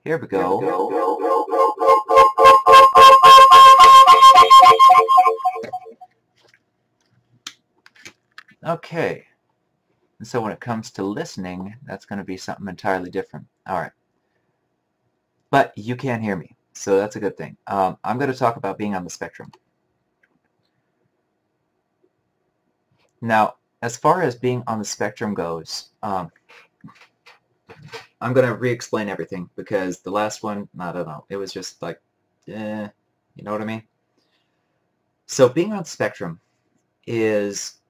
Here we go. Okay. And so when it comes to listening, that's going to be something entirely different. All right. But you can't hear me, so that's a good thing. I'm going to talk about being on the spectrum. Now, as far as being on the spectrum goes, I'm going to re-explain everything because the last one, I don't know, it was just like, you know what I mean? So being on the spectrum is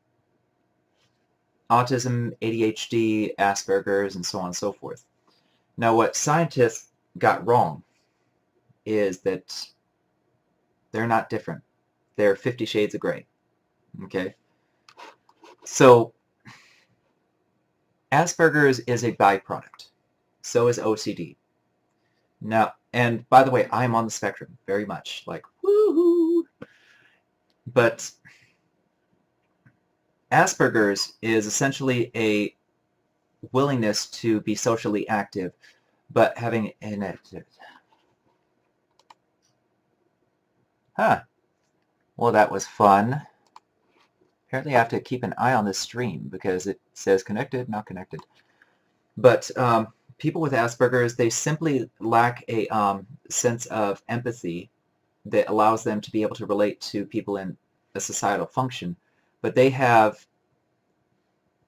autism, ADHD, Asperger's, and so on and so forth. Now, what scientists got wrong is that they're not different. They're 50 shades of gray. Okay? So, Asperger's is a byproduct. So is OCD. Now, and by the way, I'm on the spectrum very much. Like, woohoo! But Asperger's is essentially a willingness to be socially active, but having an... Huh. Well, that was fun. Apparently I have to keep an eye on this stream because it says connected, not connected. But people with Asperger's, they simply lack a sense of empathy that allows them to be able to relate to people in a societal function. But they have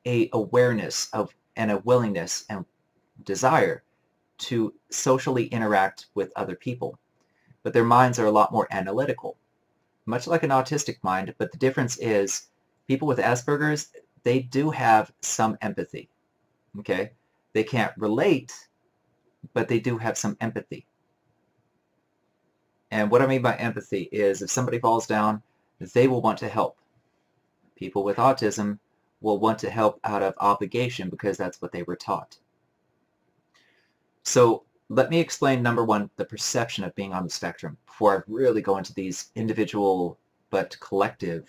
a awareness of and a willingness and desire to socially interact with other people. But their minds are a lot more analytical, much like an autistic mind, but the difference is people with Asperger's, they do have some empathy, okay? They can't relate, but they do have some empathy. And what I mean by empathy is if somebody falls down, they will want to help. People with autism will want to help out of obligation because that's what they were taught. So let me explain, number one, the perception of being on the spectrum before I really go into these individual but collective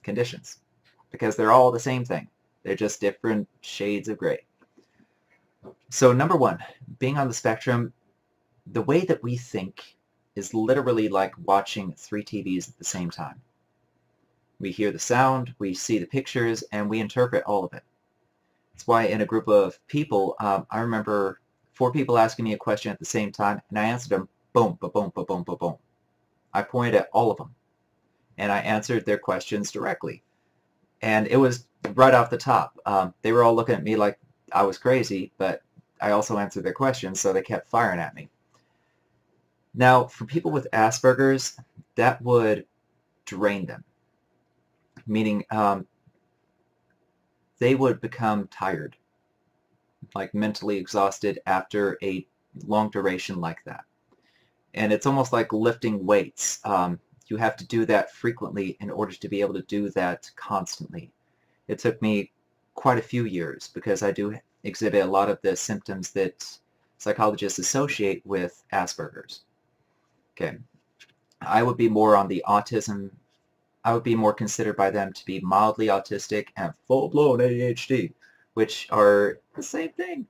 conditions, because they're all the same thing. They're just different shades of gray. So number one, being on the spectrum, the way that we think is literally like watching 3 TVs at the same time. We hear the sound, we see the pictures, and we interpret all of it. That's why in a group of people, I remember 4 people asking me a question at the same time, and I answered them, boom, ba-boom, ba-boom, ba-boom. I pointed at all of them, and I answered their questions directly. And it was right off the top. They were all looking at me like I was crazy, but I also answered their questions, so they kept firing at me. Now, for people with Asperger's, that would drain them, meaning they would become tired, like mentally exhausted after a long duration like that. And it's almost like lifting weights. You have to do that frequently in order to be able to do that constantly. It took me quite a few years because I do exhibit a lot of the symptoms that psychologists associate with Asperger's. Okay, I would be more on the autism. I would be more considered by them to be mildly autistic and full-blown ADHD, which are the same thing.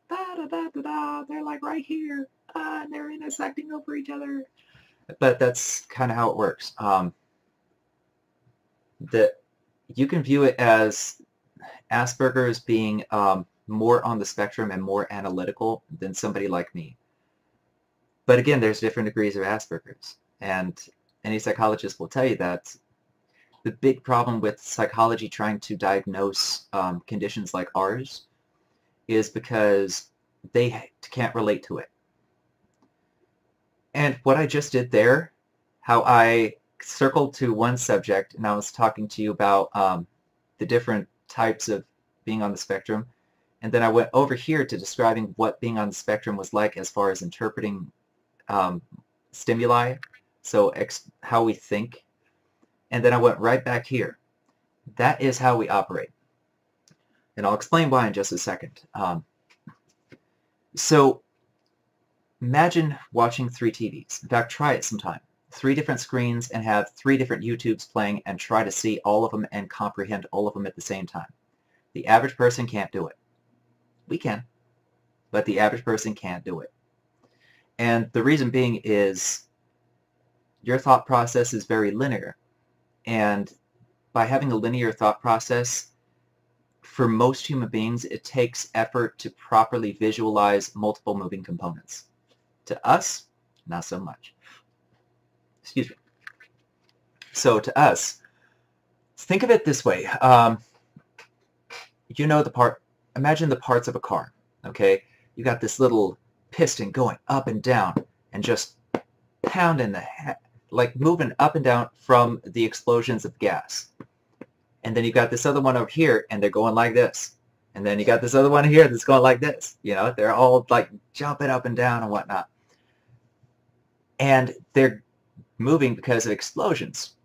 Da, da, da, da, da. They're like right here, and they're intersecting over each other. But that's kind of how it works. You can view it as Asperger's being more on the spectrum and more analytical than somebody like me. But again, there's different degrees of Asperger's, and any psychologist will tell you that the big problem with psychology trying to diagnose conditions like ours is because they can't relate to it. And what I just did there, how I circled to one subject and I was talking to you about the different types of being on the spectrum, and then I went over here to describing what being on the spectrum was like as far as interpreting stimuli, so how we think, and then I went right back here. That is how we operate. And I'll explain why in just a second. So imagine watching 3 TVs. In fact, try it sometime. 3 different screens and have 3 different YouTubes playing and try to see all of them and comprehend all of them at the same time. The average person can't do it. We can, but the average person can't do it. And the reason being is your thought process is very linear. And by having a linear thought process, for most human beings, it takes effort to properly visualize multiple moving components. To us, not so much. Excuse me. So to us, think of it this way. You know imagine the parts of a car, okay? You got this little piston going up and down and just pounding like moving up and down from the explosions of gas. And then you got this other one over here, and they're going like this. And then you got this other one here that's going like this. You know, they're all like jumping up and down and whatnot. And they're moving because of explosions.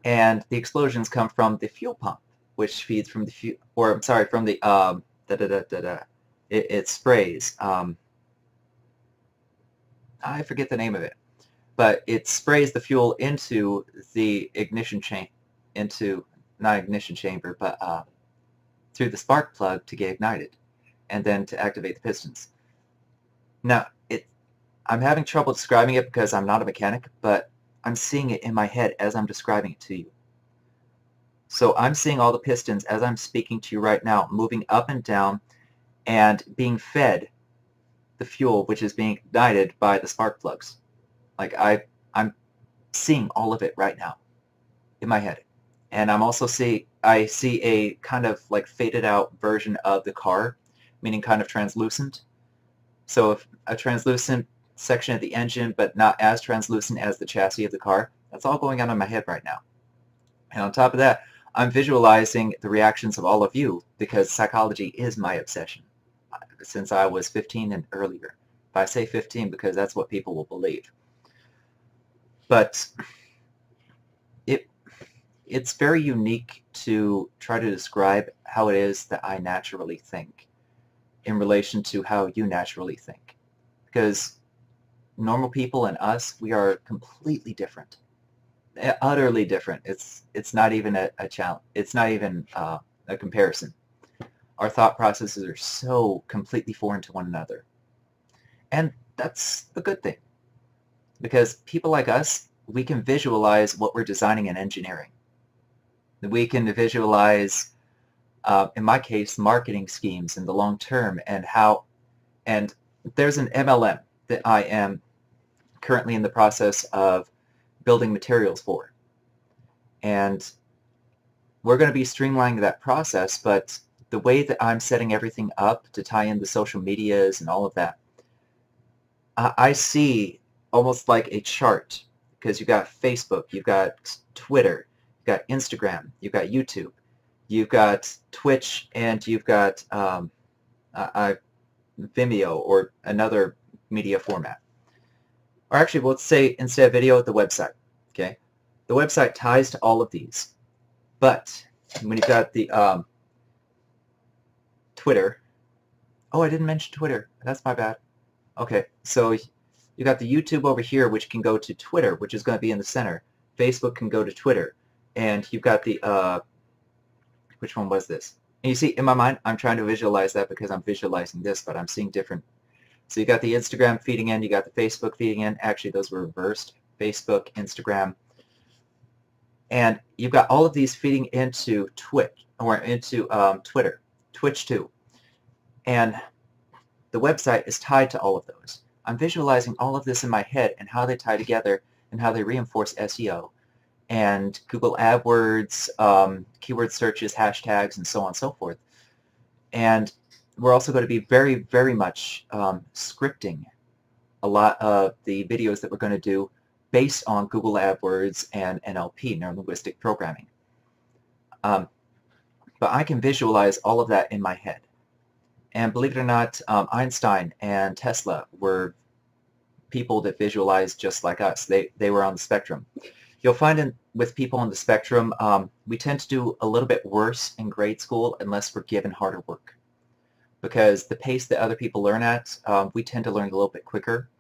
And the explosions come from the fuel pump, which feeds from the fuel, or I'm sorry, from the it sprays. I forget the name of it, but it sprays the fuel into the ignition chamber, not ignition chamber, but through the spark plug to get ignited, and then to activate the pistons. Now, I'm having trouble describing it because I'm not a mechanic, but I'm seeing it in my head as I'm describing it to you. So I'm seeing all the pistons as I'm speaking to you right now, moving up and down and being fed the fuel, which is being ignited by the spark plugs. Like I'm seeing all of it right now in my head. And I'm also I see a kind of like faded out version of the car, meaning kind of translucent. So if a translucent section of the engine, but not as translucent as the chassis of the car. That's all going on in my head right now. And on top of that, I'm visualizing the reactions of all of you because psychology is my obsession since I was 15 and earlier. If I say 15 because that's what people will believe. But it's very unique to try to describe how it is that I naturally think in relation to how you naturally think. Because normal people and us, we are completely different, utterly different. It's not even a challenge. It's not even a comparison. Our thought processes are so completely foreign to one another, and that's the good thing, because people like us, we can visualize what we're designing and engineering. We can visualize, in my case, marketing schemes in the long term, and there's an MLM that I am currently in the process of building materials for. And we're going to be streamlining that process, but the way that I'm setting everything up to tie in the social medias and all of that, I see almost like a chart, because you've got Facebook, you've got Twitter, you've got Instagram, you've got YouTube, you've got Twitch, and you've got Vimeo or another media format. Or actually, let's say instead of video, the website. Okay, the website ties to all of these. But when you've got the Twitter, oh, I didn't mention Twitter. That's my bad. Okay, so you got the YouTube over here, which can go to Twitter, which is going to be in the center. Facebook can go to Twitter, and you've got the which one was this? And you see, in my mind, I'm trying to visualize that because I'm visualizing this, but I'm seeing different. So you got the Instagram feeding in, you got the Facebook feeding in. Actually, those were reversed. Facebook, Instagram. And you've got all of these feeding into Twitch, or into Twitter, Twitch too. And the website is tied to all of those. I'm visualizing all of this in my head and how they tie together and how they reinforce SEO and Google AdWords, keyword searches, hashtags, and so on and so forth. And we're also going to be very, very much scripting a lot of the videos that we're going to do based on Google AdWords and NLP, Neuro-Linguistic Programming. But I can visualize all of that in my head. And believe it or not, Einstein and Tesla were people that visualized just like us. They were on the spectrum. You'll find with people on the spectrum, we tend to do a little bit worse in grade school unless we're given harder work. Because the pace that other people learn at, we tend to learn a little bit quicker.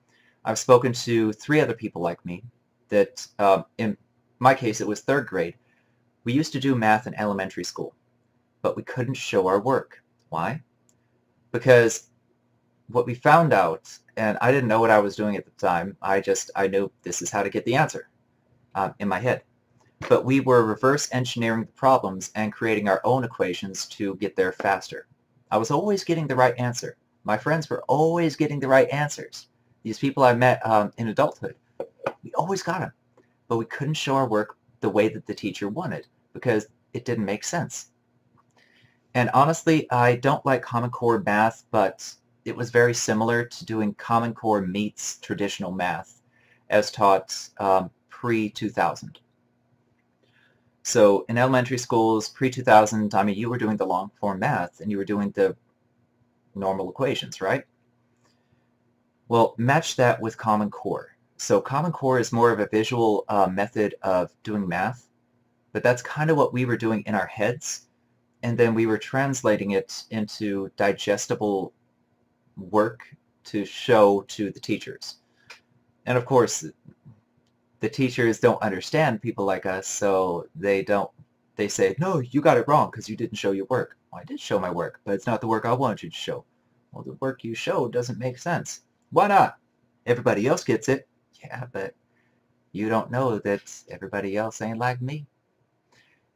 I've spoken to 3 other people like me that, in my case, it was 3rd grade. We used to do math in elementary school, but we couldn't show our work. Why? Because what we found out and I didn't know what I was doing at the time. I knew this is how to get the answer in my head. But we were reverse engineering the problems and creating our own equations to get there faster. I was always getting the right answer. My friends were always getting the right answers. These people I met in adulthood, we always got them. But we couldn't show our work the way that the teacher wanted because it didn't make sense. And honestly, I don't like Common Core math, but it was very similar to doing Common Core meets traditional math as taught pre-2000. So in elementary schools, pre-2000, I mean, you were doing the long-form math and you were doing the normal equations, right? Well, match that with Common Core. So Common Core is more of a visual method of doing math, but that's kind of what we were doing in our heads, and then we were translating it into digestible work to show to the teachers. And of course, the teachers don't understand people like us, so they say, no, you got it wrong because you didn't show your work. Well, I did show my work, but it's not the work I wanted you to show. Well, the work you showed doesn't make sense. Why not? Everybody else gets it. Yeah, but you don't know that everybody else ain't like me.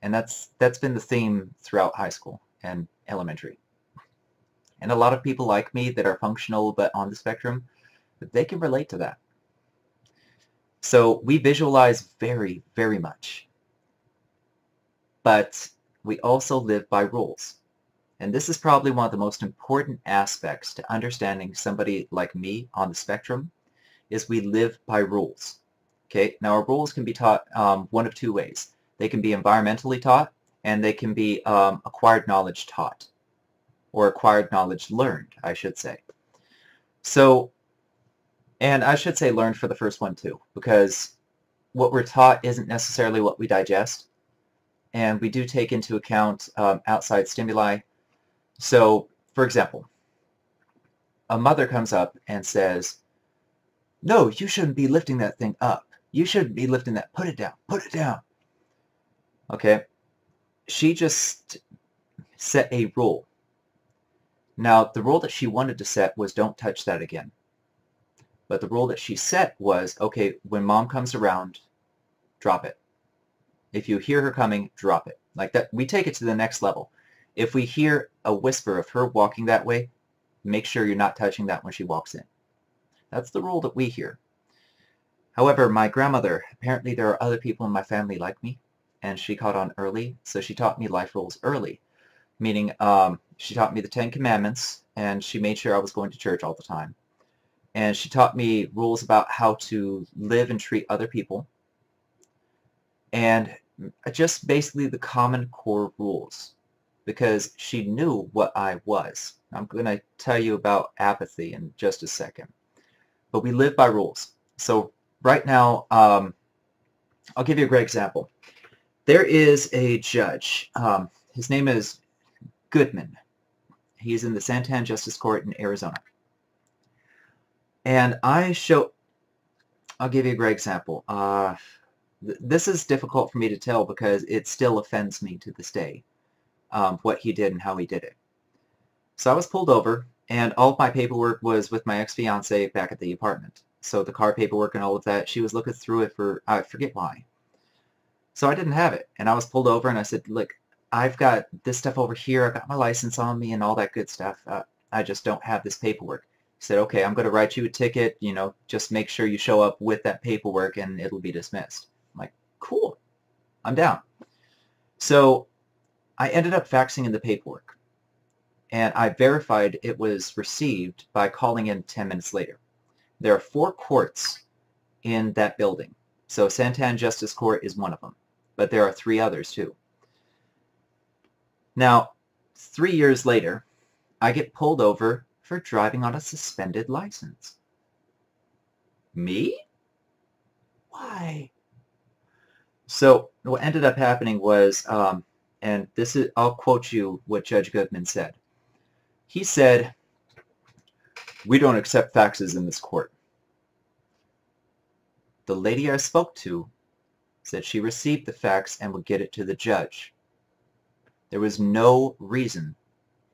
And that's been the theme throughout high school and elementary. And a lot of people like me that are functional but on the spectrum, they can relate to that. So we visualize very, very much. But we also live by rules. And this is probably one of the most important aspects to understanding somebody like me on the spectrum is we live by rules. Okay, now our rules can be taught one of two ways. They can be environmentally taught, and they can be acquired knowledge taught, or acquired knowledge learned, I should say. So, and I should say learned for the first one too, because what we're taught isn't necessarily what we digest, and we do take into account outside stimuli. So, for example, a mother comes up and says, no, you shouldn't be lifting that thing up. You shouldn't be lifting that. Put it down. Put it down. Okay. She just set a rule. Now, the rule that she wanted to set was don't touch that again. But the rule that she set was, okay, when mom comes around, drop it. If you hear her coming, drop it. Like that, we take it to the next level. If we hear a whisper of her walking that way, make sure you're not touching that when she walks in. That's the rule that we hear. However, my grandmother, apparently there are other people in my family like me, and she caught on early, so she taught me life rules early, meaning she taught me the 10 Commandments, and she made sure I was going to church all the time. And she taught me rules about how to live and treat other people, and just basically the Common Core rules, because she knew what I was. I'm going to tell you about apathy in just a second. But we live by rules. So right now, I'll give you a great example. There is a judge. His name is Goodman. He's in the Santan Justice Court in Arizona. And I'll give you a great example. This is difficult for me to tell because it still offends me to this day, what he did and how he did it. So I was pulled over, and all of my paperwork was with my ex-fiance back at the apartment. So the car paperwork and all of that, she was looking through it for, I forget why. So I didn't have it, and I was pulled over, and I said, look, I've got this stuff over here, I've got my license on me and all that good stuff. I just don't have this paperwork. He said, okay, I'm going to write you a ticket, you know, just make sure you show up with that paperwork and it'll be dismissed. I'm like, cool, I'm down. So I ended up faxing in the paperwork, and I verified it was received by calling in 10 minutes later. There are 4 courts in that building. So Santan Justice Court is one of them, but there are 3 others too. Now, 3 years later, I get pulled over for driving on a suspended license. Me? Why? So what ended up happening was, and this is, I'll quote you what Judge Goodman said. He said, we don't accept faxes in this court. The lady I spoke to said she received the fax and would get it to the judge. There was no reason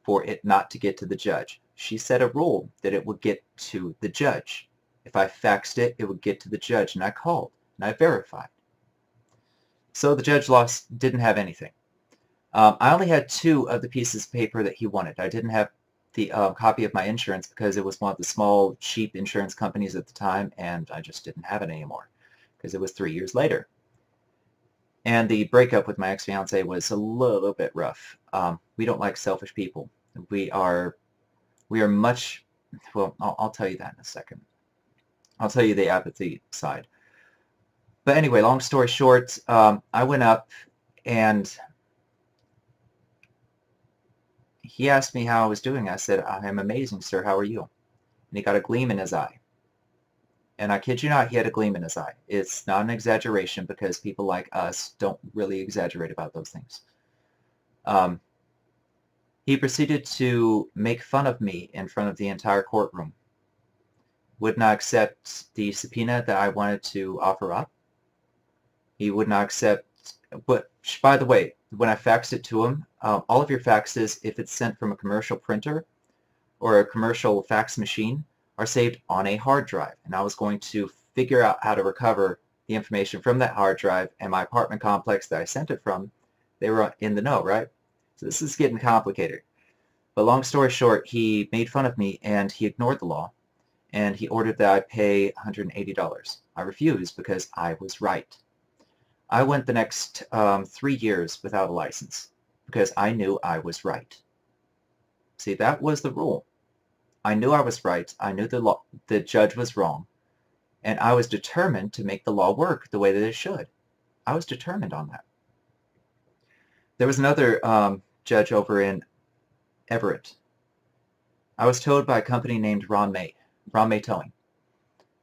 for it not to get to the judge. she set a rule that it would get to the judge. If I faxed it, it would get to the judge, and I called, and I verified. So the judge didn't have anything. I only had 2 of the pieces of paper that he wanted. I didn't have the copy of my insurance because it was one of the small, cheap insurance companies at the time, and I just didn't have it anymore because it was 3 years later. And the breakup with my ex-fiance was a little bit rough. We don't like selfish people. We are much, well, I'll tell you that in a second. I'll tell you the apathy side. But anyway, long story short, I went up and he asked me how I was doing. I said, I am amazing, sir. How are you? And he got a gleam in his eye. And I kid you not, he had a gleam in his eye. It's not an exaggeration because people like us don't really exaggerate about those things. He proceeded to make fun of me in front of the entire courtroom. Would not accept the subpoena that I wanted to offer up. He would not accept, but by the way, when I faxed it to him, all of your faxes, if it's sent from a commercial printer or a commercial fax machine, are saved on a hard drive. And I was going to figure out how to recover the information from that hard drive, and my apartment complex that I sent it from, they were in the know, right? So this is getting complicated. But long story short, he made fun of me and he ignored the law, and he ordered that I pay $180. I refused because I was right. I went the next 3 years without a license because I knew I was right. See, that was the rule. I knew I was right. I knew the judge was wrong. And I was determined to make the law work the way that it should. I was determined on that. There was another judge over in Everett. I was towed by a company named Ron May Towing.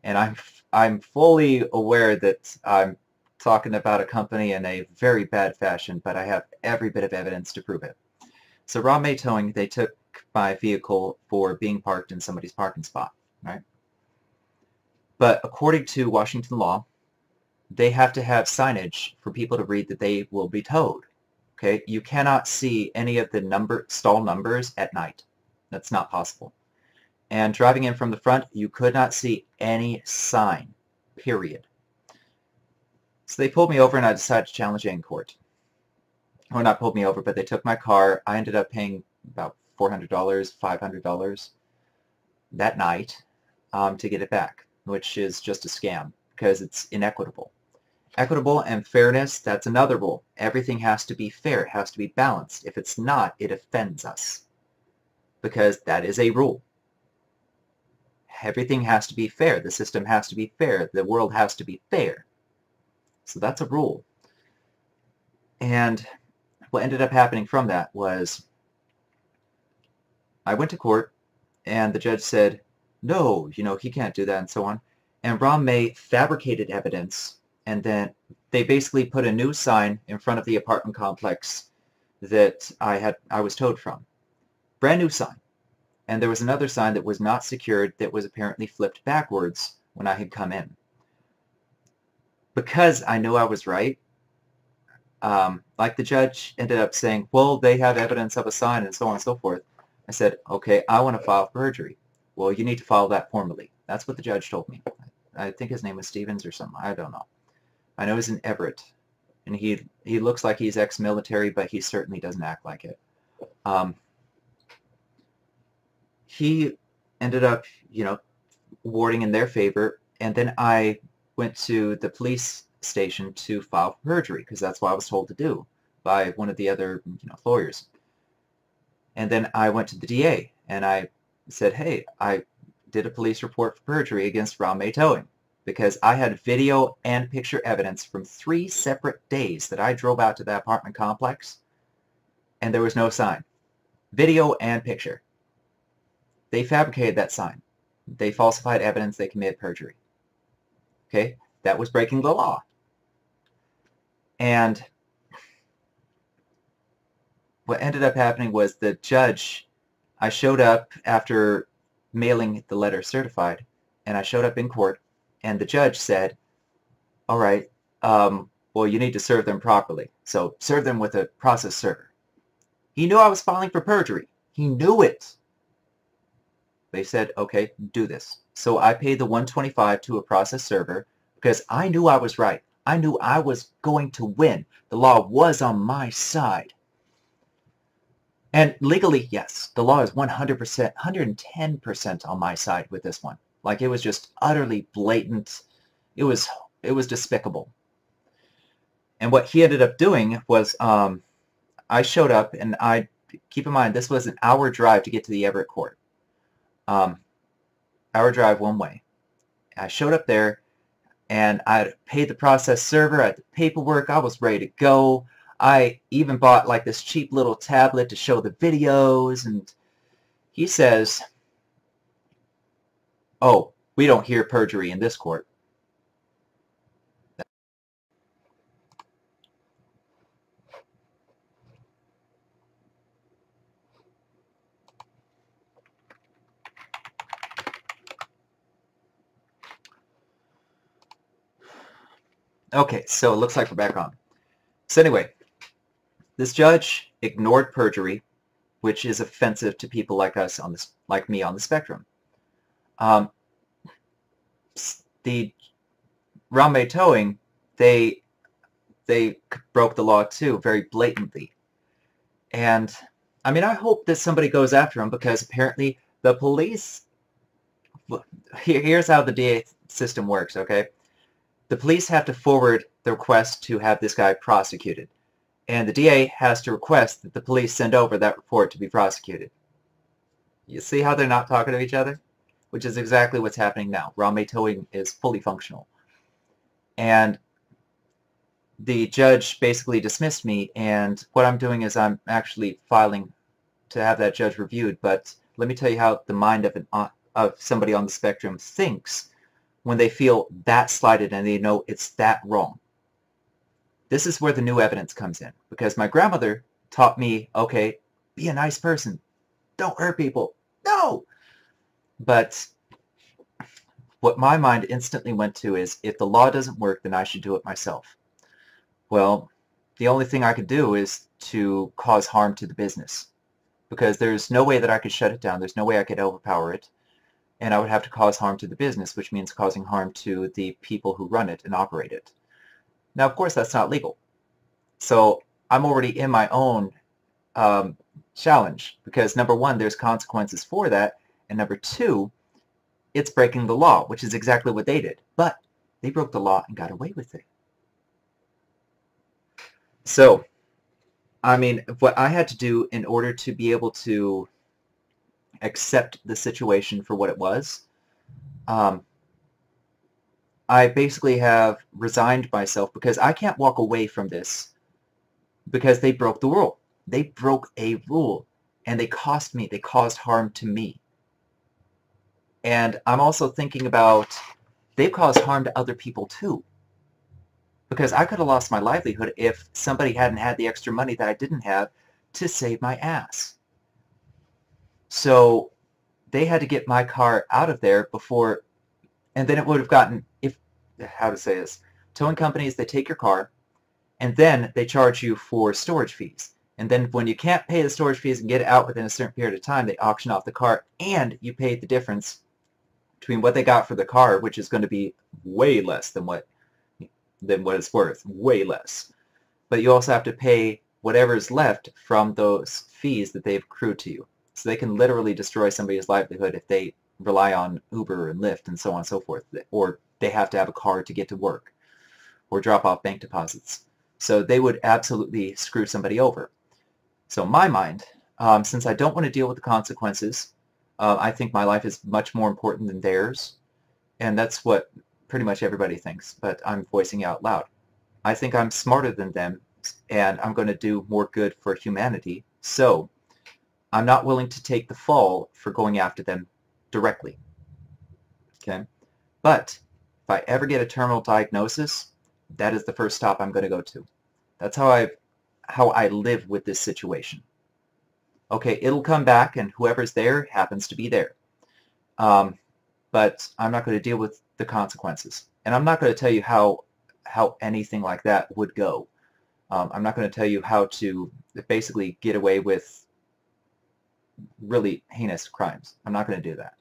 And I'm fully aware that I'm talking about a company in a very bad fashion, but I have every bit of evidence to prove it. So Ron May Towing, they took my vehicle for being parked in somebody's parking spot, right? But according to Washington law, they have to have signage for people to read that they will be towed. Okay, you cannot see any of the stall numbers at night. That's not possible. And driving in from the front, you could not see any sign, period. So they pulled me over and I decided to challenge it in court. Or not pulled me over, but they took my car. I ended up paying about $400, $500 that night to get it back, which is just a scam because it's inequitable. Equitable and fairness, that's another rule. Everything has to be fair. It has to be balanced. If it's not, it offends us because that is a rule. Everything has to be fair. The system has to be fair. The world has to be fair. So that's a rule. And what ended up happening from that was I went to court and the judge said, no, he can't do that and so on. And Ron May fabricated evidence, and then they basically put a new sign in front of the apartment complex that I was towed from. Brand new sign. And there was another sign that was not secured that was apparently flipped backwards when I had come in. Because I knew I was right, like the judge ended up saying, well, they have evidence of a sign and so on and so forth. I said, okay, I want to file perjury. Well, you need to file that formally. That's what the judge told me. I think his name was Stevens or something. I don't know. I know he's in Everett. And he looks like he's ex-military, but he certainly doesn't act like it. He ended up, awarding in their favor. And then I went to the police station to file perjury because that's what I was told to do by one of the other lawyers. And then I went to the DA and I said, hey, I did a police report for perjury against Ron May Towing because I had video and picture evidence from 3 separate days that I drove out to that apartment complex and there was no sign. Video and picture. They fabricated that sign. They falsified evidence. They committed perjury. Okay? That was breaking the law. And what ended up happening was the judge, I showed up after mailing the letter certified, and I showed up in court, and the judge said, all right, well, you need to serve them properly. So serve them with a process server. He knew I was filing for perjury. He knew it. They said, okay, do this. So I paid the $125 to a process server because I knew I was right. I knew I was going to win. The law was on my side. And legally, yes, the law is 100%, 110% on my side with this one. Like, it was just utterly blatant. It was despicable. And what he ended up doing was, I showed up, and keep in mind, this was an hour drive to get to the Everett court. Hour drive one way. I showed up there, and I had paid the process server, I had the paperwork, I was ready to go. I even bought like this cheap little tablet to show the videos, and he says, oh, we don't hear perjury in this court. Okay, so it looks like we're back on. So anyway, this judge ignored perjury, which is offensive to people like us on this, like me on the spectrum. The Rame Towing, they broke the law too, very blatantly. And I mean, I hope that somebody goes after him, because apparently the police. Here's how the DA system works. Okay, the police have to forward the request to have this guy prosecuted, and the DA has to request that the police send over that report to be prosecuted. You see how they're not talking to each other? Which is exactly what's happening now. Rame Towing is fully functional. And the judge basically dismissed me, and what I'm doing is I'm actually filing to have that judge reviewed. But let me tell you how the mind of somebody on the spectrum thinks when they feel that slighted and they know it's that wrong. This is where the new evidence comes in, because my grandmother taught me, okay, be a nice person. Don't hurt people. No! But what my mind instantly went to is, if the law doesn't work, then I should do it myself. Well, the only thing I could do is to cause harm to the business, because there's no way that I could shut it down. There's no way I could overpower it. And I would have to cause harm to the business, which means causing harm to the people who run it and operate it. Now, of course, that's not legal. So I'm already in my own challenge, because number one, there's consequences for that, and number two, it's breaking the law, which is exactly what they did. But they broke the law and got away with it. So, I mean, what I had to do in order to be able to accept the situation for what it was, I basically have resigned myself, because I can't walk away from this, because they broke the rule. They broke a rule, and they cost me. They caused harm to me. And I'm also thinking about, they've caused harm to other people too, because I could have lost my livelihood if somebody hadn't had the extra money that I didn't have to save my ass. So they had to get my car out of there before, and then it would have gotten, how to say this, towing companies, they take your car, and then they charge you for storage fees. And then when you can't pay the storage fees and get it out within a certain period of time, they auction off the car, and you pay the difference between what they got for the car, which is going to be way less than what it's worth, way less. But you also have to pay whatever is left from those fees that they've accrued to you. So they can literally destroy somebody's livelihood if they rely on Uber and Lyft and so on and so forth, or they have to have a car to get to work or drop off bank deposits. So they would absolutely screw somebody over. So in my mind, since I don't want to deal with the consequences, I think my life is much more important than theirs, and that's what pretty much everybody thinks, but I'm voicing it out loud. I think I'm smarter than them, and I'm going to do more good for humanity, so I'm not willing to take the fall for going after them directly. Okay? But if I ever get a terminal diagnosis, that is the first stop I'm going to go to. That's how I live with this situation. Okay, it'll come back, and whoever's there happens to be there. But I'm not going to deal with the consequences. And I'm not going to tell you how anything like that would go. I'm not going to tell you how to basically get away with really heinous crimes. I'm not going to do that.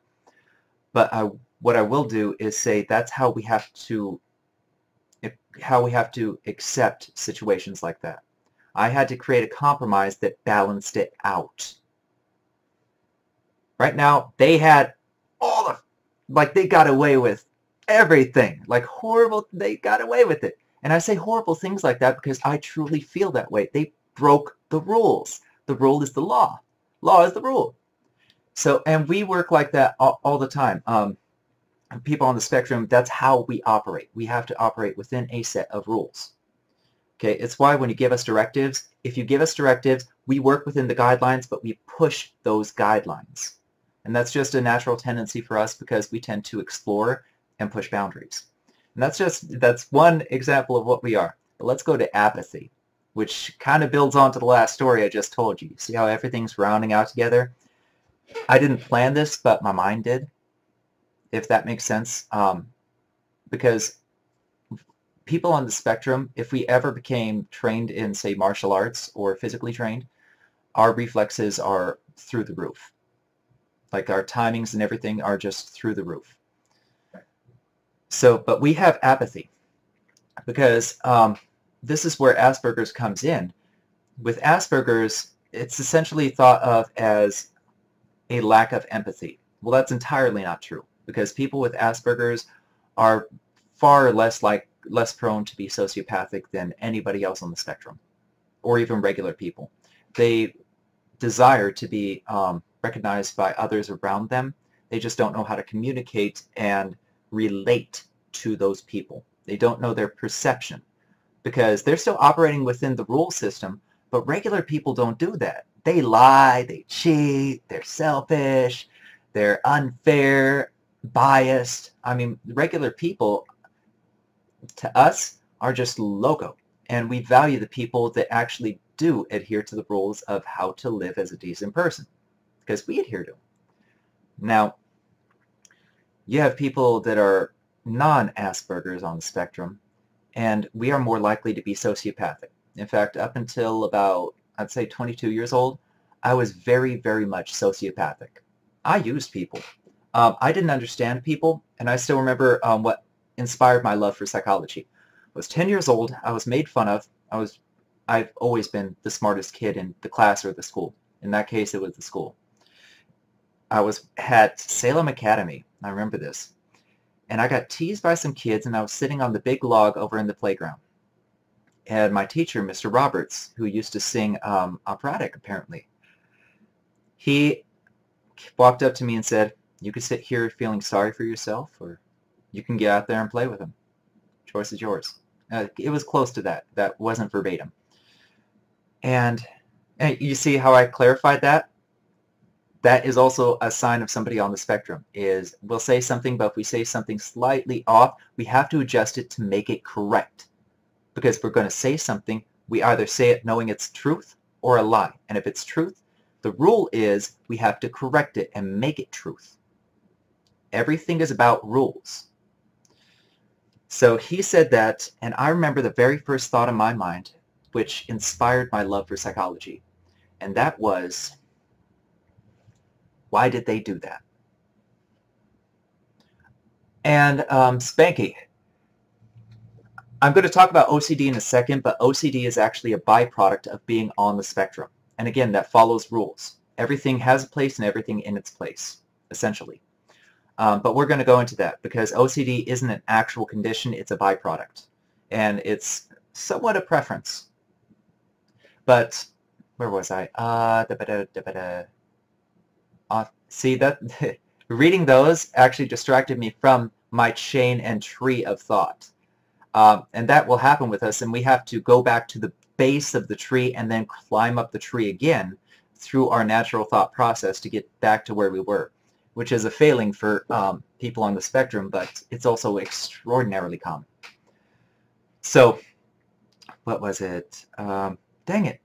But what I will do is say that's how we have to accept situations like that. I had to create a compromise that balanced it out. Right now, they had all the, like, they got away with everything. Like, horrible, they got away with it. And I say horrible things like that because I truly feel that way. They broke the rules. The rule is the law. Law is the rule. So, and we work like that all the time. People on the spectrum, that's how we operate. We have to operate within a set of rules. Okay, it's why when you give us directives, if you give us directives, we work within the guidelines, but we push those guidelines. And that's just a natural tendency for us because we tend to explore and push boundaries. And that's one example of what we are. But let's go to apathy, which kind of builds on to the last story I just told you. See how everything's rounding out together? I didn't plan this, but my mind did, if that makes sense. Because people on the spectrum, if we ever became trained in, say, martial arts or physically trained, our reflexes are through the roof. Like our timings and everything are just through the roof. So, but we have apathy because this is where Asperger's comes in. With Asperger's, it's essentially thought of as a lack of empathy. Well, that's entirely not true because people with Asperger's are far less prone to be sociopathic than anybody else on the spectrum, or even regular people. They desire to be recognized by others around them. They just don't know how to communicate and relate to those people. They don't know their perception because they're still operating within the rule system, but regular people don't do that. They lie, they cheat, they're selfish, they're unfair, biased. I mean, regular people, to us, are just loco, and we value the people that actually do adhere to the rules of how to live as a decent person, because we adhere to them. Now, you have people that are non-Asperger's on the spectrum, and we are more likely to be sociopathic. In fact, up until about, I'd say 22 years old, I was very, very much sociopathic. I used people. I didn't understand people, and I still remember what inspired my love for psychology. I was 10 years old. I was made fun of. I've always been the smartest kid in the class or the school. In that case, it was the school. I was at Salem Academy. I remember this. And I got teased by some kids, and I was sitting on the big log over in the playground. And my teacher, Mr. Roberts, who used to sing operatic, apparently, he walked up to me and said, "You could sit here feeling sorry for yourself, or you can get out there and play with them. Choice is yours." It was close to that. That wasn't verbatim. And you see how I clarified that? That is also a sign of somebody on the spectrum. Is we'll say something, but if we say something slightly off, we have to adjust it to make it correct. Because if we're going to say something, we either say it knowing it's truth or a lie. And if it's truth, the rule is we have to correct it and make it truth. Everything is about rules. So he said that, and I remember the very first thought in my mind, which inspired my love for psychology, and that was, why did they do that? And Spanky, I'm going to talk about OCD in a second, but OCD is actually a byproduct of being on the spectrum. And again, that follows rules. Everything has a place and everything in its place, essentially. But we're going to go into that because OCD isn't an actual condition, it's a byproduct. And it's somewhat a preference. But, where was I? See, that reading those actually distracted me from my chain and tree of thought. And that will happen with us, and we have to go back to the base of the tree and then climb up the tree again through our natural thought process to get back to where we were, which is a failing for people on the spectrum, but it's also extraordinarily common. So, what was it? Dang it.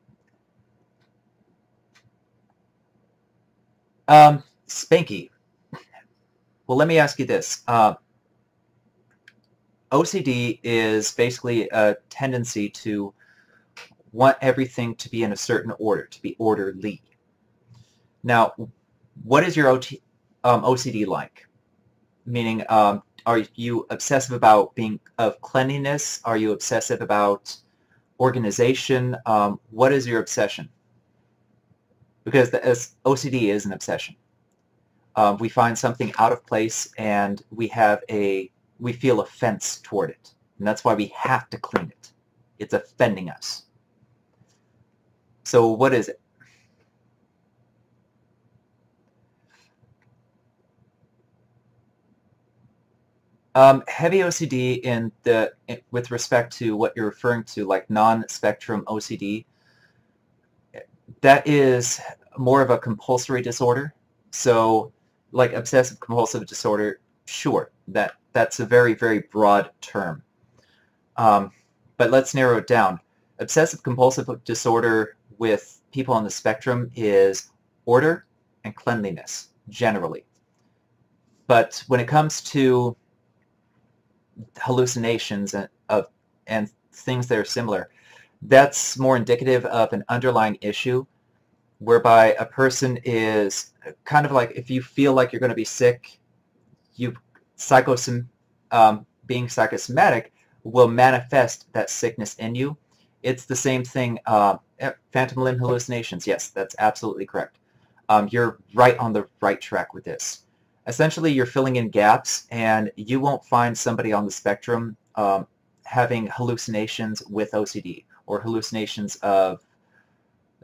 Spanky. Well, let me ask you this. OCD is basically a tendency to want everything to be in a certain order, to be orderly. Now, what is your OCD like? Meaning, are you obsessive about being of cleanliness? Are you obsessive about organization? What is your obsession? Because OCD is an obsession. We find something out of place and we feel offense toward it. And that's why we have to clean it. It's offending us. So what is it? Heavy OCD with respect to what you're referring to, like non-spectrum OCD, that is more of a compulsory disorder. So, like obsessive compulsive disorder, sure, that's a very, very broad term. But let's narrow it down. Obsessive compulsive disorder with people on the spectrum is order and cleanliness, generally. But when it comes to hallucinations and things that are similar, that's more indicative of an underlying issue whereby a person is kind of like, if you feel like you're going to be sick, being psychosomatic will manifest that sickness in you. It's the same thing. Phantom limb hallucinations, yes, that's absolutely correct. You're right on the right track with this. Essentially, you're filling in gaps, and you won't find somebody on the spectrum having hallucinations with OCD or hallucinations of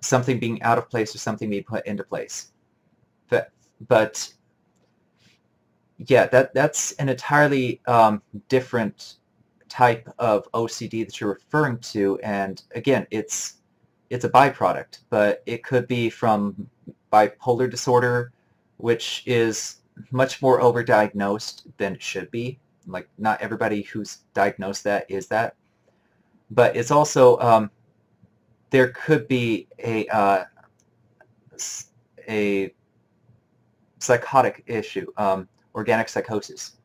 something being out of place or something being put into place. But yeah, that's an entirely different type of OCD that you're referring to, and again, it's a byproduct, but it could be from bipolar disorder, which is much more overdiagnosed than it should be. Like, not everybody who's diagnosed that is that. But it's also, there could be a psychotic issue, organic psychosis.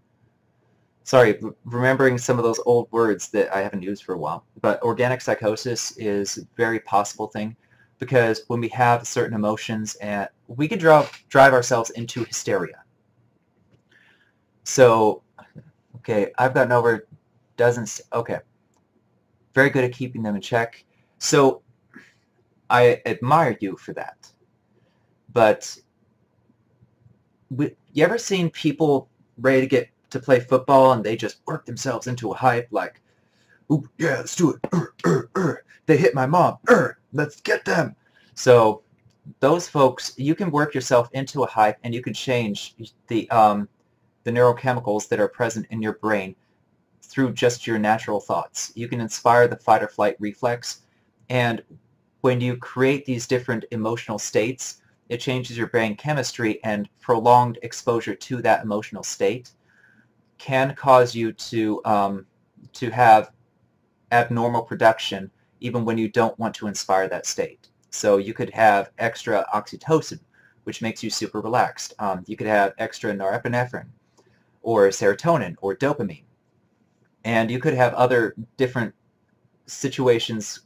Sorry, remembering some of those old words that I haven't used for a while. But organic psychosis is a very possible thing, because when we have certain emotions, and we can drive ourselves into hysteria. So, okay, I've gotten over dozens. Okay, very good at keeping them in check. So, I admire you for that. But you ever seen people ready to get to play football and they just work themselves into a hype, like, ooh, yeah, let's do it. They hit my mom. Let's get them. So those folks, you can work yourself into a hype, and you can change the neurochemicals that are present in your brain through just your natural thoughts. You can inspire the fight or flight reflex, and when you create these different emotional states, it changes your brain chemistry, and prolonged exposure to that emotional state can cause you to have abnormal production even when you don't want to inspire that state. So you could have extra oxytocin, which makes you super relaxed. You could have extra norepinephrine or serotonin or dopamine. And you could have other different situations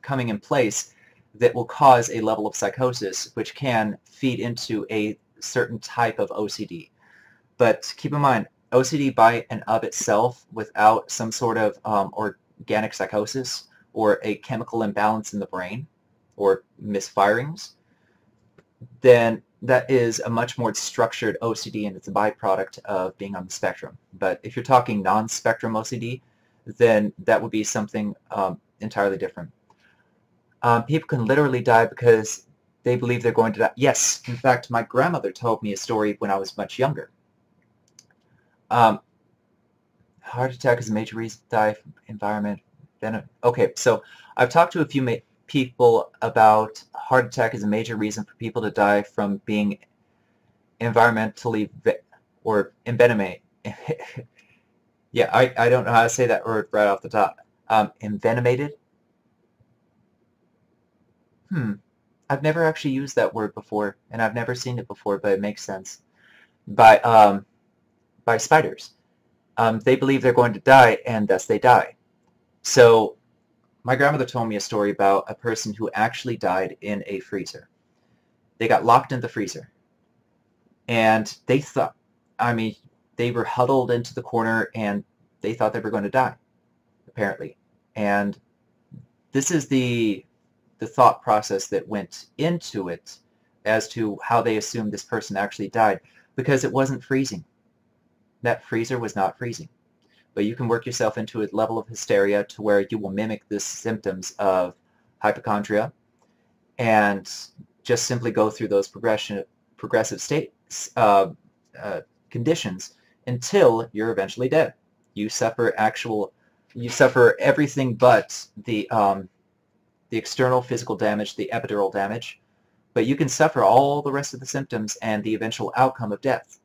coming in place that will cause a level of psychosis, which can feed into a certain type of OCD. But keep in mind, OCD by and of itself, without some sort of organic psychosis or a chemical imbalance in the brain or misfirings, then that is a much more structured OCD, and it's a byproduct of being on the spectrum. But if you're talking non-spectrum OCD, then that would be something entirely different. People can literally die because they believe they're going to die. Yes, in fact, my grandmother told me a story when I was much younger. Heart attack is a major reason to die from environment. Okay, so I've talked to a few people about heart attack as a major reason for people to die from being environmentally or envenomate. Yeah, I don't know how to say that word right off the top. Envenomated? I've never actually used that word before, and I've never seen it before, but it makes sense. By spiders. They believe they're going to die, and thus they die. So my grandmother told me a story about a person who actually died in a freezer. They got locked in the freezer. And they thought, I mean, they were huddled into the corner and they thought they were going to die, apparently. And this is the thought process that went into it as to how they assumed this person actually died, because it wasn't freezing. That freezer was not freezing. But you can work yourself into a level of hysteria to where you will mimic the symptoms of hypochondria and just simply go through those progressive state conditions until you're eventually dead. You suffer everything but the external physical damage, the epidural damage, but you can suffer all the rest of the symptoms and the eventual outcome of death.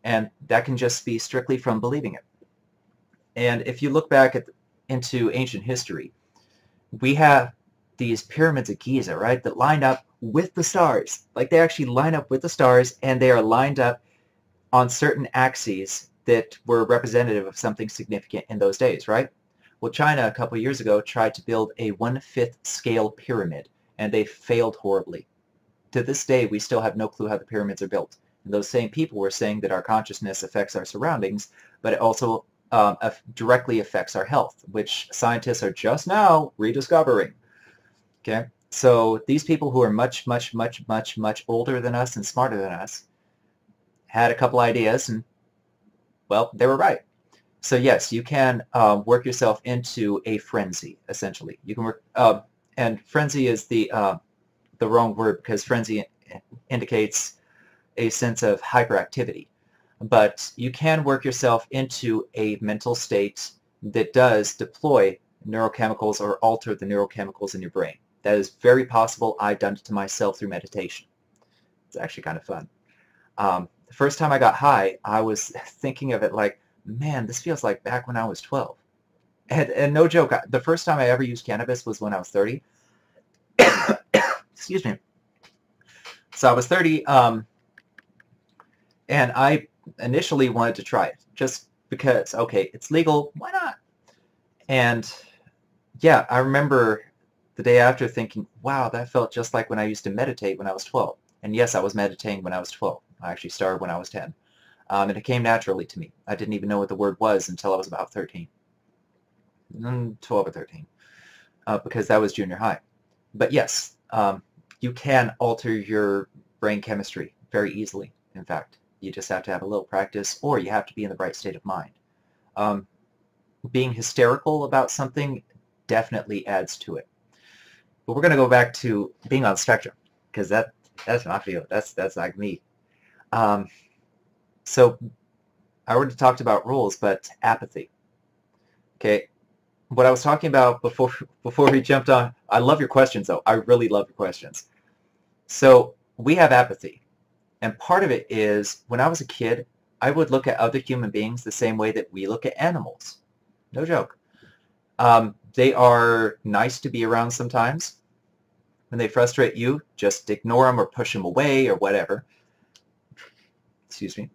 And that can just be strictly from believing it. And if you look back into ancient history, we have these pyramids of Giza, right, that line up with the stars. Like, they actually line up with the stars, and they are lined up on certain axes that were representative of something significant in those days, right? Well, China a couple of years ago tried to build a 1/5 scale pyramid, and they failed horribly. To this day, we still have no clue how the pyramids are built. And those same people were saying that our consciousness affects our surroundings, but it also directly affects our health, which scientists are just now rediscovering. Okay, so these people who are much, much, much, much, much older than us and smarter than us had a couple ideas, and, well, they were right. So yes, you can work yourself into a frenzy, essentially. You can work, and frenzy is the wrong word, because frenzy indicates a sense of hyperactivity. But you can work yourself into a mental state that does deploy neurochemicals or alter the neurochemicals in your brain. That is very possible. I've done it to myself through meditation. It's actually kind of fun. The first time I got high, I was thinking of it like, man, this feels like back when I was 12. And no joke, the first time I ever used cannabis was when I was 30. Excuse me. So I was 30, and I initially wanted to try it just because, okay, it's legal, why not? And yeah, I remember the day after thinking, wow, that felt just like when I used to meditate when I was 12. And yes, I was meditating when I was 12. I actually started when I was 10. And it came naturally to me. I didn't even know what the word was until I was about 13. 12 or 13. Because that was junior high. But yes, you can alter your brain chemistry very easily, in fact. You just have to have a little practice, or you have to be in the right state of mind. Being hysterical about something definitely adds to it. But we're going to go back to being on the spectrum, because that's my field. That's like me. So I already talked about rules, but apathy. Okay, what I was talking about before we jumped on, I love your questions, though. I really love your questions. So we have apathy. And part of it is, when I was a kid, I would look at other human beings the same way that we look at animals. No joke. They are nice to be around sometimes. When they frustrate you, just ignore them or push them away or whatever. Excuse me.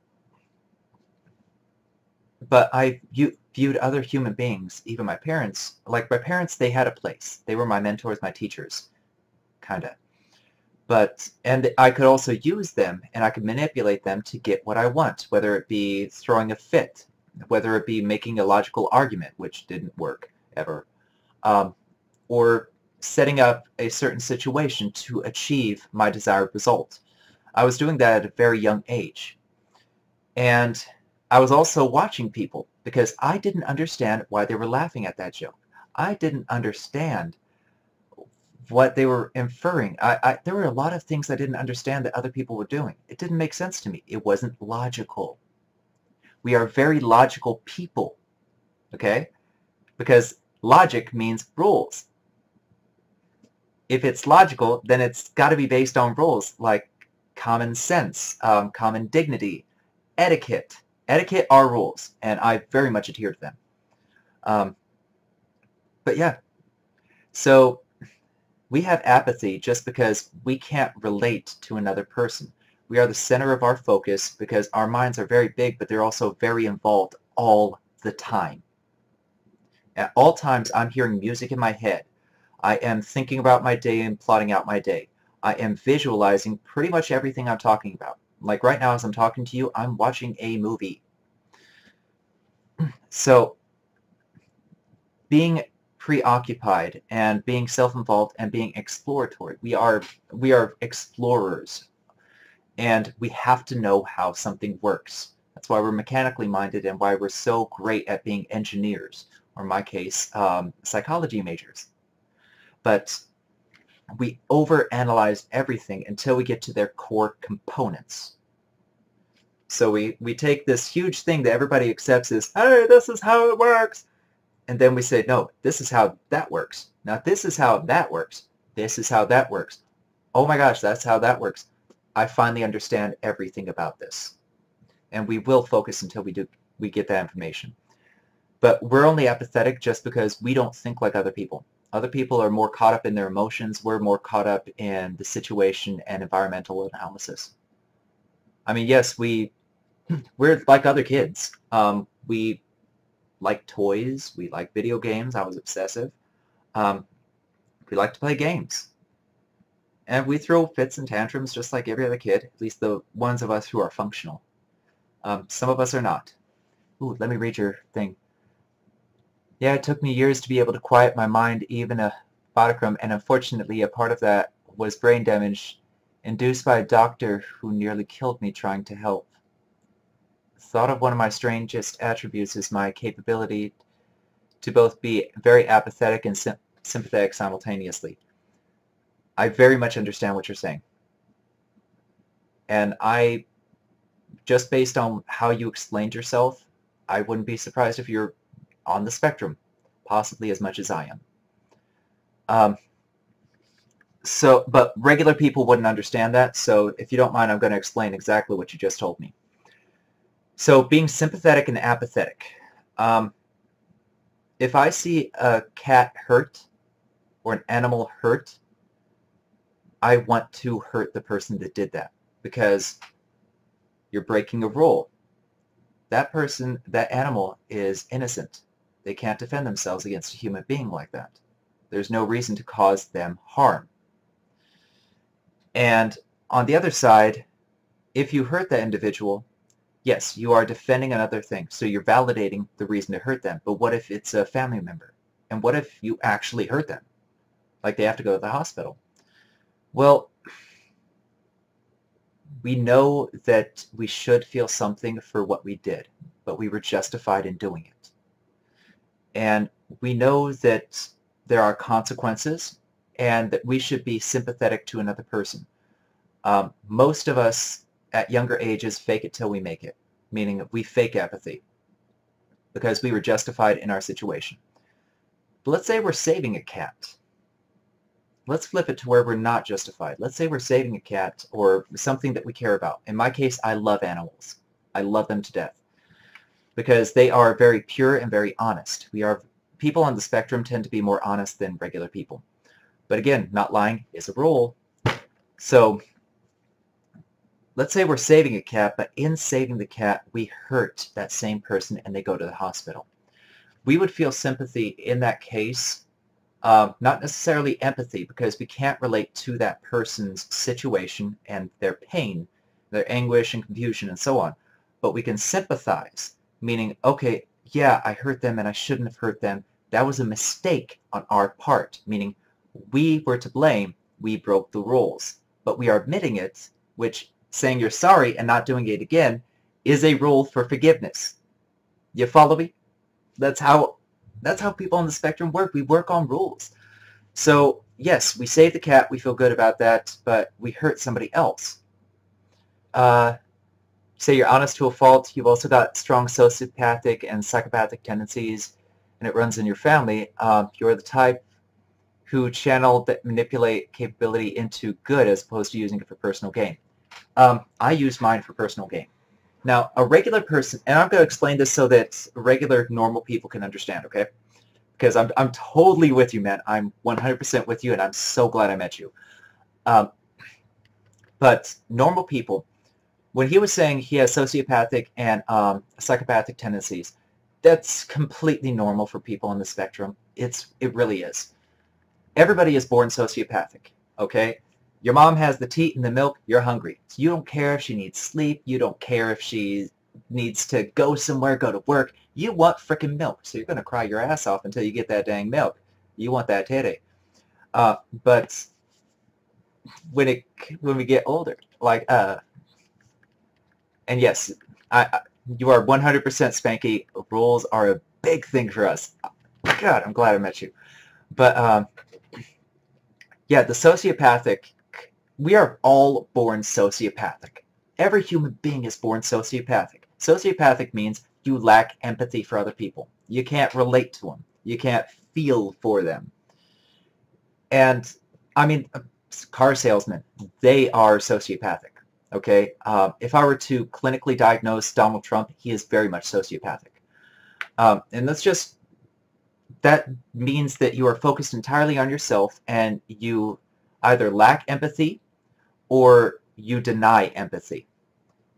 But I viewed other human beings, even my parents, like my parents, they had a place. They were my mentors, my teachers, kind of. And I could also use them, and I could manipulate them to get what I want, whether it be throwing a fit, whether it be making a logical argument, which didn't work ever, or setting up a certain situation to achieve my desired result. I was doing that at a very young age. And I was also watching people, because I didn't understand why they were laughing at that joke. I didn't understand what they were inferring. There were a lot of things I didn't understand that other people were doing. It didn't make sense to me. It wasn't logical. We are very logical people, okay? Because logic means rules. If it's logical, then it's got to be based on rules like common sense, common dignity, etiquette. Etiquette are rules, and I very much adhere to them. But yeah, so we have apathy just because we can't relate to another person. We are the center of our focus because our minds are very big, but they're also very involved all the time. At all times, I'm hearing music in my head. I am thinking about my day and plotting out my day. I am visualizing pretty much everything I'm talking about. Like right now, as I'm talking to you, I'm watching a movie. So being preoccupied and being self-involved and being exploratory, we are explorers, and we have to know how something works. That's why we're mechanically minded and why we're so great at being engineers, or in my case, psychology majors. But we overanalyze everything until we get to their core components. So we take this huge thing that everybody accepts as, hey, this is how it works. And then we say, no, this is how that works. Now this is how that works. This is how that works. Oh my gosh, that's how that works. I finally understand everything about this. And we will focus until we get that information. But we're only apathetic just because we don't think like other people. Other people are more caught up in their emotions. We're more caught up in the situation and environmental analysis. I mean, yes, we're like other kids. We like toys. We like video games. I was obsessive. We like to play games. And we throw fits and tantrums just like every other kid, at least the ones of us who are functional. Some of us are not. Ooh, let me read your thing. Yeah, it took me years to be able to quiet my mind, even a Bodicrum, and unfortunately a part of that was brain damage induced by a doctor who nearly killed me trying to help. Thought of one of my strangest attributes is my capability to both be very apathetic and sympathetic simultaneously. I very much understand what you're saying. And just based on how you explained yourself, I wouldn't be surprised if you're on the spectrum, possibly as much as I am. But regular people wouldn't understand that, so if you don't mind, I'm going to explain exactly what you just told me. So being sympathetic and apathetic. If I see a cat hurt or an animal hurt, I want to hurt the person that did that because you're breaking a rule. That person, that animal is innocent. They can't defend themselves against a human being like that. There's no reason to cause them harm. And on the other side, if you hurt that individual, yes, you are defending another thing. So you're validating the reason to hurt them. But what if it's a family member? And what if you actually hurt them? Like they have to go to the hospital. Well, we know that we should feel something for what we did, but we were justified in doing it. And we know that there are consequences and that we should be sympathetic to another person. Most of us at younger ages fake it till we make it, meaning we fake apathy because we were justified in our situation. But let's say we're saving a cat. Let's flip it to where we're not justified. Let's say we're saving a cat or something that we care about. In my case, I love animals. I love them to death because they are very pure and very honest. People on the spectrum tend to be more honest than regular people. But again, not lying is a rule. So let's say we're saving a cat, but in saving the cat, we hurt that same person and they go to the hospital. We would feel sympathy in that case. Not necessarily empathy, because we can't relate to that person's situation and their pain, their anguish and confusion and so on. But we can sympathize, meaning, okay, yeah, I hurt them and I shouldn't have hurt them. That was a mistake on our part, meaning we were to blame, we broke the rules. But we are admitting it, which saying you're sorry and not doing it again is a rule for forgiveness. You follow me? That's how people on the spectrum work. We work on rules. So yes, we save the cat, we feel good about that, but we hurt somebody else. Say you're honest to a fault, you've also got strong sociopathic and psychopathic tendencies, and it runs in your family. You're the type who channel that manipulate capability into good as opposed to using it for personal gain. I use mine for personal gain. Now, a regular person, and I'm going to explain this so that regular, normal people can understand, okay? Because I'm totally with you, man. I'm 100% with you, and I'm so glad I met you. But normal people, when he was saying he has sociopathic and psychopathic tendencies, that's completely normal for people on the spectrum. It really is. Everybody is born sociopathic, okay? Your mom has the teat and the milk, you're hungry. So you don't care if she needs sleep, you don't care if she's needs to go somewhere, go to work. You want frickin' milk, so you're going to cry your ass off until you get that dang milk. You want that titty. But when we get older, like, and yes, you are 100% Spanky. Rules are a big thing for us. God, I'm glad I met you. But yeah, the sociopathic, we are all born sociopathic. Every human being is born sociopathic. Sociopathic means you lack empathy for other people. You can't relate to them. You can't feel for them. And, I mean, car salesmen, they are sociopathic. Okay? If I were to clinically diagnose Donald Trump, he is very much sociopathic. And that means that you are focused entirely on yourself and you either lack empathy or you deny empathy.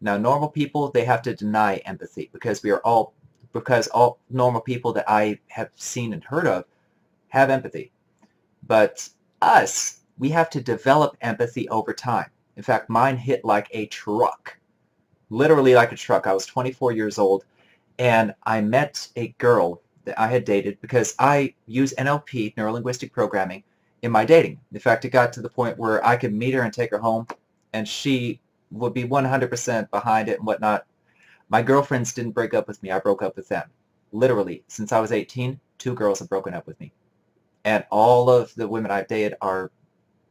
Now, normal people, they have to deny empathy because all normal people that I have seen and heard of have empathy. But us, we have to develop empathy over time. In fact, mine hit like a truck, literally like a truck. I was 24 years old, and I met a girl that I had dated because I use NLP, Neuro-Linguistic Programming, in my dating. In fact, it got to the point where I could meet her and take her home, and she would be 100% behind it and whatnot. My girlfriends didn't break up with me. I broke up with them. Literally, since I was 18, 2 girls have broken up with me. And all of the women I've dated are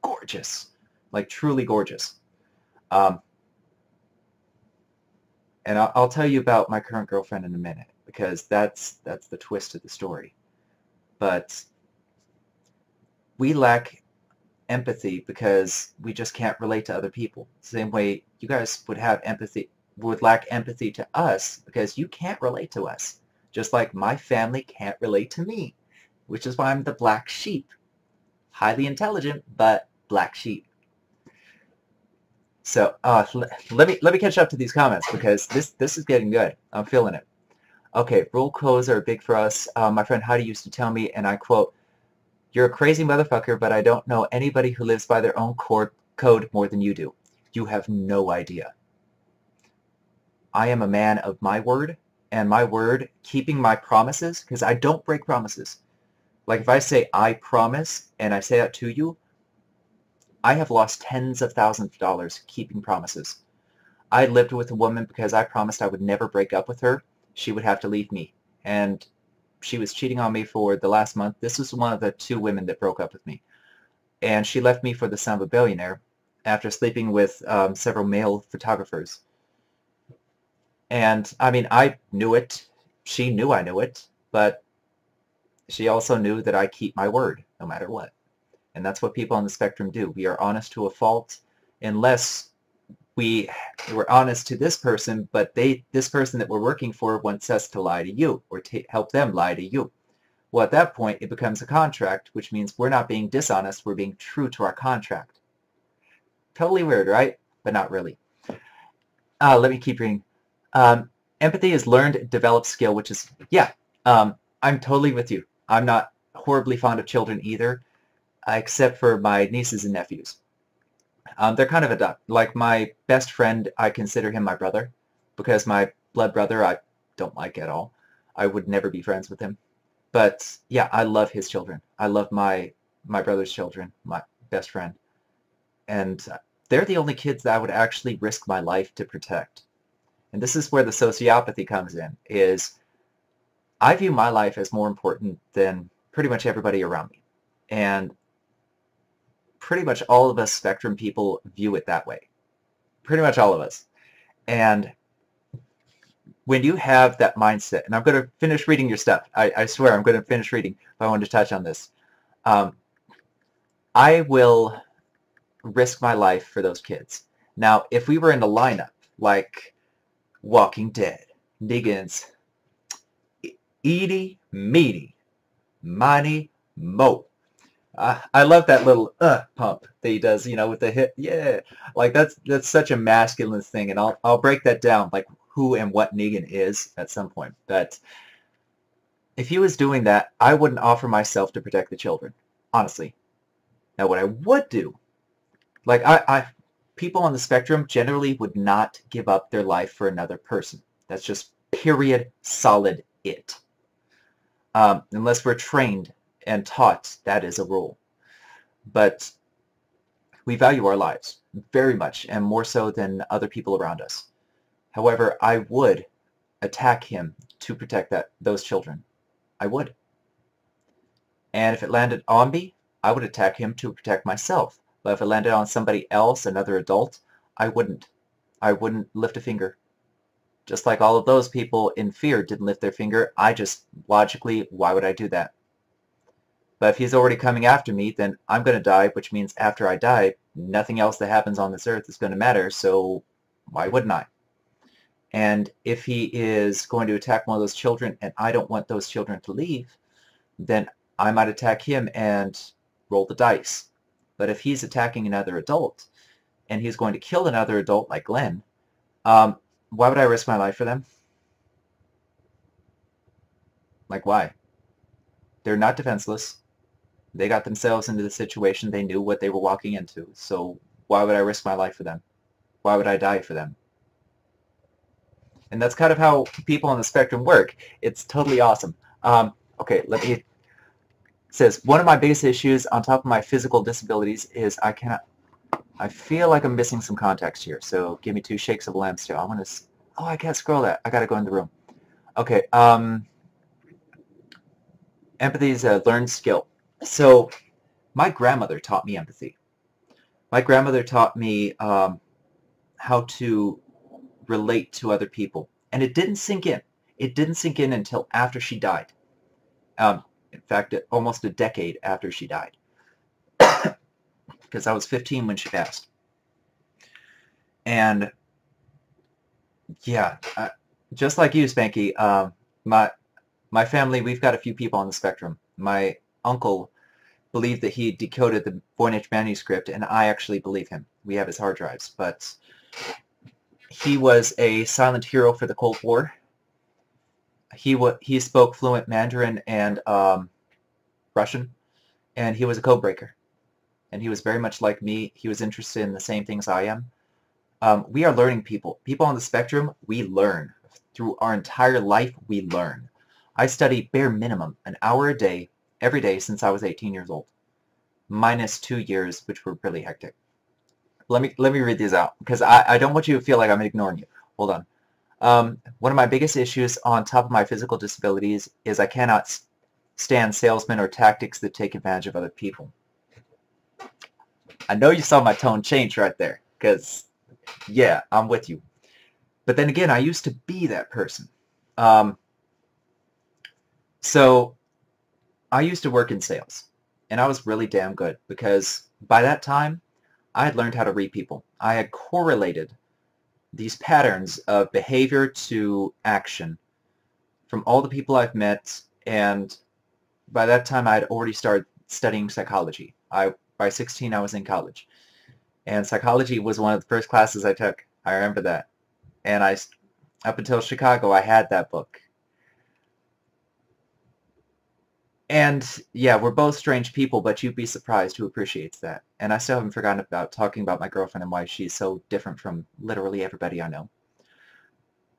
gorgeous, like truly gorgeous. And I'll tell you about my current girlfriend in a minute, because that's the twist of the story. But we lack empathy because we just can't relate to other people. Same way you guys would lack empathy to us because you can't relate to us. Just like my family can't relate to me, which is why I'm the black sheep. Highly intelligent, but black sheep. So let me catch up to these comments because this is getting good. I'm feeling it. Okay, rule codes are big for us. My friend Heidi used to tell me, and I quote, "You're a crazy motherfucker, but I don't know anybody who lives by their own code more than you do. You have no idea." I am a man of my word, and my word, keeping my promises, because I don't break promises. Like if I say I promise, and I say that to you, I have lost tens of thousands of dollars keeping promises. I lived with a woman because I promised I would never break up with her. She would have to leave me. And she was cheating on me for the last month. This was one of the 2 women that broke up with me. And she left me for the son of a billionaire after sleeping with several male photographers. And, I mean, I knew it. She knew I knew it. But she also knew that I keep my word, no matter what. And that's what people on the spectrum do. We are honest to a fault unless we're honest to this person, but this person that we're working for wants us to lie to you or help them lie to you. Well, at that point, it becomes a contract, which means we're not being dishonest. We're being true to our contract. Totally weird, right? But not really. Let me keep reading. Empathy is learned, developed skill, which is, yeah, I'm totally with you. I'm not horribly fond of children either, except for my nieces and nephews. They're kind of like my best friend, I consider him my brother, because my blood brother I don't like at all. I would never be friends with him. But yeah, I love his children. I love my brother's children, my best friend. And they're the only kids that I would actually risk my life to protect. And this is where the sociopathy comes in, is I view my life as more important than pretty much everybody around me. And pretty much all of us spectrum people view it that way. Pretty much all of us. And when you have that mindset, and I'm going to finish reading your stuff. I swear I'm going to finish reading, but I wanted to touch on this. I will risk my life for those kids. Now, if we were in a lineup, like Walking Dead, Negan's Edie, Meaty, Mighty, Mo. I love that little pump that he does, you know, with the hip. Yeah, like that's such a masculine thing, and I'll break that down, like who and what Negan is at some point. But if he was doing that, I wouldn't offer myself to protect the children, honestly. Now, what I would do, like people on the spectrum generally would not give up their life for another person. That's just period, solid it. Unless we're trained and taught, that is a rule. But we value our lives very much, and more so than other people around us. However, I would attack him to protect those children. I would. And if it landed on me, I would attack him to protect myself. But if it landed on somebody else, another adult, I wouldn't. I wouldn't lift a finger. Just like all of those people in fear didn't lift their finger, I just logically, why would I do that? But if he's already coming after me, then I'm going to die, which means after I die, nothing else that happens on this earth is going to matter, so why wouldn't I? And if he is going to attack one of those children and I don't want those children to leave, then I might attack him and roll the dice. But if he's attacking another adult and he's going to kill another adult like Glenn, why would I risk my life for them? Like, why? They're not defenseless. They got themselves into the situation. They knew what they were walking into. So why would I risk my life for them? Why would I die for them? And that's kind of how people on the spectrum work. It's totally awesome. Okay, it says, one of my biggest issues on top of my physical disabilities is I feel like I'm missing some context here, so give me 2 shakes of lamb still. I can't scroll that. I gotta go in the room. Okay, empathy is a learned skill. So my grandmother taught me empathy. My grandmother taught me how to relate to other people, and it didn't sink in. It didn't sink in until after she died. In fact, almost a decade after she died. Because I was 15 when she passed. And yeah, just like you, Spanky, my family, we've got a few people on the spectrum. My uncle believed that he decoded the Voynich manuscript, and I actually believe him. We have his hard drives, but he was a silent hero for the Cold War. He spoke fluent Mandarin and Russian, and he was a code breaker. And he was very much like me. He was interested in the same things I am. We are learning people. People on the spectrum, we learn. Through our entire life, we learn. I study bare minimum an hour a day, every day since I was 18 years old. Minus 2 years, which were really hectic. Let me read these out, because I don't want you to feel like I'm ignoring you. Hold on. One of my biggest issues on top of my physical disabilities is I cannot stand salesmen or tactics that take advantage of other people. I know you saw my tone change right there, because, yeah, I'm with you. But then again, I used to be that person. So I used to work in sales, and I was really damn good, because by that time, I had learned how to read people. I had correlated these patterns of behavior to action from all the people I've met, and by that time, I had already started studying psychology. By 16, I was in college, and psychology was one of the first classes I took. I remember that, and up until Chicago, I had that book. And yeah, we're both strange people, but you'd be surprised who appreciates that. And I still haven't forgotten about talking about my girlfriend and why she's so different from literally everybody I know.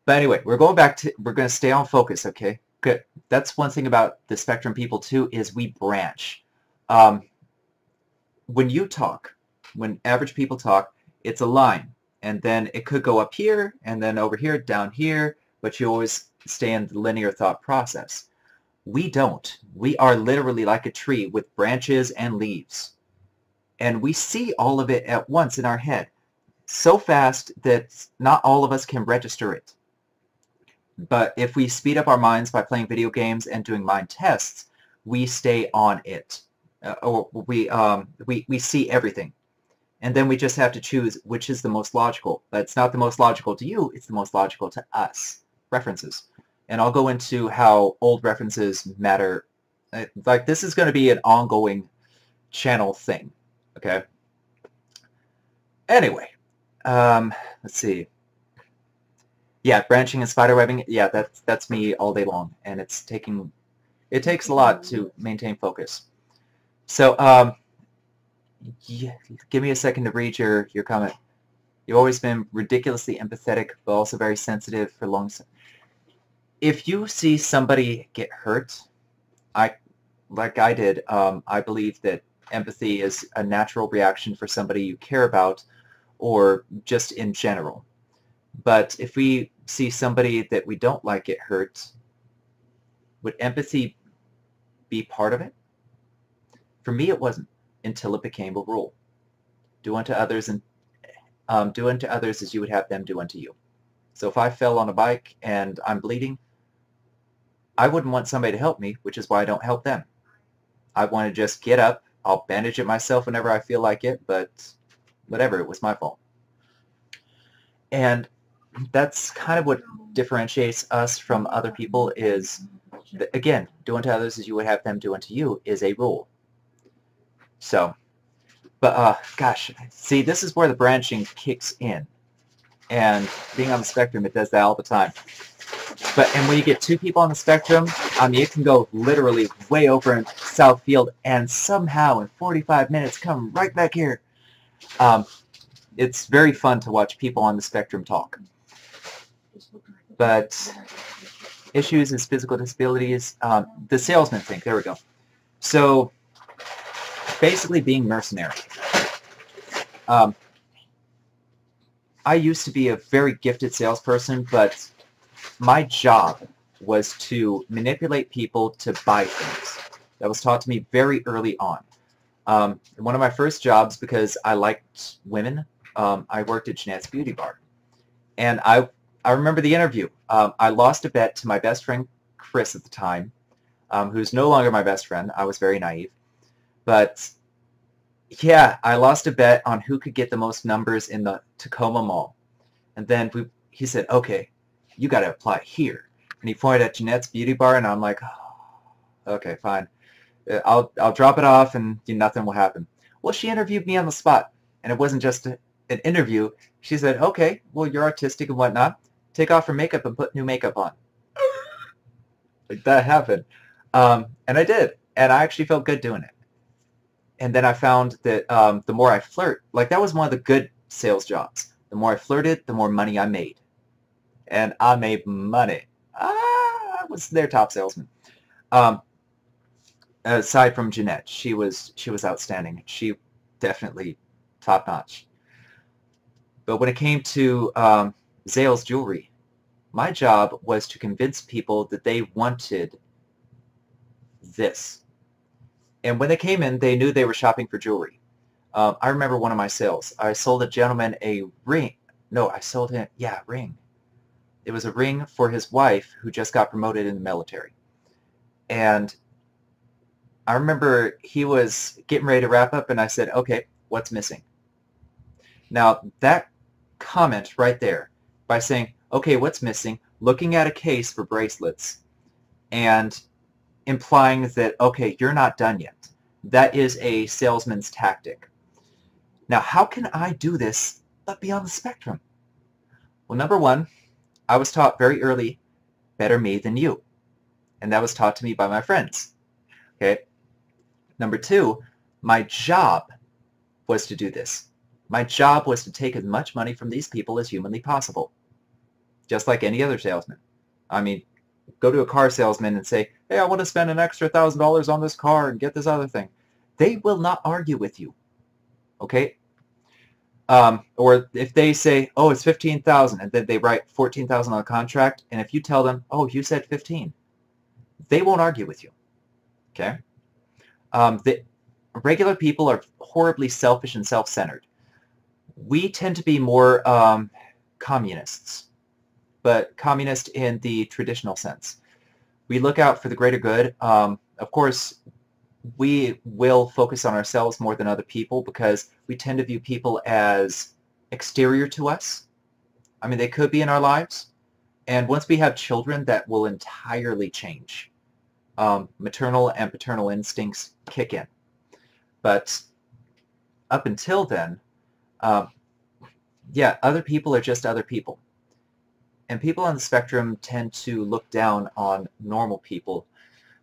But anyway, we're going to stay on focus, okay? Good. That's one thing about the spectrum people too, is we branch. When you talk, when average people talk, it's a line, and then it could go up here, and then over here, down here, but you always stay in the linear thought process. We don't. We are literally like a tree with branches and leaves, and we see all of it at once in our head, so fast that not all of us can register it. But if we speed up our minds by playing video games and doing mind tests, we stay on it. Or we see everything, and then we just have to choose which is the most logical. But it's not the most logical to you, it's the most logical to us. References. And I'll go into how old references matter. Like, this is going to be an ongoing channel thing, okay? Anyway, let's see. Yeah, branching and spiderwebbing, yeah, that's me all day long, and it takes a lot to maintain focus. So, yeah, give me a second to read your comment. You've always been ridiculously empathetic, but also very sensitive for long. if you see somebody get hurt, like I did, I believe that empathy is a natural reaction for somebody you care about or just in general. But if we see somebody that we don't like get hurt, would empathy be part of it? For me, it wasn't until it became a rule. Do unto others and do unto others as you would have them do unto you. So if I fell on a bike and I'm bleeding, I wouldn't want somebody to help me, which is why I don't help them. I want to just get up. I'll bandage it myself whenever I feel like it, but whatever, it was my fault. And that's kind of what differentiates us from other people is, again, do unto others as you would have them do unto you is a rule. So, but gosh, see, this is where the branching kicks in. And being on the spectrum, it does that all the time. And when you get two people on the spectrum, I mean, it can go literally way over in Southfield and somehow in 45 minutes come right back here. It's very fun to watch people on the spectrum talk. But issues is physical disabilities, the salesman thing, there we go. So basically being mercenary. I used to be a very gifted salesperson, but my job was to manipulate people to buy things. That was taught to me very early on. One of my first jobs, because I liked women, I worked at Jeanette's Beauty Bar. And I remember the interview. I lost a bet to my best friend, Chris, at the time, who's no longer my best friend. I was very naive. But yeah, I lost a bet on who could get the most numbers in the Tacoma Mall. And then he said, okay, you got to apply here. And he pointed at Jeanette's Beauty Bar, and I'm like, oh, okay, fine. I'll drop it off, and nothing will happen. Well, she interviewed me on the spot, and it wasn't just an interview. She said, okay, well, you're artistic and whatnot. Take off your makeup and put new makeup on. Like, that happened. And I did, and I actually felt good doing it. And then I found that the more I flirt, like that was one of the good sales jobs. The more I flirted, the more money I made. And I made money. I was their top salesman. Aside from Jeanette, she was outstanding. She definitely top notch. But when it came to Zales Jewelry, my job was to convince people that they wanted this. And when they came in, they knew they were shopping for jewelry. I remember one of my sales. I sold a gentleman a ring. No, I sold him, yeah, a ring. It was a ring for his wife who just got promoted in the military. And I remember he was getting ready to wrap up, and I said, okay, what's missing? Now, that comment right there, by saying, okay, what's missing, looking at a case for bracelets, and implying that, okay, you're not done yet. That is a salesman's tactic. Now, how can I do this but be on the spectrum? Well, number one, I was taught very early, better me than you. And that was taught to me by my friends. Okay. Number two, my job was to do this. My job was to take as much money from these people as humanly possible. Just like any other salesman. I mean, go to a car salesman and say, hey, I want to spend an extra $1,000 on this car and get this other thing. They will not argue with you. Okay? Or if they say, oh, it's $15,000, and then they write $14,000 on the contract, and if you tell them, oh, you said 15, they won't argue with you. Okay? The regular people are horribly selfish and self-centered. We tend to be more communists, but communist in the traditional sense. We look out for the greater good. Of course, we will focus on ourselves more than other people because we tend to view people as exterior to us. I mean, they could be in our lives. And once we have children, that will entirely change. Maternal and paternal instincts kick in. But up until then, yeah, other people are just other people. And people on the spectrum tend to look down on normal people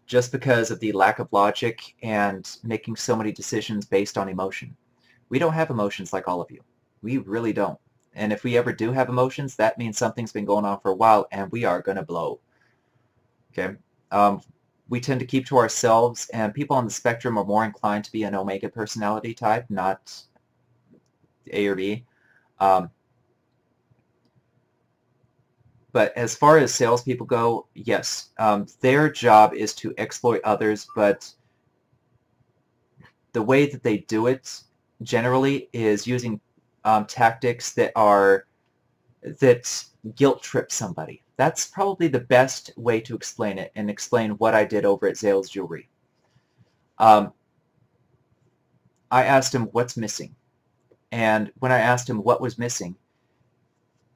just because of the lack of logic and making so many decisions based on emotion. We don't have emotions like all of you. We really don't. And if we ever do have emotions, that means something's been going on for a while and we are going to blow. Okay, we tend to keep to ourselves, and people on the spectrum are more inclined to be an omega personality type, not A or B. Um, but as far as salespeople go, yes, their job is to exploit others, but the way that they do it generally is using tactics that guilt trip somebody. That's probably the best way to explain it and explain what I did over at Zales Jewelry. I asked him what's missing. And when I asked him what was missing,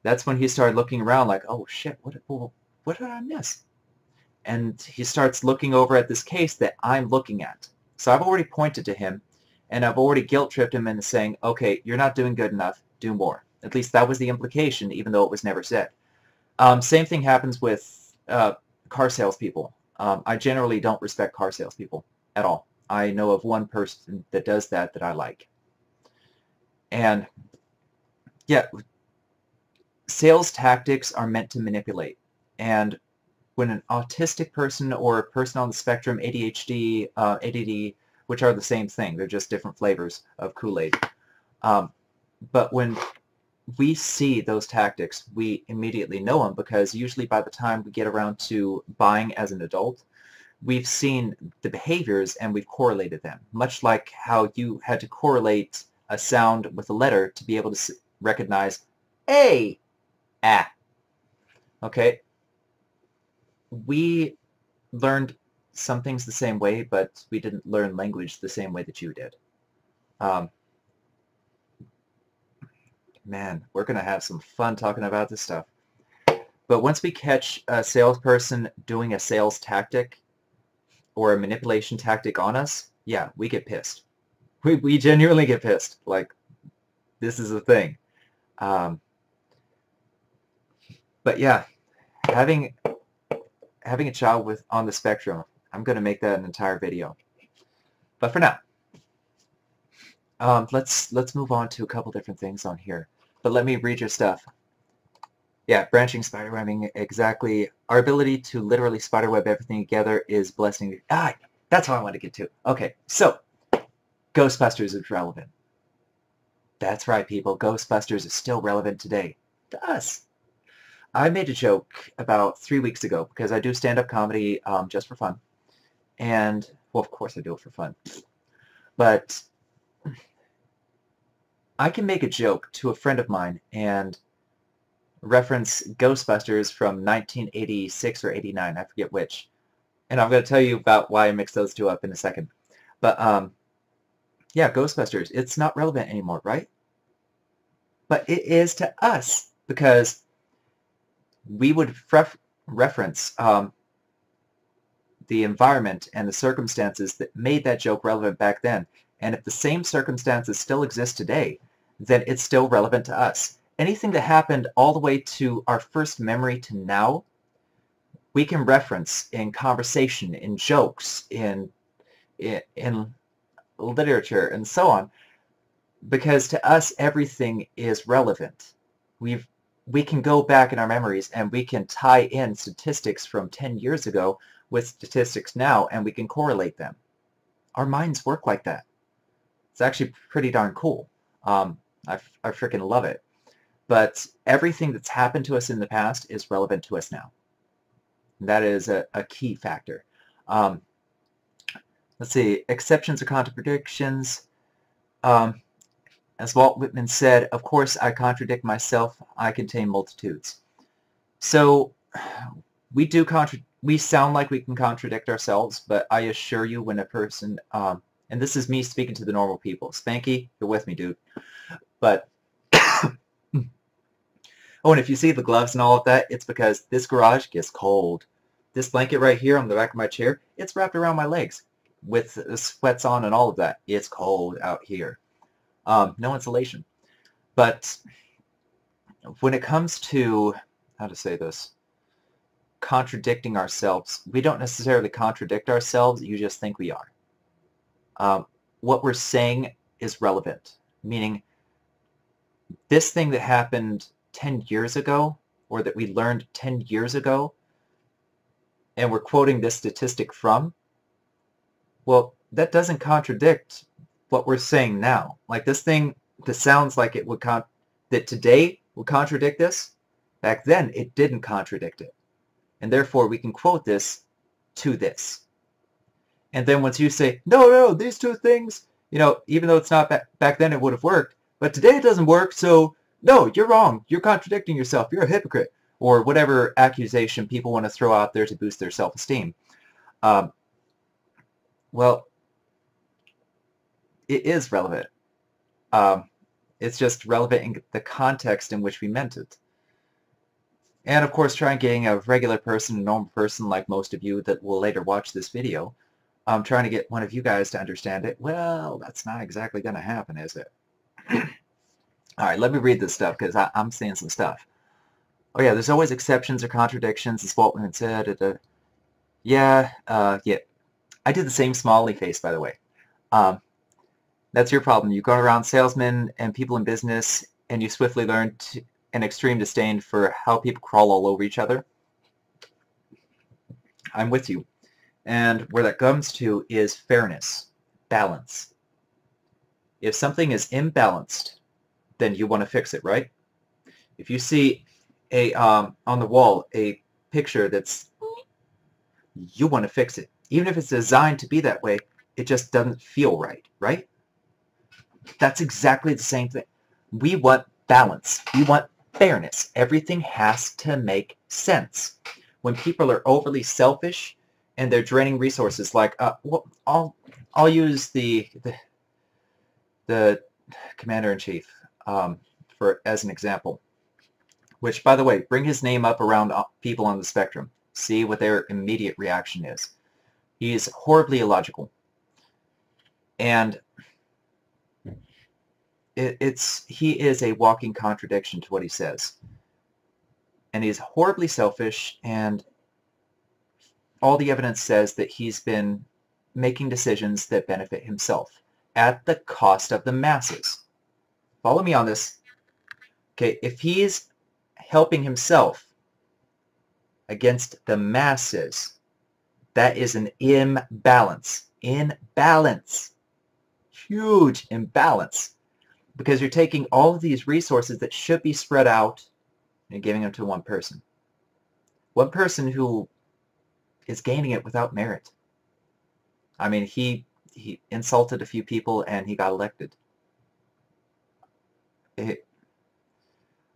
that's when he started looking around like, oh shit, what did I miss? And he starts looking over at this case that I'm looking at. So I've already pointed to him, and I've already guilt-tripped him into saying, okay, you're not doing good enough, do more. At least that was the implication, even though it was never said. Same thing happens with car salespeople. I generally don't respect car salespeople at all. I know of one person that does that I like. And yeah, sales tactics are meant to manipulate. And when an autistic person or a person on the spectrum, ADHD, ADD, which are the same thing, they're just different flavors of Kool-Aid. But when we see those tactics, we immediately know them, because usually by the time we get around to buying as an adult, we've seen the behaviors and we've correlated them, much like how you had to correlate a sound with a letter to be able to recognize A, ah. Okay? We learned some things the same way, but we didn't learn language the same way that you did. Man, we're going to have some fun talking about this stuff. But once we catch a salesperson doing a sales tactic or a manipulation tactic on us, yeah, we get pissed. We genuinely get pissed. Like, this is a thing. But yeah, having a child on the spectrum, I'm going to make that an entire video. But for now, let's move on to a couple different things on here. But let me read your stuff. Yeah, branching, spiderwebbing, exactly. Our ability to literally spiderweb everything together is blessing. Ah, that's what I want to get to. Okay, so Ghostbusters is relevant. That's right, people. Ghostbusters is still relevant today. To us. I made a joke about 3 weeks ago, because I do stand-up comedy just for fun. And, well, of course I do it for fun. But I can make a joke to a friend of mine and reference Ghostbusters from 1986 or 89, I forget which. And I'm going to tell you about why I mixed those two up in a second. But, yeah, Ghostbusters, it's not relevant anymore, right? But it is to us, because we would reference the environment and the circumstances that made that joke relevant back then. And if the same circumstances still exist today, then it's still relevant to us. Anything that happened all the way to our first memory to now, we can reference in conversation, in jokes, in literature, and so on, because to us everything is relevant. We can go back in our memories and we can tie in statistics from 10 years ago with statistics now, and we can correlate them. Our minds work like that. It's actually pretty darn cool. I freaking love it. But everything that's happened to us in the past is relevant to us now. That is a key factor. Let's see, exceptions or contradictions. As Walt Whitman said, of course I contradict myself, I contain multitudes. So we sound like we can contradict ourselves, but I assure you when a person, and this is me speaking to the normal people. Spanky, you're with me, dude. But, oh, and if you see the gloves and all of that, it's because this garage gets cold. This blanket right here on the back of my chair, it's wrapped around my legs with the sweats on and all of that. It's cold out here. No insulation. But when it comes to, how to say this, contradicting ourselves, we don't necessarily contradict ourselves, you just think we are. What we're saying is relevant, meaning this thing that happened 10 years ago, or that we learned 10 years ago, and we're quoting this statistic from, well, that doesn't contradict what we're saying now. Like this thing, this sounds like it would that today would contradict this. Back then, it didn't contradict it. And therefore, we can quote this to this. And then once you say, no, these two things, even though it's not back then, it would have worked. But today it doesn't work, so no, you're wrong. You're contradicting yourself. You're a hypocrite. Or whatever accusation people want to throw out there to boost their self-esteem. Well, it is relevant. It's just relevant in the context in which we meant it. And of course, trying getting a regular person, a normal person like most of you that will later watch this video, trying to get one of you guys to understand it, well, that's not exactly going to happen, is it? All right, let me read this stuff because I'm seeing some stuff. Oh yeah, there's always exceptions or contradictions, as Waltman said. Yeah. I did the same smiley face, by the way. That's your problem. You go around salesmen and people in business, and you swiftly learn an extreme disdain for how people crawl all over each other. I'm with you. And where that comes to is fairness, balance. If something is imbalanced, then you want to fix it, right? If you see on the wall a picture that's, you want to fix it. Even if it's designed to be that way, it just doesn't feel right, right? That's exactly the same thing. We want balance. We want fairness. Everything has to make sense. When people are overly selfish and they're draining resources, like I'll use the commander-in-chief as an example. Which, by the way, bring his name up around people on the spectrum. See what their immediate reaction is. He is horribly illogical. And he is a walking contradiction to what he says. And he's horribly selfish, and all the evidence says that he's been making decisions that benefit himself at the cost of the masses. Follow me on this. Okay, if he's helping himself against the masses, that is an imbalance. Imbalance. Huge imbalance. Because you're taking all of these resources that should be spread out and giving them to one person. One person who is gaining it without merit. I mean, he insulted a few people and he got elected.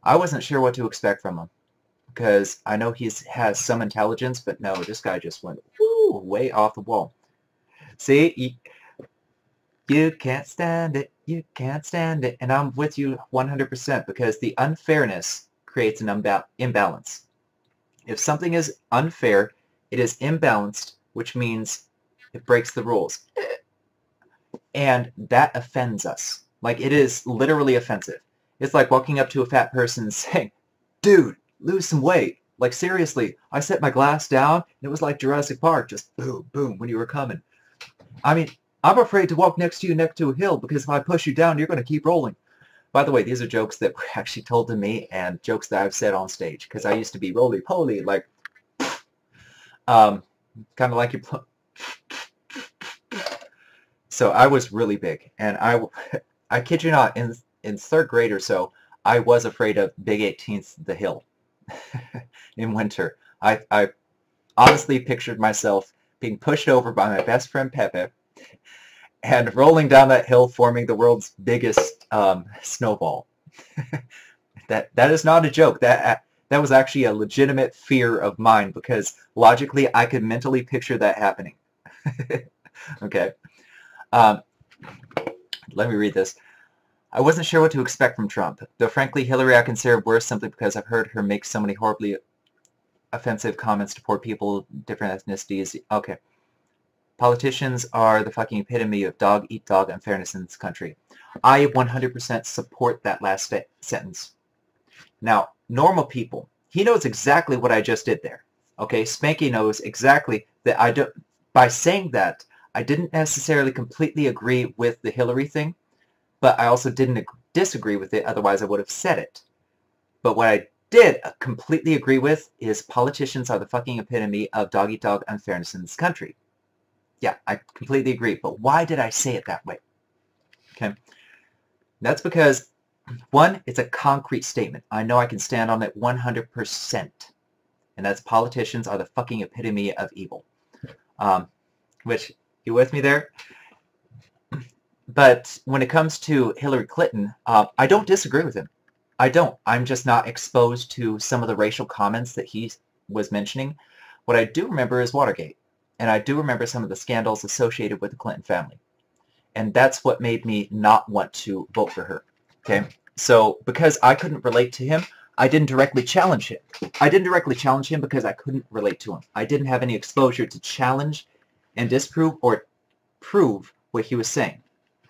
I wasn't sure what to expect from him. Because I know he has some intelligence, but no, this guy just went way off the wall. See, you can't stand it. You can't stand it. And I'm with you 100% because the unfairness creates an imbalance. If something is unfair, it is imbalanced, which means it breaks the rules. And that offends us. Like, it is literally offensive. It's like walking up to a fat person and saying, dude, lose some weight. Like, seriously, I set my glass down, and it was like Jurassic Park, just boom, boom, when you were coming. I mean, I'm afraid to walk next to you next to a hill, because if I push you down, you're going to keep rolling. By the way, these are jokes that were actually told to me, and jokes that I've said on stage, because I used to be roly-poly, like, kind of like you. So I was really big, and I kid you not, in third grade or so, I was afraid of Big 18th, the hill. In winter. I honestly pictured myself being pushed over by my best friend Pepe and rolling down that hill, forming the world's biggest snowball. That is not a joke. That was actually a legitimate fear of mine because logically I could mentally picture that happening. Okay. Let me read this. I wasn't sure what to expect from Trump, though frankly Hillary I consider worse simply because I've heard her make so many horribly offensive comments to poor people, different ethnicities. Okay. Politicians are the fucking epitome of dog-eat-dog unfairness in this country. I 100% support that last sentence. Now, normal people, he knows exactly what I just did there. Okay, Spanky knows exactly that I don't, by saying that, I didn't necessarily completely agree with the Hillary thing, but I also didn't disagree with it, otherwise I would have said it. But what I did completely agree with is politicians are the fucking epitome of dog-eat-dog unfairness in this country. Yeah, I completely agree. But why did I say it that way? Okay. That's because, one, it's a concrete statement. I know I can stand on it 100%. And that's politicians are the fucking epitome of evil. Which, you with me there? But when it comes to Hillary Clinton, I don't disagree with him. I don't. I'm just not exposed to some of the racial comments that he was mentioning. What I do remember is Watergate. And I do remember some of the scandals associated with the Clinton family. And that's what made me not want to vote for her. Okay? So because I couldn't relate to him, I didn't directly challenge him. I didn't directly challenge him because I couldn't relate to him. I didn't have any exposure to challenge and disprove or prove what he was saying.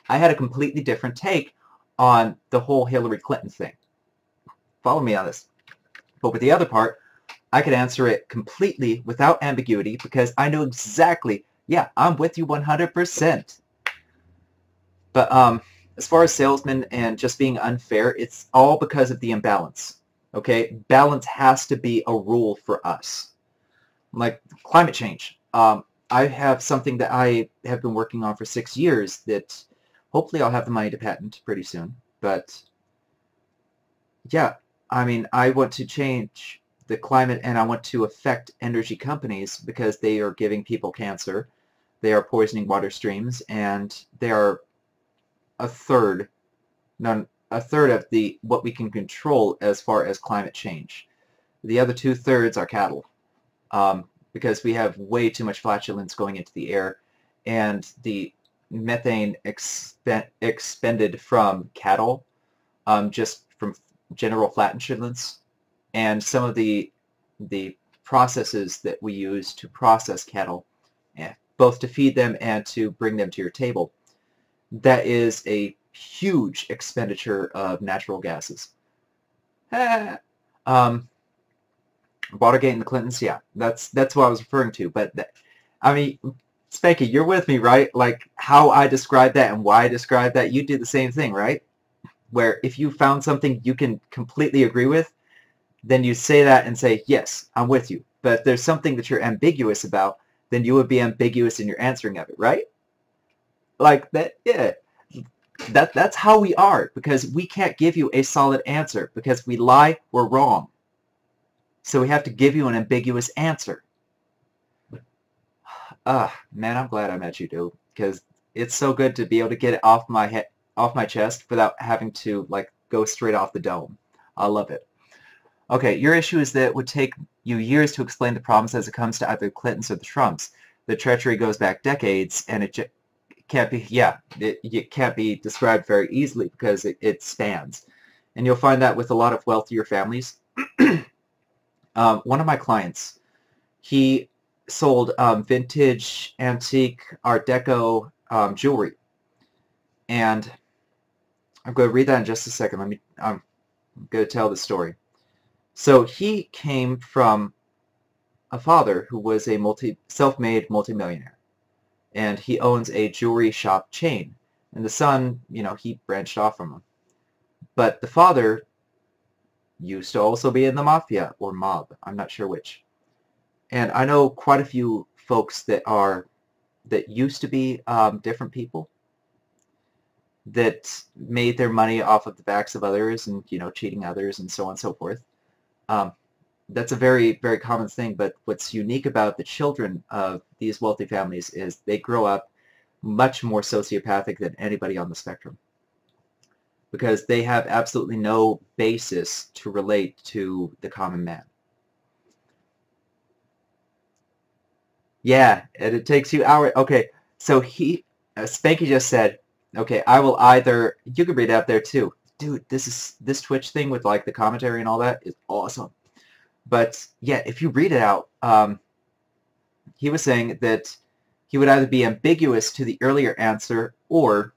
I had a completely different take on the whole Hillary Clinton thing. Follow me on this. But with the other part, I could answer it completely without ambiguity because I know exactly, yeah, I'm with you 100%. But as far as salesmen and just being unfair, it's all because of the imbalance. Okay? Balance has to be a rule for us. Like climate change. I have something that I have been working on for 6 years that hopefully I'll have the money to patent pretty soon. But yeah, I mean, I want to change the climate and I want to affect energy companies because they are giving people cancer, they are poisoning water streams, and they are a third of the what we can control as far as climate change. The other 2/3 are cattle, because we have way too much flatulence going into the air, and the methane expended from cattle, just from general flatulence, and some of the processes that we use to process cattle, both to feed them and to bring them to your table, that is a huge expenditure of natural gases. Watergate and the Clintons, yeah, that's what I was referring to. But I mean, Spanky, you're with me, right? Like how I describe that and why I describe that, you do the same thing, right? Where if you found something you can completely agree with, then you say that and say, yes, I'm with you. But if there's something that you're ambiguous about, then you would be ambiguous in your answering of it, right? Like that, yeah. That's how we are, because we can't give you a solid answer, because we lie, we're wrong. So we have to give you an ambiguous answer. Man, I'm glad I met you, dude, because it's so good to be able to get it off my head, off my chest, without having to like go straight off the dome. I love it. Okay, your issue is that it would take you years to explain the problems as it comes to either the Clintons or the Trumps. The treachery goes back decades, and it can't be, yeah, it can't be described very easily because it spans. And you'll find that with a lot of wealthier families. One of my clients, he sold vintage, antique, Art Deco jewelry. And I'm going to read that in just a second. I'm going to tell the story. So he came from a father who was a self-made multimillionaire. And he owns a jewelry shop chain. And the son, you know, he branched off from him. But the father used to also be in the mafia, or mob. I'm not sure which. And I know quite a few folks that used to be different people that made their money off of the backs of others and, you know, cheating others and so on and so forth. That's a very, very common thing, but what's unique about the children of these wealthy families is they grow up much more sociopathic than anybody on the spectrum, because they have absolutely no basis to relate to the common man. Yeah, and it takes you hours. Okay, so Spanky just said, okay, I will either, you can read it up there too. Dude, this Twitch thing with like the commentary and all that is awesome. But yeah, if you read it out, he was saying that he would either be ambiguous to the earlier answer, or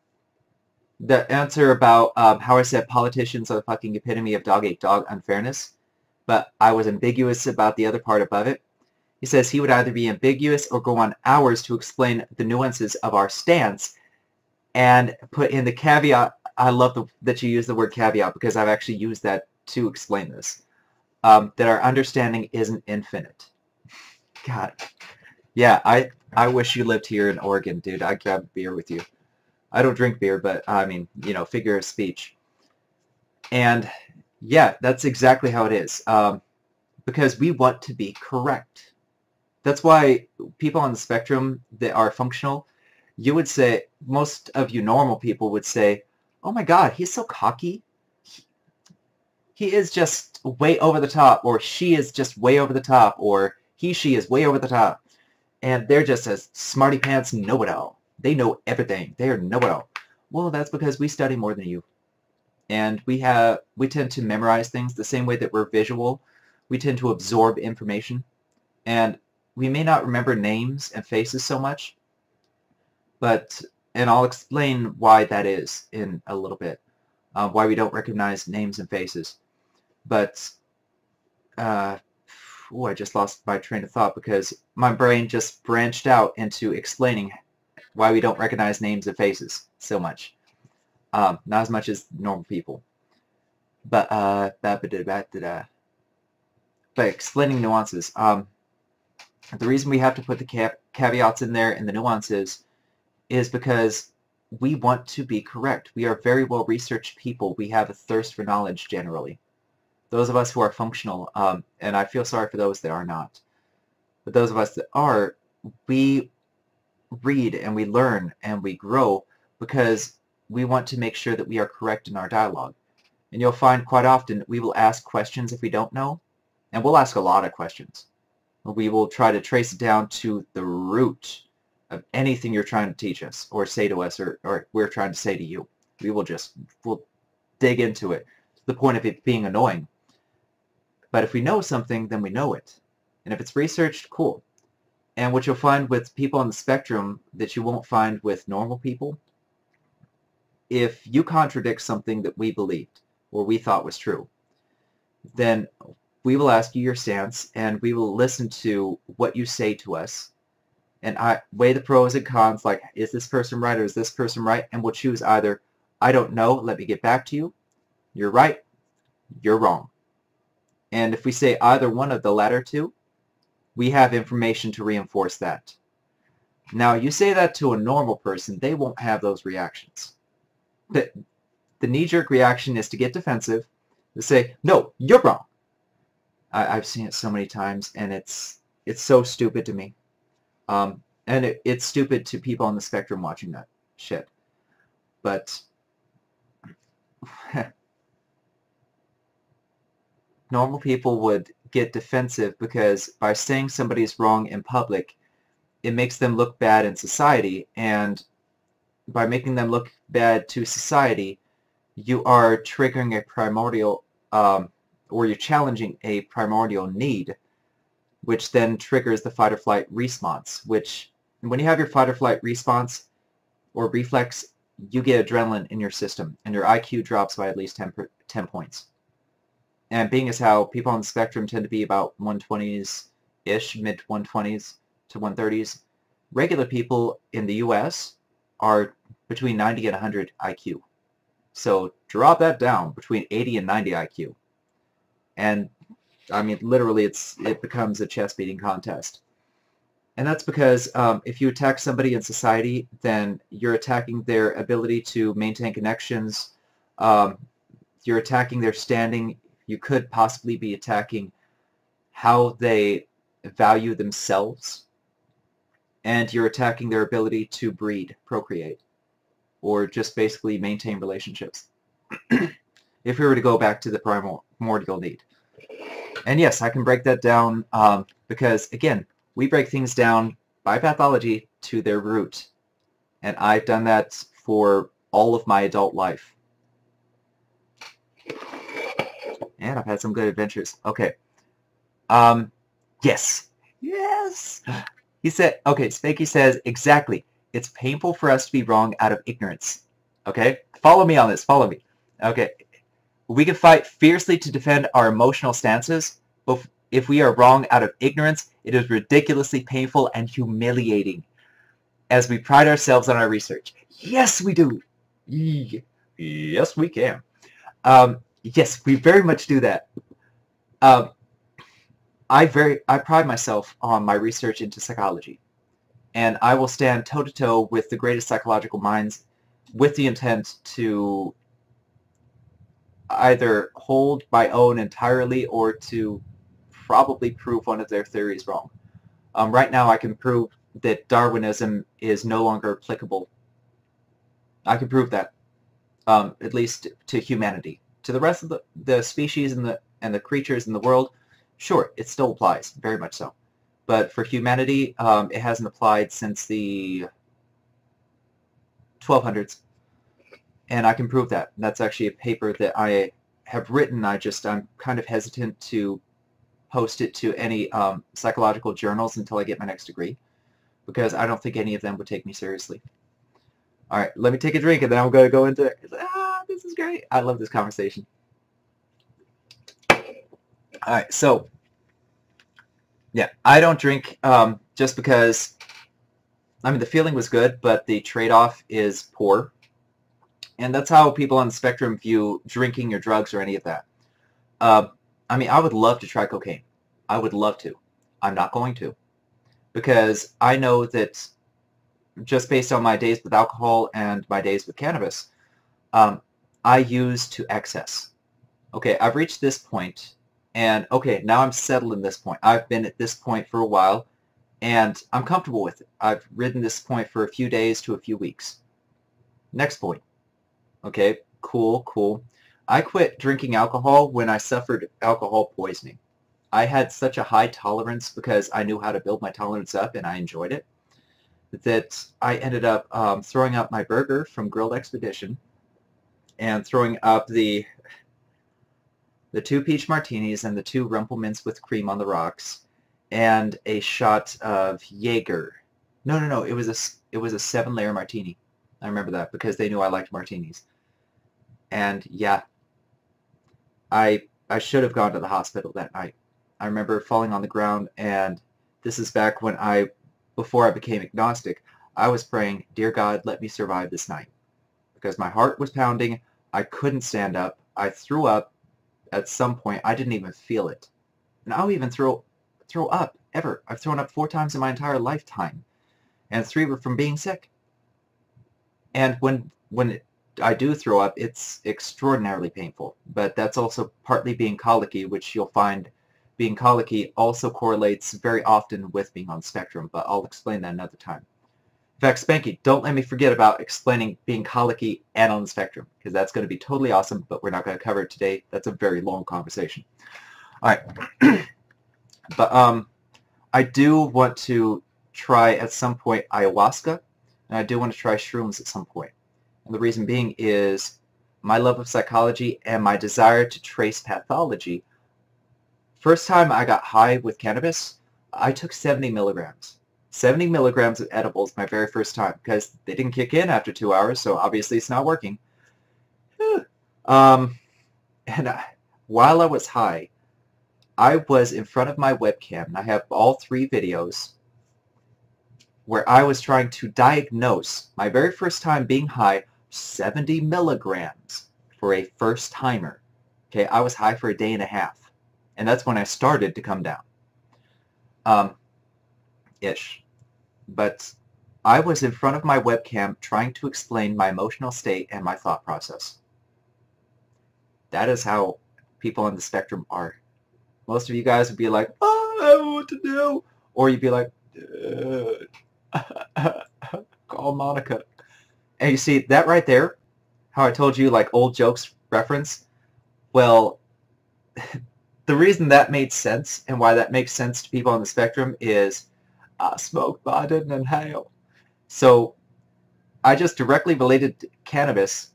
the answer about how I said politicians are the fucking epitome of dog-eat-dog unfairness, but I was ambiguous about the other part above it. He says he would either be ambiguous or go on hours to explain the nuances of our stance and put in the caveat. I love that you use the word caveat, because I've actually used that to explain this. that our understanding isn't infinite. God. Yeah, I wish you lived here in Oregon, dude. I'd grab a beer with you. I don't drink beer, but I mean, you know, figure of speech. And yeah, that's exactly how it is. Because we want to be correct. That's why people on the spectrum that are functional, you would say, most of you normal people would say, oh my God, he's so cocky. He is just way over the top, or she is just way over the top, or he, she is way over the top. And they're just a smarty pants know-it-all. They know everything. They are know-it-all. Well, that's because we study more than you. And we tend to memorize things the same way that we're visual. We tend to absorb information. And we may not remember names and faces so much, and I'll explain why that is in a little bit, why we don't recognize names and faces. But, I just lost my train of thought because my brain just branched out into explaining why we don't recognize names and faces so much. Not as much as normal people. But, but explaining nuances. The reason we have to put the caveats in there and the nuances is because we want to be correct. We are very well-researched people. We have a thirst for knowledge generally. Those of us who are functional, and I feel sorry for those that are not, but those of us that are, we read and we learn and we grow because we want to make sure that we are correct in our dialogue. And you'll find quite often we will ask questions if we don't know, and we'll ask a lot of questions. We will try to trace it down to the root of anything you're trying to teach us or say to us or we're trying to say to you. We'll dig into it to the point of it being annoying. But if we know something, then we know it. And if it's researched, cool. And what you'll find with people on the spectrum that you won't find with normal people, if you contradict something that we believed or we thought was true, then we will ask you your stance, and we will listen to what you say to us, and weigh the pros and cons, like, is this person right or is this person right? And we'll choose either, I don't know, let me get back to you, you're right, you're wrong. And if we say either one of the latter two, we have information to reinforce that. Now, you say that to a normal person, they won't have those reactions. The knee-jerk reaction is to get defensive, to say, no, you're wrong. I've seen it so many times, and it's so stupid to me. And it's stupid to people on the spectrum watching that shit. But normal people would get defensive because by saying somebody's wrong in public, it makes them look bad in society, and by making them look bad to society, you are triggering a primordial or you're challenging a primordial need, which then triggers the fight or flight response, which when you have your fight or flight response or reflex, you get adrenaline in your system, and your IQ drops by at least 10 points. And being as how people on the spectrum tend to be about 120s-ish, mid-120s to 130s, regular people in the U.S. are between 90 and 100 IQ. So drop that down, between 80 and 90 IQ. And, I mean, literally, it becomes a chest-beating contest. And that's because if you attack somebody in society, then you're attacking their ability to maintain connections. You're attacking their standing. You could possibly be attacking how they value themselves. And you're attacking their ability to breed, procreate, or just basically maintain relationships. If we were to go back to the primordial need. And yes, I can break that down because, again, we break things down by pathology to their root. And I've done that for all of my adult life. And I've had some good adventures. Okay. Yes. Yes! He said, okay, Spanky says, exactly. It's painful for us to be wrong out of ignorance. Okay? Follow me on this. Follow me. Okay. We can fight fiercely to defend our emotional stances, but if we are wrong out of ignorance, it is ridiculously painful and humiliating, as we pride ourselves on our research. Yes, we do. Yes, we can. Yes, we very much do that. Um, I pride myself on my research into psychology, and I will stand toe-to-toe with the greatest psychological minds with the intent to either hold my own entirely or to probably prove one of their theories wrong. Right now I can prove that Darwinism is no longer applicable. I can prove that, at least to humanity. To the rest of the species and the creatures in the world, sure, it still applies, very much so. But for humanity, it hasn't applied since the 1200s. And I can prove that. That's actually a paper that I have written. I'm kind of hesitant to post it to any psychological journals until I get my next degree, because I don't think any of them would take me seriously. All right, let me take a drink, and then I'm going to go into this is great. I love this conversation. All right, so yeah, I don't drink just because, I mean, the feeling was good, but the trade-off is poor. And that's how people on the spectrum view drinking or drugs or any of that. I mean, I would love to try cocaine. I would love to. I'm not going to. Because I know that just based on my days with alcohol and my days with cannabis, I use to excess. Okay, I've reached this point, and okay, now I'm settled in this point. I've been at this point for a while, and I'm comfortable with it. I've ridden this point for a few days to a few weeks. Next point. Okay, cool. I quit drinking alcohol when I suffered alcohol poisoning. I had such a high tolerance because I knew how to build my tolerance up and I enjoyed it, that I ended up throwing up my burger from Grilled Expedition and throwing up the 2 peach martinis and the 2 Rumple Mints with cream on the rocks and a shot of Jaeger. No, it was a 7-layer martini. I remember that because they knew I liked martinis. And yeah, I should have gone to the hospital that night. I remember falling on the ground, and this is back when before I became agnostic, I was praying, "Dear God, let me survive this night." Because my heart was pounding, I couldn't stand up, I threw up at some point, I didn't even feel it. And I'll even throw up, ever. I've thrown up 4 times in my entire lifetime, and 3 were from being sick. And when I do throw up, it's extraordinarily painful. But that's also partly being colicky, which you'll find being colicky also correlates very often with being on the spectrum, but I'll explain that another time. In fact, Spanky, don't let me forget about explaining being colicky and on the spectrum, because that's going to be totally awesome, but we're not going to cover it today. That's a very long conversation. All right. But I do want to try at some point ayahuasca, and I do want to try shrooms at some point. And the reason being is my love of psychology and my desire to trace pathology. First time I got high with cannabis, I took 70 milligrams. 70 milligrams of edibles my very first time, because they didn't kick in after 2 hours, so obviously it's not working. While I was high, I was in front of my webcam, and I have all 3 videos where I was trying to diagnose my very first time being high 70 milligrams for a first timer. Okay, I was high for a day and a half, and that's when I started to come down. But I was in front of my webcam trying to explain my emotional state and my thought process. That is how people on the spectrum are. Most of you guys would be like, "Oh, I don't know what to do," or you'd be like, "Call Monica." And you see, that right there, how I told you, like, old jokes reference, well, the reason that made sense and why that makes sense to people on the spectrum is I smoke, but I didn't inhale. So I just directly related cannabis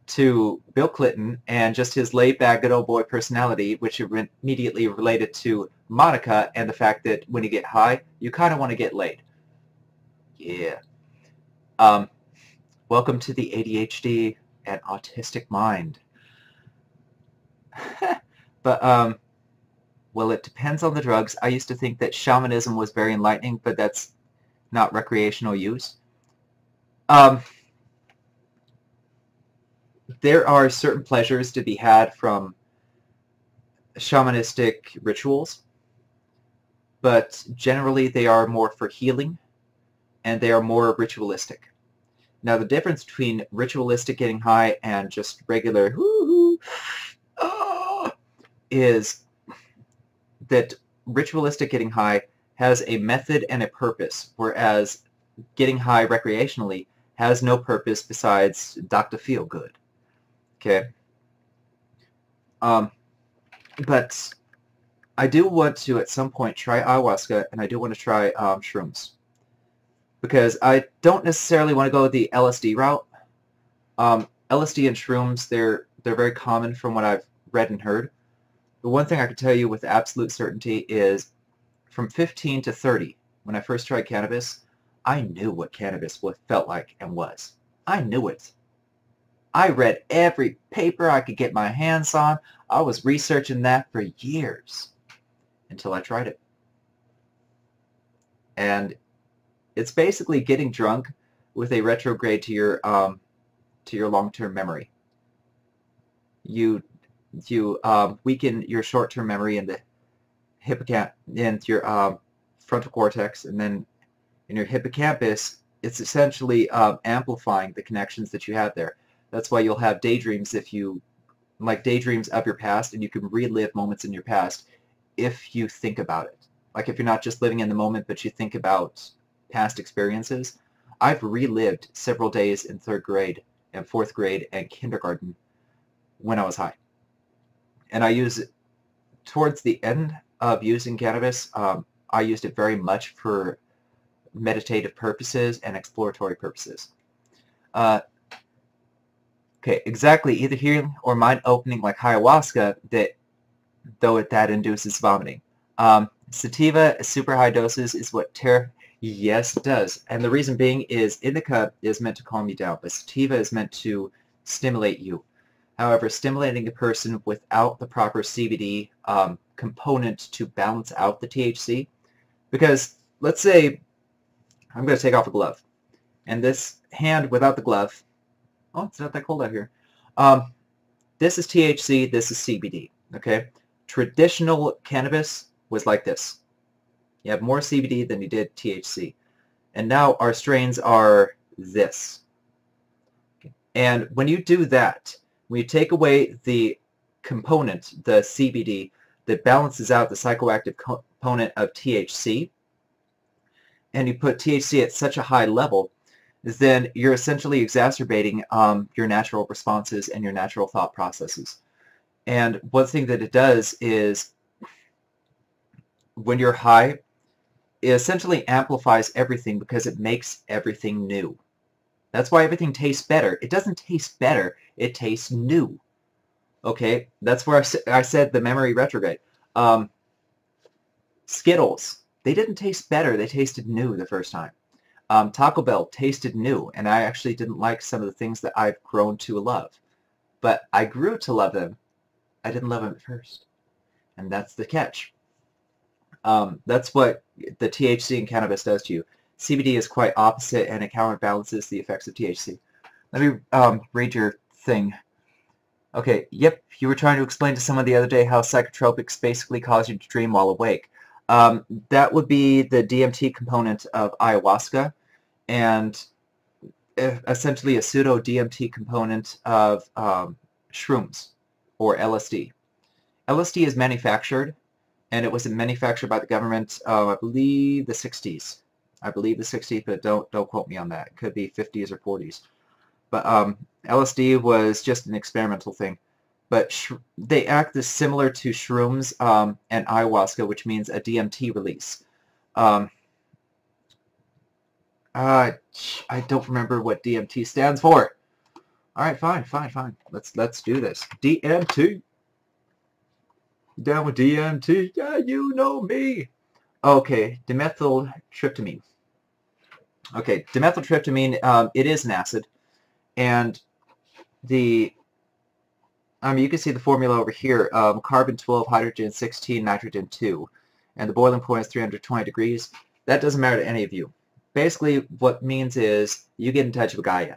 to Bill Clinton and just his laid-back, good old boy personality, which immediately related to Monica and the fact that when you get high, you kind of want to get laid. Yeah. Welcome to the ADHD and autistic mind. But, well, it depends on the drugs. I used to think that shamanism was very enlightening, but that's not recreational use. There are certain pleasures to be had from shamanistic rituals, but generally they are more for healing, and they are more ritualistic. Now, the difference between ritualistic getting high and just regular whoo-hoo, ah, is that ritualistic getting high has a method and a purpose, whereas getting high recreationally has no purpose besides Dr. Feel Good. Okay. But I do want to at some point try ayahuasca, and I do want to try shrooms, because I don't necessarily want to go the LSD route. LSD and shrooms, they're very common from what I've read and heard. The one thing I can tell you with absolute certainty is from 15 to 30, when I first tried cannabis, I knew what cannabis felt like and was. I knew it. I read every paper I could get my hands on. I was researching that for years until I tried it. And it's basically getting drunk with a retrograde to your long-term memory. You weaken your short-term memory in the hippocampus, in your frontal cortex, and then in your hippocampus, it's essentially amplifying the connections that you have there. That's why you'll have daydreams daydreams of your past, and you can relive moments in your past if you think about it. Like if you're not just living in the moment, but you think about past experiences. I've relived several days in 3rd grade and 4th grade and kindergarten when I was high. And I use it towards the end of using cannabis. I used it very much for meditative purposes and exploratory purposes. Okay, exactly, either healing or mind opening like ayahuasca, that induces vomiting. Sativa at super high doses is what yes, it does. And the reason being is indica is meant to calm you down, but sativa is meant to stimulate you. However, stimulating a person without the proper CBD component to balance out the THC, because let's say I'm going to take off a glove, and this hand without the glove, oh, it's not that cold out here. This is THC, this is CBD, okay? Traditional cannabis was like this. You have more CBD than you did THC. And now our strains are this. Okay. And when you do that, when you take away the component, the CBD, that balances out the psychoactive component of THC, and you put THC at such a high level, then you're essentially exacerbating your natural responses and your natural thought processes. And one thing that it does is, when you're high, it essentially amplifies everything because it makes everything new. That's why everything tastes better. It doesn't taste better, it tastes new. Okay, that's where I said the memory retrograde. Skittles, they didn't taste better, they tasted new the first time. Taco Bell tasted new, and I actually didn't like some of the things that I've grown to love. But I grew to love them. I didn't love them at first. And that's the catch. That's what the THC in cannabis does to you. CBD is quite opposite, and it counterbalances the effects of THC. Let me read your thing. Okay, yep, you were trying to explain to someone the other day how psychotropics basically cause you to dream while awake. That would be the DMT component of ayahuasca, and essentially a pseudo-DMT component of shrooms, or LSD. LSD is manufactured, and it was manufactured by the government, I believe the 60s. I believe the 60s, but don't quote me on that. It could be 50s or 40s. But LSD was just an experimental thing. But they act as similar to shrooms and ayahuasca, which means a DMT release. I don't remember what DMT stands for. All right, fine. Let's do this. DMT. Down with DMT. Yeah, you know me. Okay, dimethyltryptamine. Okay, dimethyltryptamine. It is an acid, and you can see the formula over here. Carbon 12, hydrogen 16, nitrogen 2, and the boiling point is 320 degrees. That doesn't matter to any of you. Basically, what it means is you get in touch with Gaia.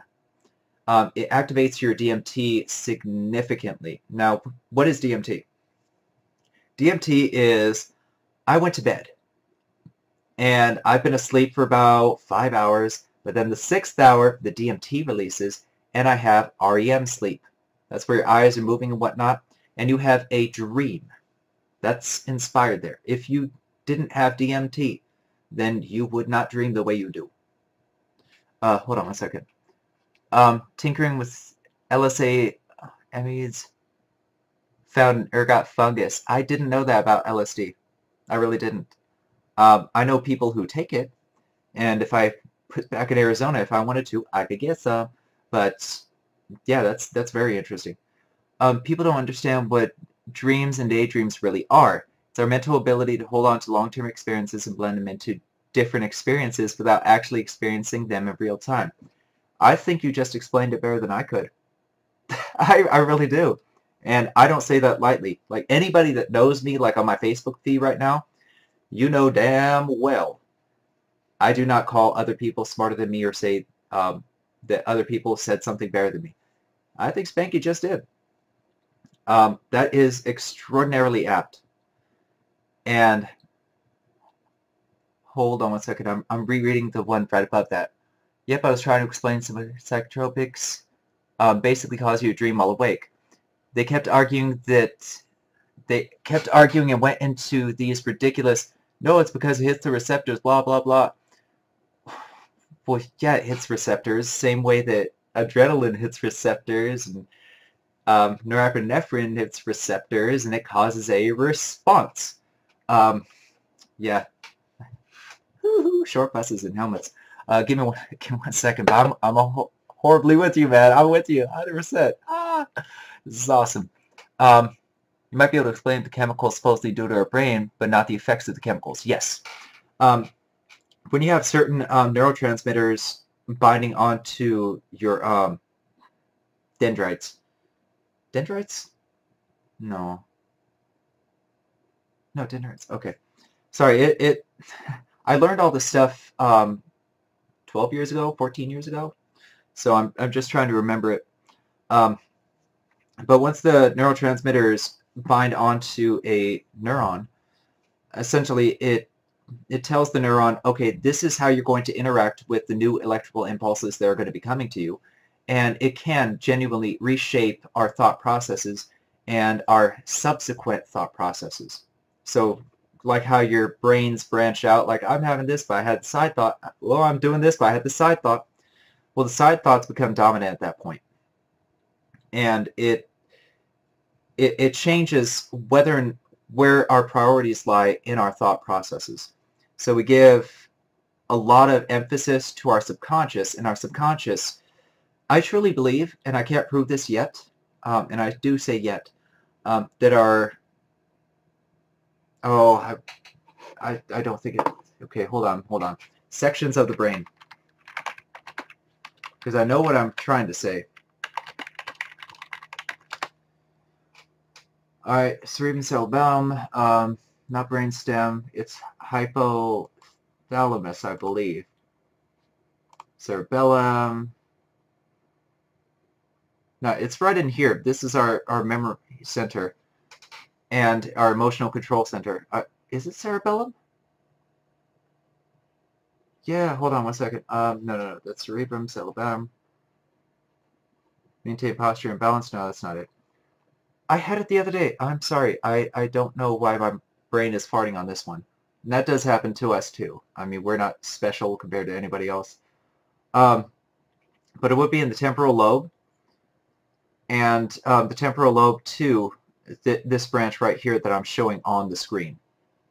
It activates your DMT significantly. Now, what is DMT? DMT is, I went to bed, and I've been asleep for about 5 hours, but then the 6th hour, the DMT releases, and I have REM sleep. That's where your eyes are moving and whatnot, and you have a dream. That's inspired there. If you didn't have DMT, then you would not dream the way you do. Hold on one second. Tinkering with LSA amides found an ergot fungus. I didn't know that about LSD. I really didn't. I know people who take it, and if I put back in Arizona, if I wanted to, I could get some. But yeah, that's very interesting. People don't understand what dreams and daydreams really are. It's our mental ability to hold on to long-term experiences and blend them into different experiences without actually experiencing them in real time. I think you just explained it better than I could. I really do. And I don't say that lightly. Like, anybody that knows me, like on my Facebook feed right now, you know damn well I do not call other people smarter than me or say that other people said something better than me. I think Spanky just did. That is extraordinarily apt. And hold on one second. I'm rereading the one right above that. Yep, I was trying to explain some of the psychotropics basically cause you to dream while awake. They kept arguing and went into these ridiculous, no, it's because it hits the receptors, blah, blah, blah. Well, yeah, it hits receptors, same way that adrenaline hits receptors, and norepinephrine hits receptors, and it causes a response. Yeah. Woo-hoo, short buses and helmets. Give me one second. But I'm horribly with you, man. I'm with you, 100%. This is awesome. You might be able to explain what the chemicals supposedly do to our brain, but not the effects of the chemicals. Yes. When you have certain neurotransmitters binding onto your dendrites. Dendrites? No. No, dendrites. Okay. Sorry, I learned all this stuff 12 years ago, 14 years ago. So I'm just trying to remember it. But once the neurotransmitters bind onto a neuron, essentially it tells the neuron, okay, this is how you're going to interact with the new electrical impulses that are going to be coming to you. And it can genuinely reshape our thought processes and our subsequent thought processes. So like how your brains branch out, like I'm having this, but I had the side thought. Well, I'm doing this, but I had the side thought. Well, the side thoughts become dominant at that point. And it changes where our priorities lie in our thought processes. So we give a lot of emphasis to our subconscious, and our subconscious, I truly believe, and I can't prove this yet, and I do say yet, that our, I don't think it, okay, hold on, sections of the brain, because I know what I'm trying to say. All right, cerebellum, not brainstem, it's hypothalamus, I believe. Cerebellum. No, it's right in here. This is our memory center and our emotional control center. Is it cerebellum? Yeah, hold on one second. No, that's cerebrum, cerebellum. Maintain posture and balance. No, that's not it. I had it the other day. I'm sorry. I don't know why my brain is farting on this one. And that does happen to us too. I mean, we're not special compared to anybody else. But it would be in the temporal lobe. And the temporal lobe too, this branch right here that I'm showing on the screen.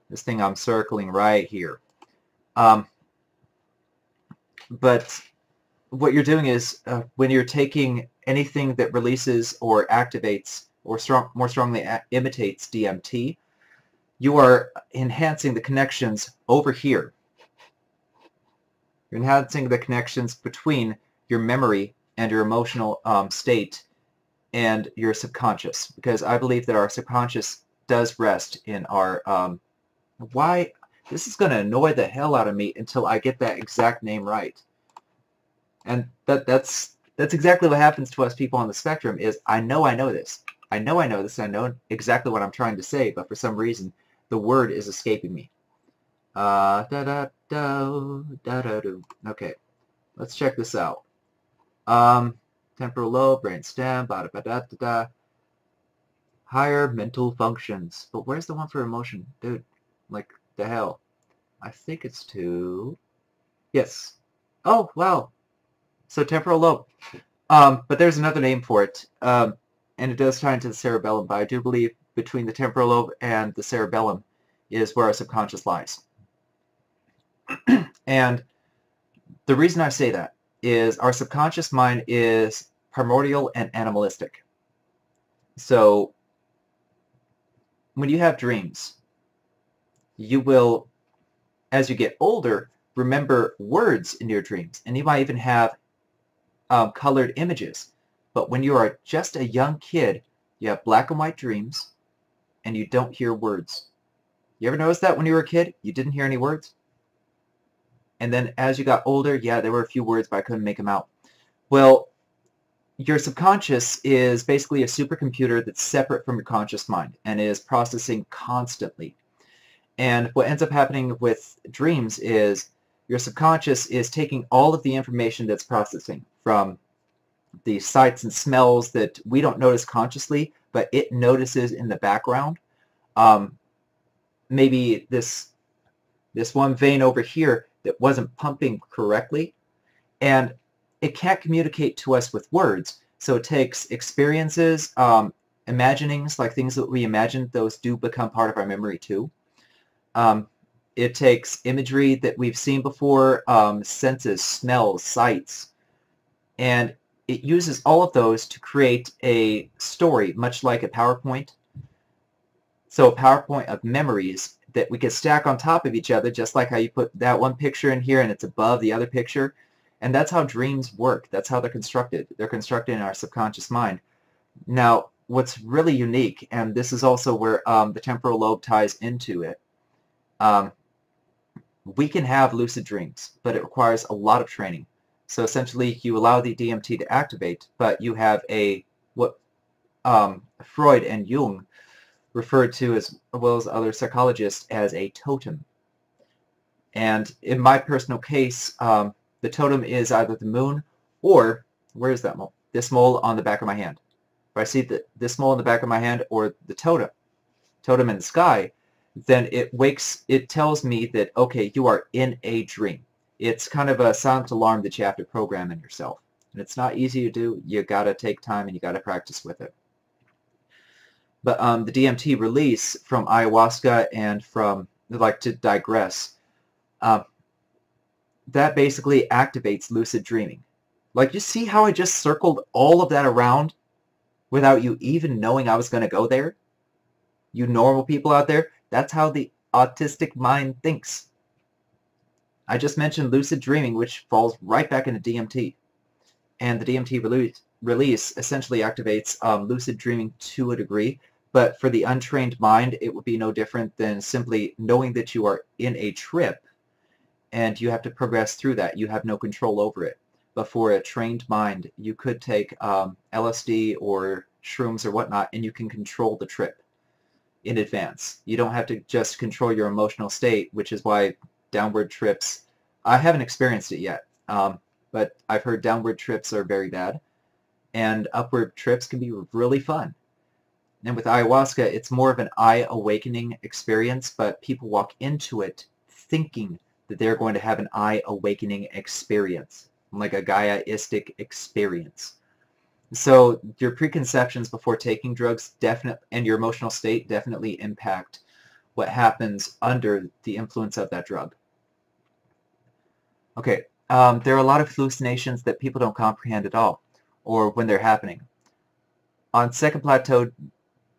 This thing I'm circling right here. But what you're doing is when you're taking anything that releases or activates or more strongly imitates DMT, you are enhancing the connections over here. You're enhancing the connections between your memory and your emotional state and your subconscious, because I believe that our subconscious does rest in our why this is going to annoy the hell out of me until I get that exact name right. And that's exactly what happens to us people on the spectrum is I know this. I know this, and I know exactly what I'm trying to say, but for some reason, the word is escaping me. Da da da da da do. Okay, let's check this out. Temporal lobe, brain stem, ba da da da da. Higher mental functions. But where's the one for emotion? Dude, like, the hell? I think it's two. Yes. Oh, wow. So temporal lobe. But there's another name for it. And it does tie into the cerebellum, but I do believe between the temporal lobe and the cerebellum is where our subconscious lies. And the reason I say that is our subconscious mind is primordial and animalistic. So when you have dreams, you will, as you get older, remember words in your dreams, and you might even have colored images. But when you are just a young kid, you have black and white dreams, and you don't hear words. You ever notice that when you were a kid? You didn't hear any words? And then as you got older, yeah, there were a few words, but I couldn't make them out. Well, your subconscious is basically a supercomputer that's separate from your conscious mind and is processing constantly. And what ends up happening with dreams is your subconscious is taking all of the information that's processing from the sights and smells that we don't notice consciously, but it notices in the background. Maybe this one vein over here that wasn't pumping correctly, and it can't communicate to us with words, so it takes experiences, imaginings, like things that we imagine, those do become part of our memory too. It takes imagery that we've seen before, senses, smells, sights, and it uses all of those to create a story, much like a PowerPoint. So a PowerPoint of memories that we can stack on top of each other, just like how you put that one picture in here and it's above the other picture. And that's how dreams work. That's how they're constructed. They're constructed in our subconscious mind. Now, what's really unique, and this is also where the temporal lobe ties into it, we can have lucid dreams, but it requires a lot of training. So essentially, you allow the DMT to activate, but you have what Freud and Jung referred to, as well as other psychologists, as a totem. And in my personal case, the totem is either the moon or, where is that mole? This mole on the back of my hand. If I see this mole in the back of my hand or the totem in the sky, then it tells me that, okay, you are in a dream. It's kind of a silent alarm that you have to program in yourself. And it's not easy to do. You gotta take time and you gotta practice with it. But the DMT release from ayahuasca and from, like, to digress, that basically activates lucid dreaming. Like, you see how I just circled all of that around without you even knowing I was going to go there? You normal people out there, that's how the autistic mind thinks. I just mentioned lucid dreaming, which falls right back into DMT. And the DMT release essentially activates lucid dreaming to a degree, but for the untrained mind, it would be no different than simply knowing that you are in a trip and you have to progress through that. You have no control over it. But for a trained mind, you could take LSD or shrooms or whatnot, and you can control the trip in advance. You don't have to just control your emotional state, which is why downward trips, I haven't experienced it yet, but I've heard downward trips are very bad, and upward trips can be really fun. And with ayahuasca, it's more of an eye-awakening experience, but people walk into it thinking that they're going to have an eye-awakening experience, like a Gaia-istic experience. So your preconceptions before taking drugs and your emotional state definitely impact what happens under the influence of that drug. Okay, there are a lot of hallucinations that people don't comprehend at all, or when they're happening. On second plateau,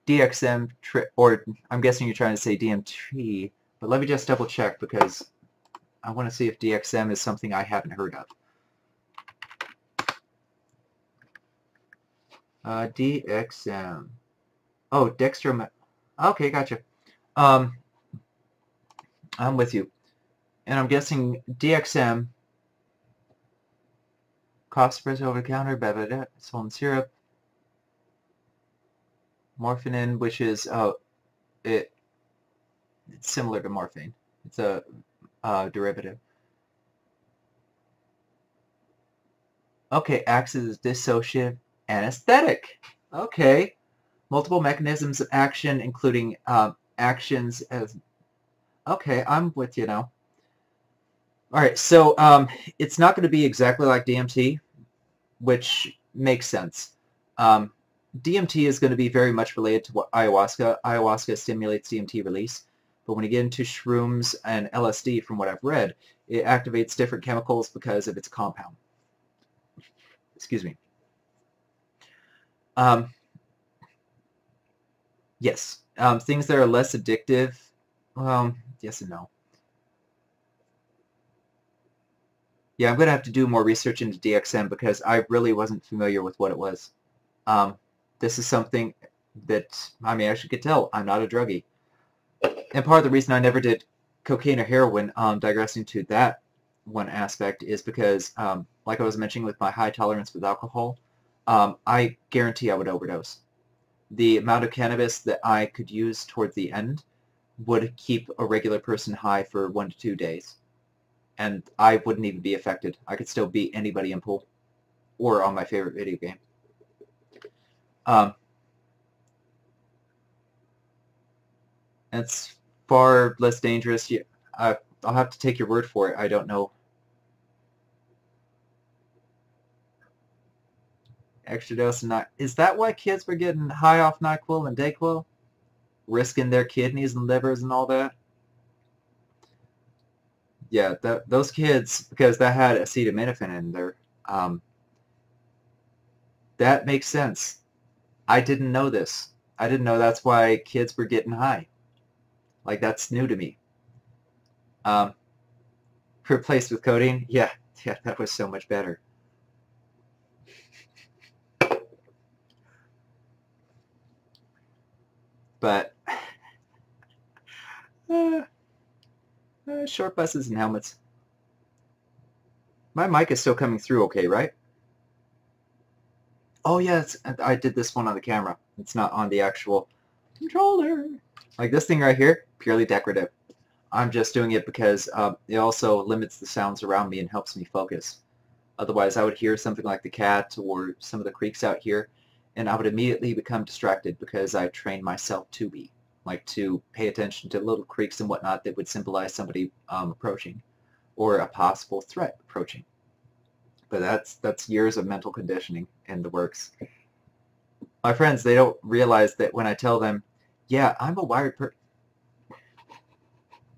DXM, or I'm guessing you're trying to say DMT, but let me just double check because I want to see if DXM is something I haven't heard of. DXM. Oh, dextrom. Okay, gotcha. I'm with you. And I'm guessing DXM, cough suppressor over the counter, blah, blah, blah, swollen syrup. Morphinin, which is it's similar to morphine. It's a derivative. Okay, acts as dissociative anesthetic. Okay, multiple mechanisms of action, including actions as. Okay, I'm with you now. All right, so it's not going to be exactly like DMT, which makes sense. DMT is going to be very much related to what ayahuasca. Ayahuasca stimulates DMT release, but when you get into shrooms and LSD, from what I've read, it activates different chemicals because of its compound. Excuse me. Yes, things that are less addictive, well, yes and no. Yeah, I'm going to have to do more research into DXM because I really wasn't familiar with what it was. This is something that, I mean, as you could tell, I'm not a druggie. And part of the reason I never did cocaine or heroin, digressing to that one aspect, is because, like I was mentioning with my high tolerance with alcohol, I guarantee I would overdose. The amount of cannabis that I could use towards the end would keep a regular person high for 1 to 2 days. And I wouldn't even be affected. I could still beat anybody in pool or on my favorite video game. It's far less dangerous. I'll have to take your word for it. I don't know. Extra dose of NyQuil. Is that why kids were getting high off NyQuil and DayQuil? Risking their kidneys and livers and all that? Yeah, those kids, because that had acetaminophen in there, that makes sense. I didn't know this. I didn't know that's why kids were getting high. Like, that's new to me. Replaced with codeine? Yeah, that was so much better. But short buses and helmets. My mic is still coming through okay, right? Oh yeah, I did this one on the camera. It's not on the actual controller. Like this thing right here, purely decorative. I'm just doing it because it also limits the sounds around me and helps me focus. Otherwise, I would hear something like the cat or some of the creaks out here, and I would immediately become distracted because I trained myself to be. Like to pay attention to little creaks and whatnot that would symbolize somebody approaching or a possible threat approaching. But that's years of mental conditioning in the works. My friends, they don't realize that when I tell them, yeah, I'm a wired person.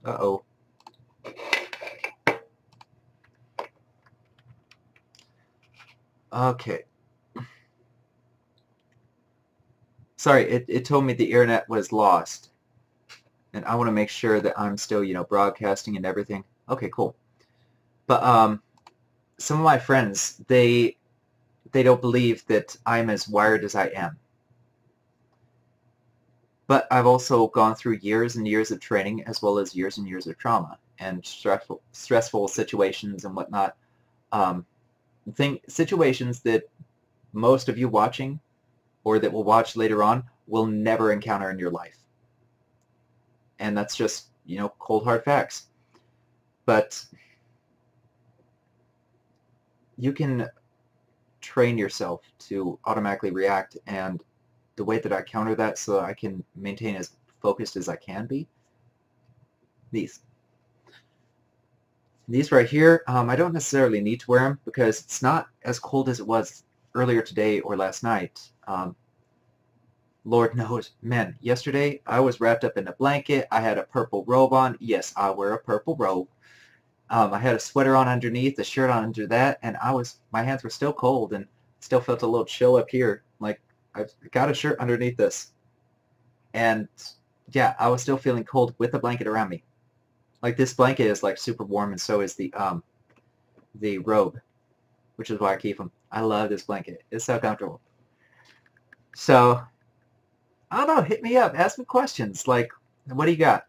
Uh-oh. Okay. Sorry, it told me the internet was lost. And I want to make sure that I'm still, broadcasting and everything. Okay, cool. But some of my friends, they don't believe that I'm as wired as I am. But I've also gone through years and years of training as well as years and years of trauma and stressful situations and whatnot. Situations that most of you watching or that will watch later on will never encounter in your life. And that's just, cold hard facts. But you can train yourself to automatically react, and the way that I counter that so that I can maintain as focused as I can be, these right here, I don't necessarily need to wear them because it's not as cold as it was earlier today or last night. Lord knows, man, yesterday I was wrapped up in a blanket. I had a purple robe on. Yes, I wear a purple robe. I had a sweater on underneath, a shirt on under that, and my hands were still cold and still felt a little chill up here. Like, I've got a shirt underneath this. And yeah, I was still feeling cold with a blanket around me. Like, this blanket is like super warm, and so is the robe, which is why I keep them. I love this blanket. It's so comfortable. So, I don't know, hit me up. Ask me questions. Like, what do you got?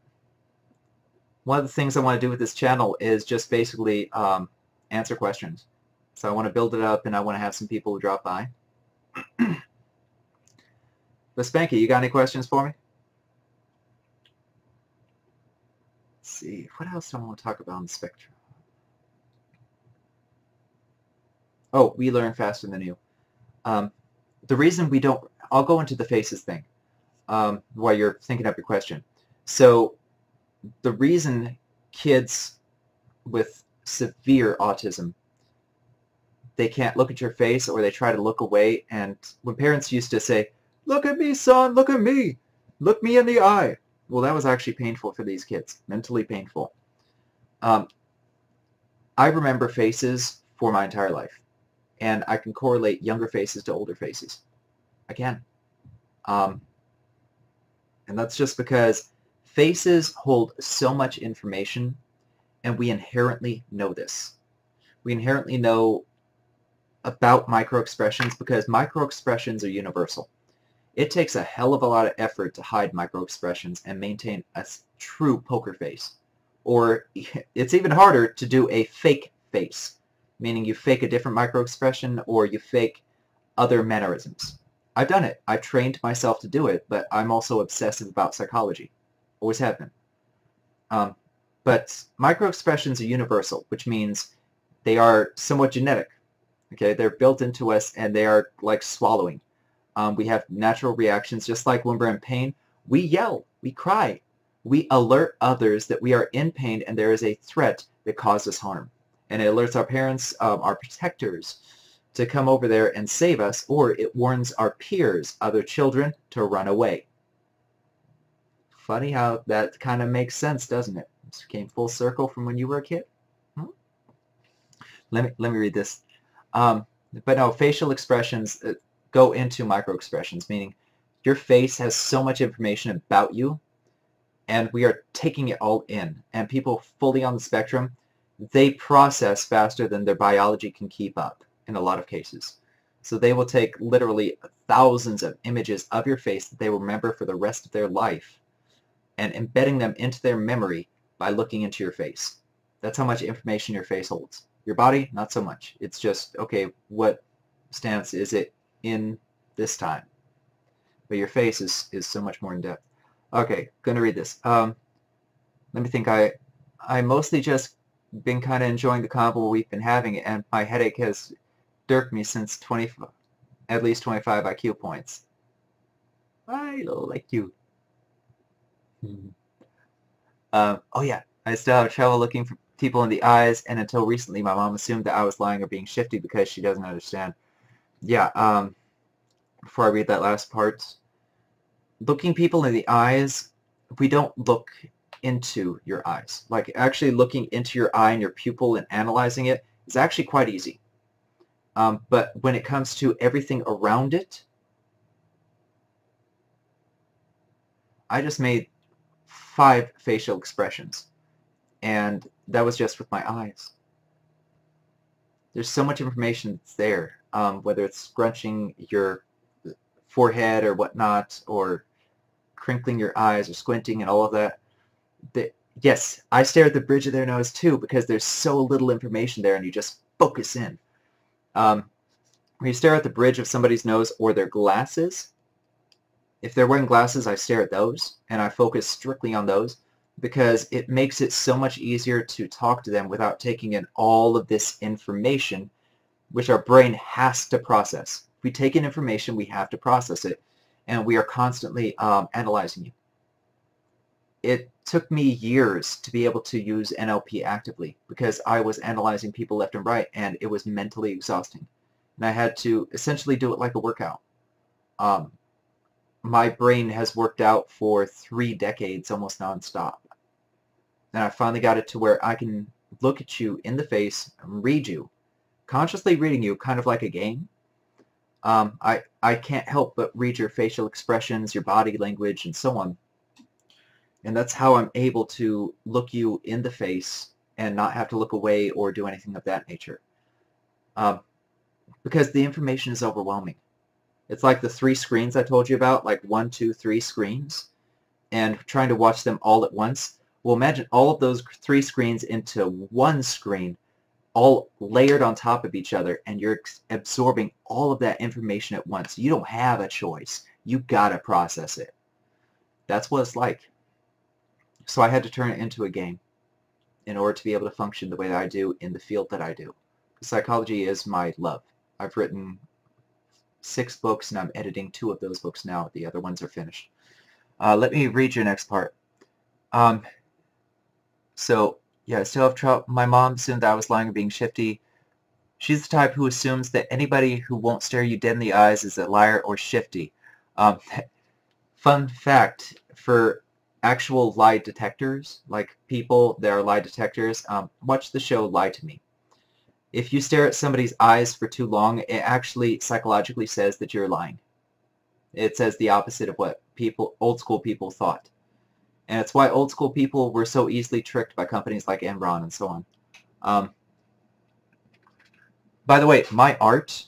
One of the things I want to do with this channel is just basically answer questions. So I want to build it up, and I want to have some people drop by. But Spanky, you got any questions for me? Let's see, what else do I want to talk about on the spectrum? Oh, we learn faster than you. The reason we don't, I'll go into the faces thing while you're thinking up your question. So the reason kids with severe autism, they can't look at your face or they try to look away, and when parents used to say, "Look at me, son, look at me, look me in the eye," well, that was actually painful for these kids, mentally painful. I remember faces for my entire life, and I can correlate younger faces to older faces. I can. And that's just because faces hold so much information, and we inherently know this. We inherently know about microexpressions because microexpressions are universal. It takes a hell of a lot of effort to hide microexpressions and maintain a true poker face. Or it's even harder to do a fake face, meaning you fake a different microexpression or you fake other mannerisms. I've done it. I've trained myself to do it, but I'm also obsessive about psychology. Always have been. But microexpressions are universal, which means they are somewhat genetic. Okay, they're built into us, and they are like swallowing. We have natural reactions, just like when we're in pain. We yell, we cry, we alert others that we are in pain and there is a threat that causes harm. And it alerts our parents, our protectors, to come over there and save us, or it warns our peers, other children, to run away. Funny how that kind of makes sense, doesn't it? It came full circle from when you were a kid. Let me read this. But no, facial expressions go into microexpressions, meaning your face has so much information about you, and we are taking it all in. And people fully on the spectrum, they process faster than their biology can keep up in a lot of cases. So they will take literally thousands of images of your face that they will remember for the rest of their life and embedding them into their memory by looking into your face. That's how much information your face holds. Your body, not so much. It's just, okay, what stance is it in this time? But your face is so much more in depth. Okay, gonna read this. Let me think. I mostly just been kind of enjoying the convo we've been having, and my headache has dirked me since at least 25 IQ points. I like you. Oh yeah, I still have trouble looking for people in the eyes, and until recently my mom assumed that I was lying or being shifty because she doesn't understand. Yeah, before I read that last part, looking people in the eyes, we don't look into your eyes. Like actually looking into your eye and your pupil and analyzing it is actually quite easy. But when it comes to everything around it, I just made 5 facial expressions, and that was just with my eyes. There's so much information that's there, whether it's scrunching your forehead or whatnot, or crinkling your eyes or squinting and all of that. Yes, I stare at the bridge of their nose too because there's so little information there and you just focus in. When you stare at the bridge of somebody's nose or their glasses, if they're wearing glasses, I stare at those and I focus strictly on those because it makes it so much easier to talk to them without taking in all of this information, which our brain has to process. If we take in information, we have to process it, and we are constantly analyzing you. It took me years to be able to use NLP actively because I was analyzing people left and right, and it was mentally exhausting. And I had to essentially do it like a workout. My brain has worked out for 3 decades almost nonstop. And I finally got it to where I can look at you in the face and read you, consciously reading you, kind of like a game. I can't help but read your facial expressions, your body language, and so on. And that's how I'm able to look you in the face and not have to look away or do anything of that nature. Because the information is overwhelming. It's like the 3 screens I told you about, like 1, 2, 3 screens, and trying to watch them all at once. Well, imagine all of those 3 screens into 1 screen, all layered on top of each other, and you're absorbing all of that information at once. You don't have a choice. You gotta process it. That's what it's like. So I had to turn it into a game in order to be able to function the way that I do in the field that I do. Psychology is my love. I've written 6 books and I'm editing 2 of those books now. The other ones are finished. Let me read your next part. So, yeah, I still have trouble. My mom assumed that I was lying or being shifty. She's the type who assumes that anybody who won't stare you dead in the eyes is a liar or shifty. Fun fact, for actual lie detectors, like people that are lie detectors, watch the show Lie to Me. If you stare at somebody's eyes for too long, it actually psychologically says that you're lying. It says the opposite of what old school people thought. And it's why old school people were so easily tricked by companies like Enron and so on. By the way, my art,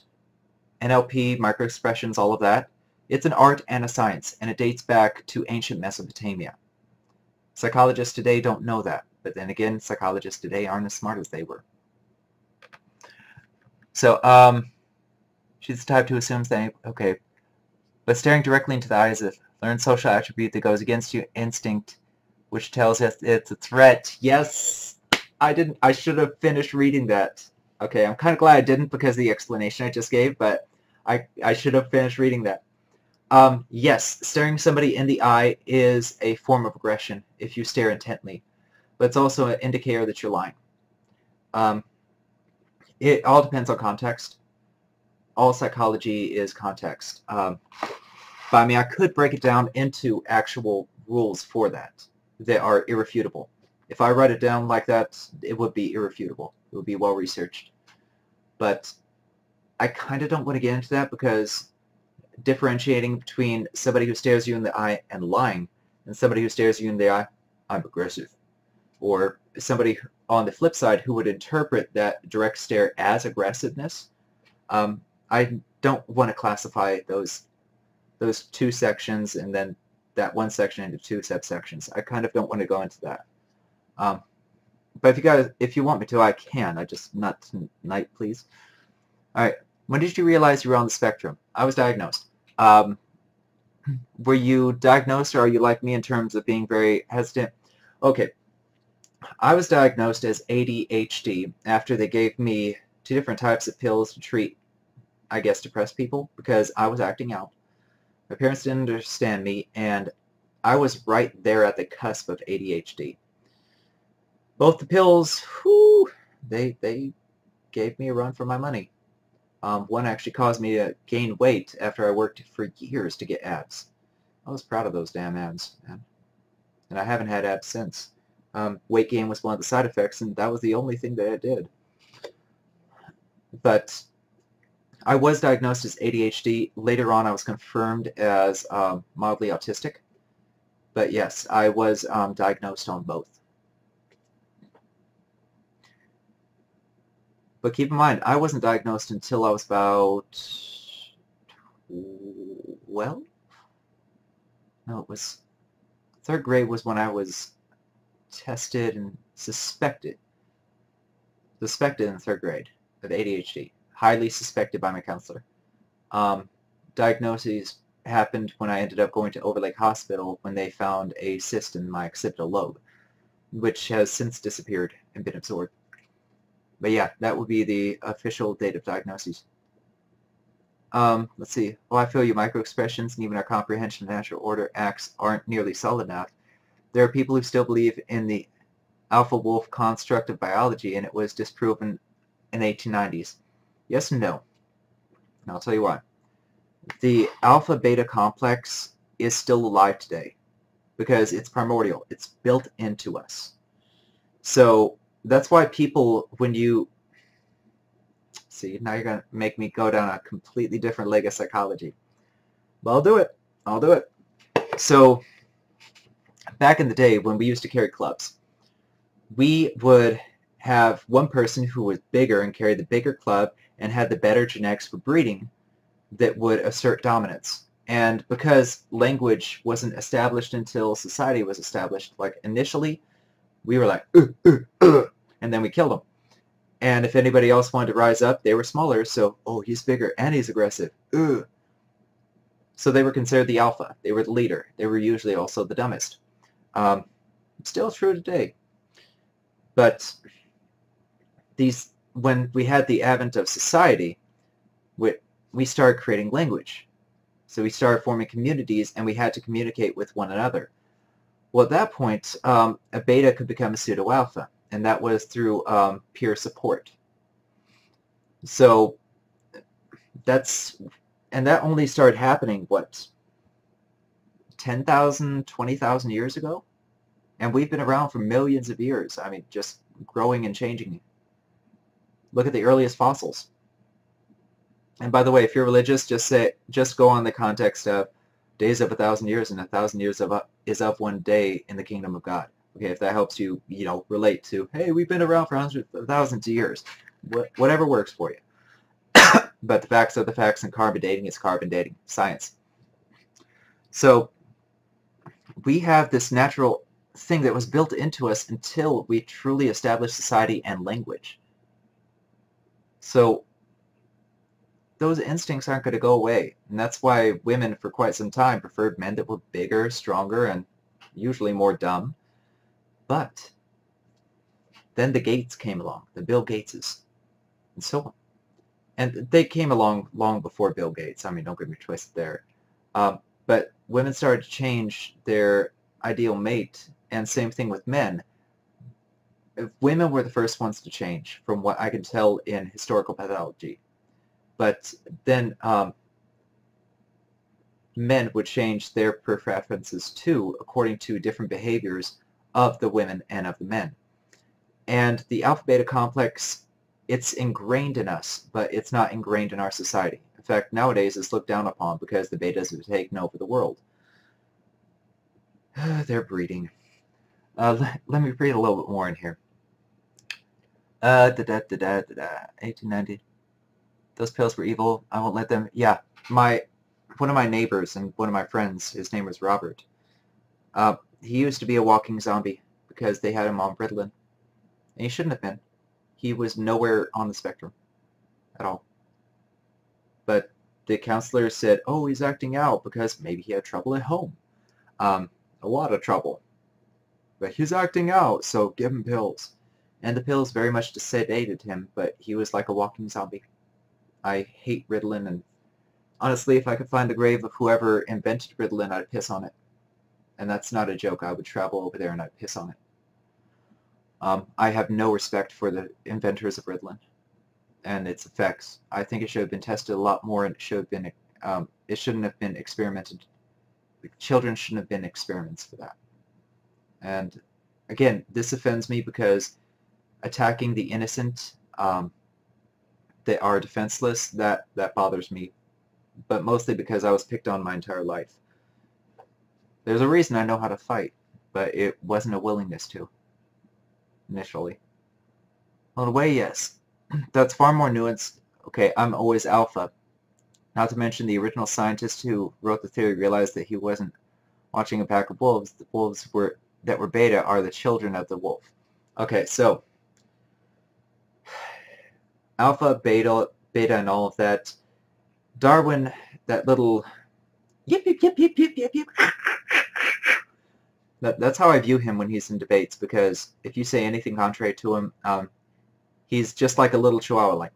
NLP, microexpressions, all of that, it's an art and a science, and it dates back to ancient Mesopotamia. Psychologists today don't know that, but then again, psychologists today aren't as smart as they were. So, she's the type who assumes that, okay, but staring directly into the eyes is a learned social attribute that goes against your instinct, which tells us it's a threat. Yes, I should have finished reading that. Okay, I'm kind of glad I didn't because of the explanation I just gave, but I should have finished reading that. Yes, staring somebody in the eye is a form of aggression if you stare intently, but it's also an indicator that you're lying. It all depends on context. All psychology is context. But I mean, I could break it down into actual rules for that are irrefutable. If I write it down like that, it would be irrefutable. It would be well researched. But I kind of don't want to get into that because differentiating between somebody who stares you in the eye and lying and somebody who stares you in the eye, I'm aggressive. Or somebody on the flip side who would interpret that direct stare as aggressiveness, I don't want to classify those 2 sections and then that 1 section into 2 subsections. I kind of don't want to go into that. But if you want me to, I can. Not tonight, please. All right. When did you realize you were on the spectrum? I was diagnosed. Were you diagnosed, or are you like me in terms of being very hesitant? Okay. I was diagnosed as ADHD after they gave me 2 different types of pills to treat, I guess, depressed people because I was acting out. My parents didn't understand me, and I was right there at the cusp of ADHD. Both the pills, whew, they gave me a run for my money. One actually caused me to gain weight after I worked for years to get abs. I was proud of those damn abs, man. And I haven't had abs since. Weight gain was one of the side effects, and that was the only thing that it did. But I was diagnosed as ADHD. Later on, I was confirmed as mildly autistic. But yes, I was diagnosed on both. But keep in mind, I wasn't diagnosed until I was about 12? No, it was 3rd grade was when I was tested and suspected in 3rd grade of ADHD. Highly suspected by my counselor. Diagnoses happened when I ended up going to Overlake Hospital when they found a cyst in my occipital lobe, which has since disappeared and been absorbed. But yeah, that would be the official date of diagnosis. Let's see. Well, I feel you microexpressions and even our comprehension of natural order acts aren't nearly solid enough. There are people who still believe in the alpha wolf construct of biology, and it was disproven in the 1890s. Yes and no. And I'll tell you why. The alpha-beta complex is still alive today because it's primordial. It's built into us. So that's why people, when you see, now you're going to make me go down a completely different leg of psychology. But I'll do it. I'll do it. So back in the day when we used to carry clubs, we would have one person who was bigger and carried the bigger club and had the better genetics for breeding that would assert dominance. And because language wasn't established until society was established, like initially, we were like, and then we killed them. And if anybody else wanted to rise up, they were smaller, so, oh, he's bigger and he's aggressive. So they were considered the alpha. They were the leader. They were usually also the dumbest. Still true today. But when we had the advent of society, we started creating language. So we started forming communities, and we had to communicate with one another. Well, at that point, a beta could become a pseudo-alpha, and that was through peer support. So that only started happening, what, 10,000, 20,000 years ago? And we've been around for millions of years. I mean, just growing and changing. Look at the earliest fossils. And by the way, if you're religious, just go on the context of days of 1,000 years, and 1,000 years is of one day in the kingdom of God. Okay, if that helps you, relate to, hey, we've been around for hundreds of thousands of years. Whatever works for you. But the facts are the facts, and carbon dating is carbon dating. Science. So we have this natural thing that was built into us until we truly established society and language. So those instincts aren't going to go away. And that's why women for quite some time preferred men that were bigger, stronger, and usually more dumb. But then the Gates came along, the Bill Gateses, and so on. And they came along long before Bill Gates. I mean, don't get me twisted there. But women started to change their ideal mate, and same thing with men. Women were the first ones to change, from what I can tell in historical pathology. But then men would change their preferences too, according to different behaviors of the women and of the men. And the alpha-beta complex, it's ingrained in us, but it's not ingrained in our society. In fact, nowadays it's looked down upon because the betas have taken over the world. They're breeding. Let me read a little bit more in here. 1890. Those pills were evil. I won't let them. Yeah, one of my neighbors and one of my friends, his name was Robert. He used to be a walking zombie because they had him on Ritalin. And he shouldn't have been. He was nowhere on the spectrum at all. But the counselor said, oh, he's acting out because maybe he had trouble at home. A lot of trouble. But he's acting out, so give him pills. And the pills very much sedated him, but he was like a walking zombie. I hate Ritalin, and honestly, if I could find the grave of whoever invented Ritalin, I'd piss on it. And that's not a joke. I would travel over there and I'd piss on it. I have no respect for the inventors of Ritalin and its effects. I think it should have been tested a lot more, and it should have been. It shouldn't have been experimented. Children shouldn't have been experiments for that. And again, this offends me because attacking the innocent that are defenseless, that bothers me. But mostly because I was picked on my entire life. There's a reason I know how to fight, but it wasn't a willingness to. Initially. Well, in a way, yes. That's far more nuanced. Okay, I'm always alpha. Not to mention the original scientist who wrote the theory realized that he wasn't watching a pack of wolves. The wolves that were beta are the children of the wolf. Okay, so alpha, beta, and all of that. Darwin, that little yip, yip, yip, yip, yip, yip, yip. That's how I view him when he's in debates, because if you say anything contrary to him, he's just like a little chihuahua, like,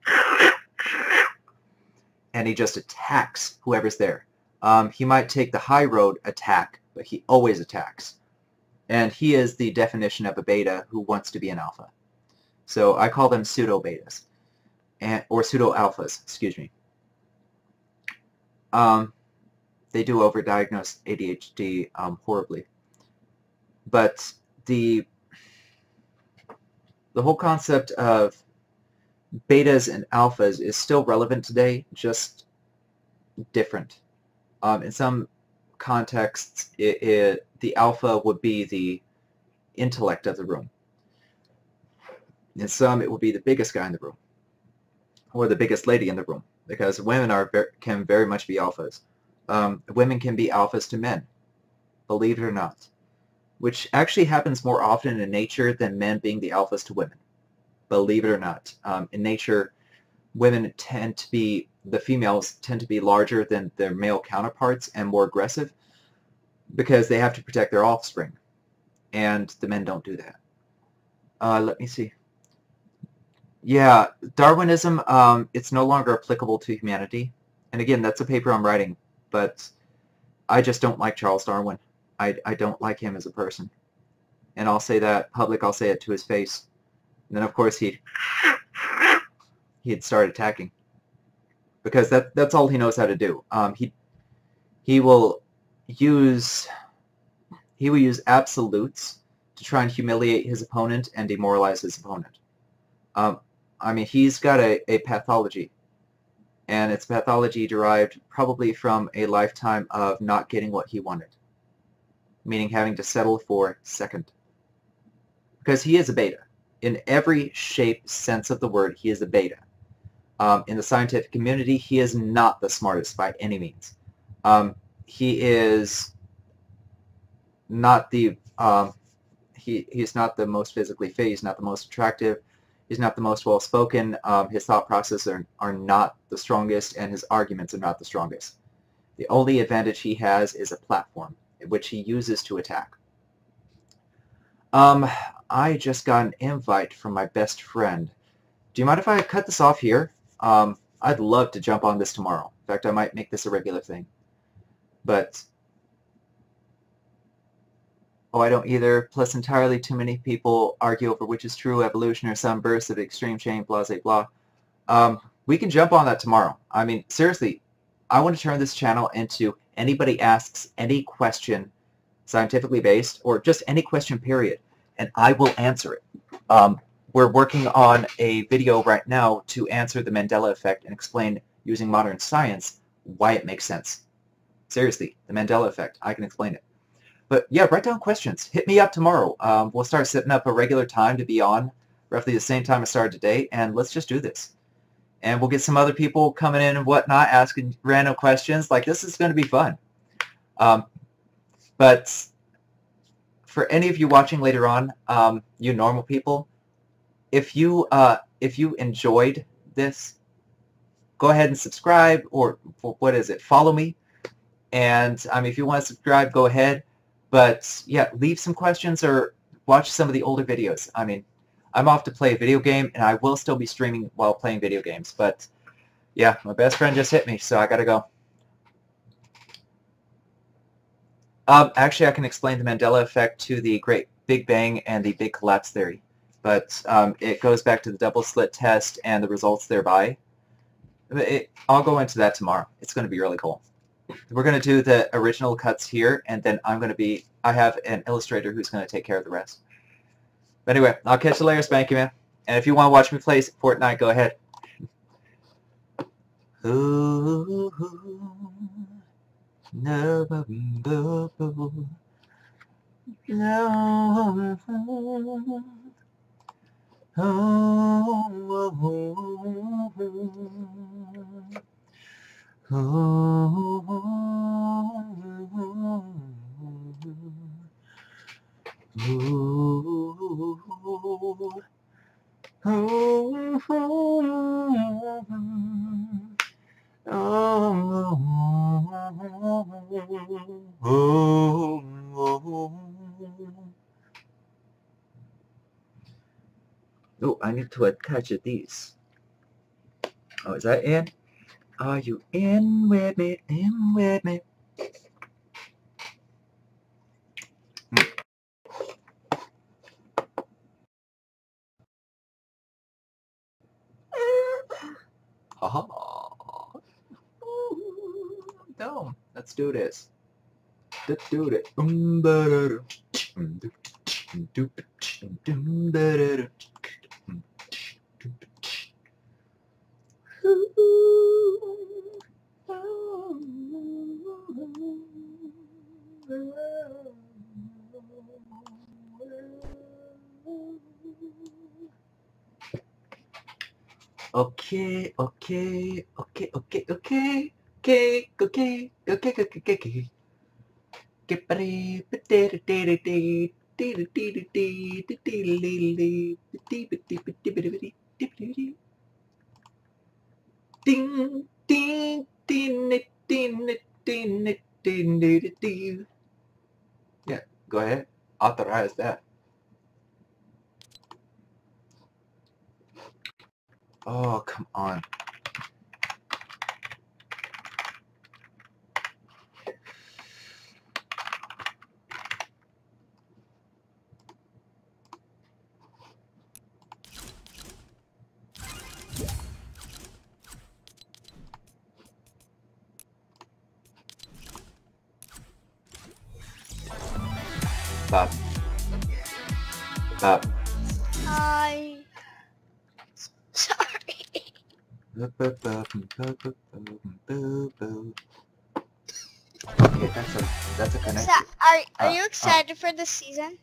and he just attacks whoever's there. He might take the high road attack, but he always attacks. And he is the definition of a beta who wants to be an alpha. So I call them pseudo-betas, or pseudo-alphas, excuse me. They do overdiagnose ADHD horribly. But the whole concept of betas and alphas is still relevant today, just different. In some contexts, the alpha would be the intellect of the room. In some, it would be the biggest guy in the room, or the biggest lady in the room, because women can very much be alphas. Women can be alphas to men, believe it or not, which actually happens more often in nature than men being the alphas to women, believe it or not. In nature, women tend to be the females tend to be larger than their male counterparts and more aggressive because they have to protect their offspring, and the men don't do that. Let me see. Yeah, Darwinism, it's no longer applicable to humanity. And again, that's a paper I'm writing, but I just don't like Charles Darwin. I don't like him as a person. And I'll say that public, I'll say it to his face. And then, of course, he'd start attacking. Because that's all he knows how to do. He will use absolutes to try and humiliate his opponent and demoralize his opponent. I mean, he's got a pathology, and it's pathology derived probably from a lifetime of not getting what he wanted, meaning having to settle for second. Because he is a beta. In every shape, sense of the word, he is a beta. In the scientific community, he is not the smartest by any means. He is not the he's not the most physically fit. He's not the most attractive. He's not the most well-spoken. His thought processes are not the strongest, and his arguments are not the strongest. The only advantage he has is a platform, which he uses to attack. I just got an invite from my best friend. Do you mind if I cut this off here? I'd love to jump on this tomorrow. In fact, I might make this a regular thing. But oh, I don't either. Plus, entirely too many people argue over which is true, evolution or some burst of extreme change, blah, blah, blah. We can jump on that tomorrow. I mean, seriously, I want to turn this channel into anybody asks any question scientifically based, or just any question, period, and I will answer it. We're working on a video right now to answer the Mandela effect and explain, using modern science, why it makes sense. Seriously, the Mandela effect. I can explain it. But yeah, write down questions. Hit me up tomorrow. We'll start setting up a regular time to be on, roughly the same time I started today, and let's just do this. And we'll get some other people coming in and whatnot, asking random questions. Like, this is going to be fun. But for any of you watching later on, you normal people, if you enjoyed this, go ahead and subscribe, or what is it? Follow me. And if you want to subscribe, go ahead. But yeah, leave some questions or watch some of the older videos. I mean, I'm off to play a video game, and I will still be streaming while playing video games. But yeah, my best friend just hit me, so I gotta go. Actually, I can explain the Mandela effect to the Great Big Bang and the Big Collapse theory. But it goes back to the double slit test and the results thereby. I'll go into that tomorrow. It's going to be really cool. We're going to do the original cuts here, and then I have an illustrator who's going to take care of the rest. But anyway, I'll catch you later, Spanky Man. And if you want to watch me play Fortnite, go ahead. Ooh, no, no. Oh, I need to attach these. Oh, is that in? Are you in with me? In with me? Haha. No, let's do this. Let's do it. Okay. Ding. Ding, ding, ding, ding, ding, ding, ding, ding. Yeah, go ahead. Authorize that. Oh, come on. Bob. Bob. Sorry. Okay, that's a connection. Are you excited for the season?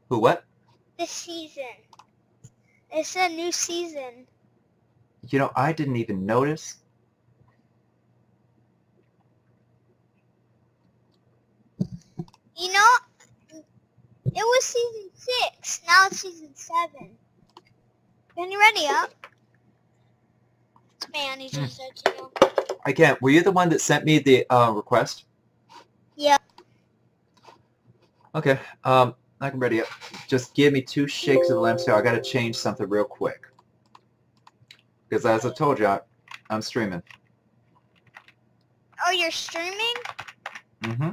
Who, what? The season. It's a new season. You know, I didn't even notice. You know, it was season 6. Now it's season 7. Can you ready up? Man, he just said to you. I can't. Were you the one that sent me the request? Yeah. Okay. I can ready up. Just give me 2 shakes of the lamb. So I got to change something real quick. Because as I told you, I'm streaming. Oh, you're streaming? Mm-hmm.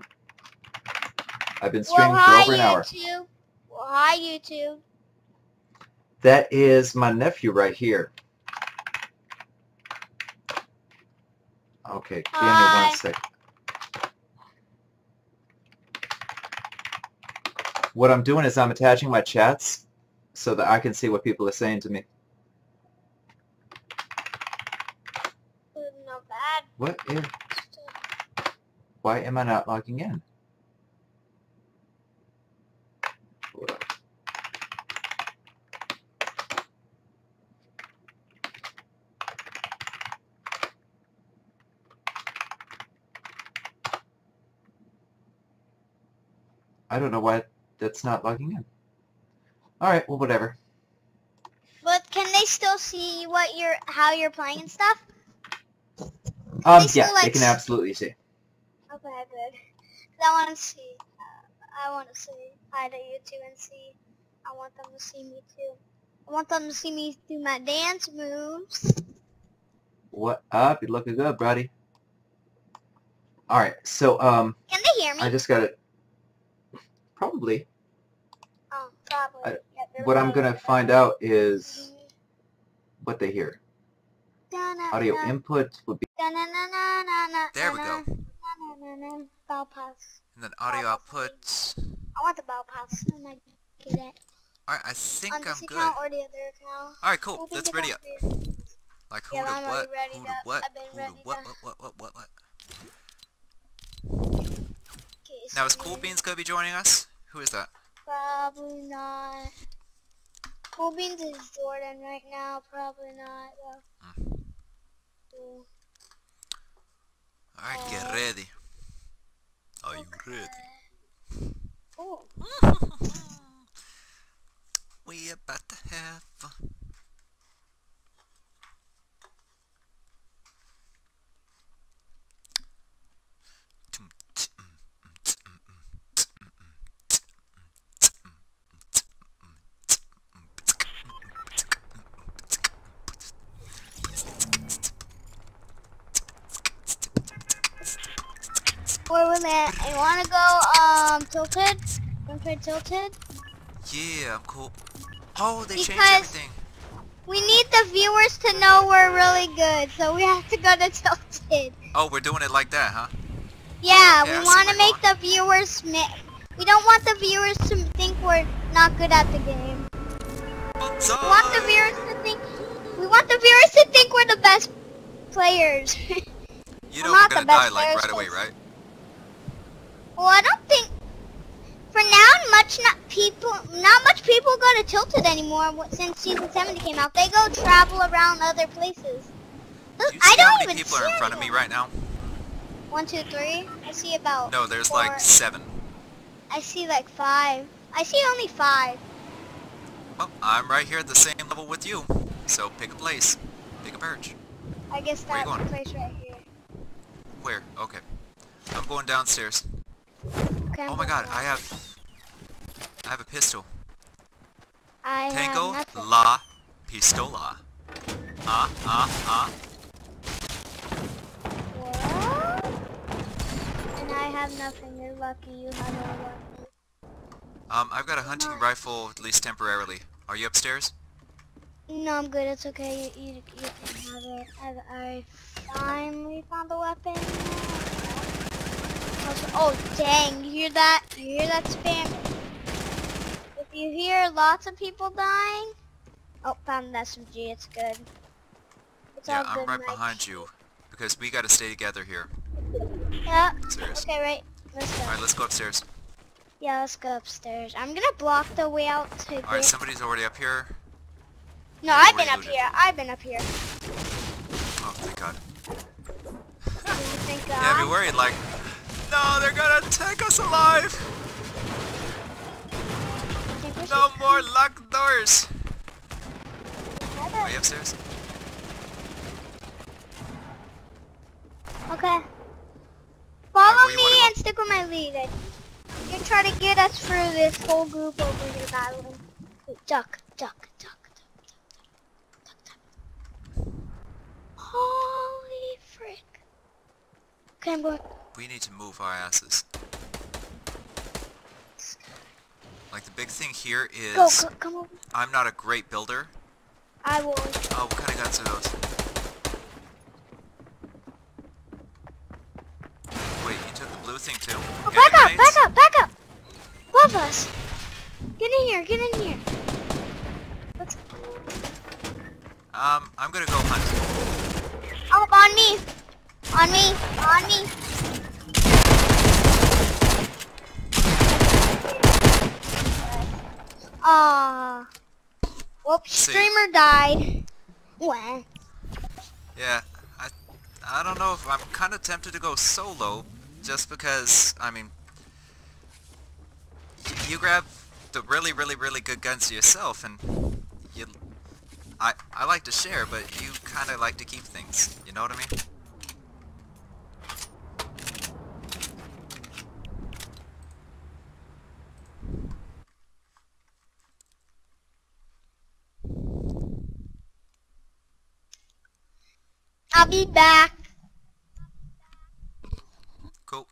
I've been streaming for over an hour. YouTube. Well, hi, YouTube. That is my nephew right here. Okay, give me 1 second. What I'm doing is I'm attaching my chats so that I can see what people are saying to me. Not bad. What is... Why am I not logging in? Hold on. I don't know why that's not logging in. Alright, well, whatever. But can they still see how you're playing and stuff? Yeah, they can absolutely see. Okay, good. I want to see. I want to say hi to you too and see. I want them to see me too. I want them to see me do my dance moves. What up? You're looking good, buddy. Alright, so, Can they hear me? I just got it. Probably. Oh, probably. What I'm going to find out is what they hear. Audio input would be... There we go. Bell pass. And then audio outputs. I want the bell pass. I might get it. Alright, I think On this I'm good. account or the other account. Alright, cool. Let's ready up. Like who Yeah, to I'm what, already ready who to to- what, I've been who to ready what, to- what. Okay, Now is so Cool Beans gonna be joining us? Who is that? Probably not. Cool Beans is Jordan right now. Probably not, though. Alright, get ready. Are you ready? Oh. We about to have fun. Where was that? You wanna go, Tilted? Wanna play Tilted? Yeah, I'm cool. Oh, they changed Because- everything. We need the viewers to know we're really good, so we have to go to Tilted. Oh, we're doing it like that, huh? Yeah, Okay, I we see want where to you're make the viewers... We don't want the viewers to think we're not good at the game. We want the viewers to think... We want the viewers to think we're the best players. You know not we're the gonna best die like players, right away, but- right? Well, I don't think... For now, not much people go to Tilted anymore since Season 70 came out. They go travel around other places. Look, Do you I see how don't many even people are in front of me right now? 1, 2, 3. I see about No, there's 4. like 7. I see like 5. I see only 5. Well, I'm right here at the same level with you. So pick a place. Take a perch. I guess Where you that going? place right here. Where? Okay. I'm going downstairs. Okay, I'm Oh my going god, down. I have a pistol. I Tango have nothing. la pistola. What? And I have nothing. You're lucky you have a weapon. I've got a hunting rifle, at least temporarily. Are you upstairs? No, I'm good. It's okay. You can have it. I finally found the weapon. Also, oh, dang. You hear that? You hear that spam? If you hear lots of people dying... Oh, found an SMG. It's good. It's Yeah, all good, I'm right Mike. behind you. Because we gotta stay together here. Yeah. Serious. Okay, right. Let's go. Alright, let's go upstairs. Yeah, let's go upstairs. I'm gonna block the way out to get... Alright, somebody's already up here. No, I've been already up looted. here. I've been up here. Oh, thank god. Thank God. Yeah, I'd be worried, like, no, they're gonna take us alive! I think we No should- more locked doors! Are you upstairs? Okay. Follow where you me wanna go? and stick with my lead. You can try to get us through this whole group over here battling. Wait, duck, duck, duck, duck, duck, duck. Holy frick. Okay, I'm going. We need to move our asses. Like, the big thing here Go, is, go, come over. I'm not a great builder. I will. Oh, what kind of guns are those? Wait, you took the blue thing too? Oh, You have back up, grenades? back up, back up. Love us. Get in here, get in here. Let's. I'm gonna go hunt. Oh, on me. On me. On me. Ah. Whoops, See. streamer died. Wah. Yeah, I don't know if I'm kind of tempted to go solo, just because, I mean, you grab the really, really, really good guns yourself, and you, I like to share, but you kind of like to keep things, you know what I mean? I'll be back. Cool.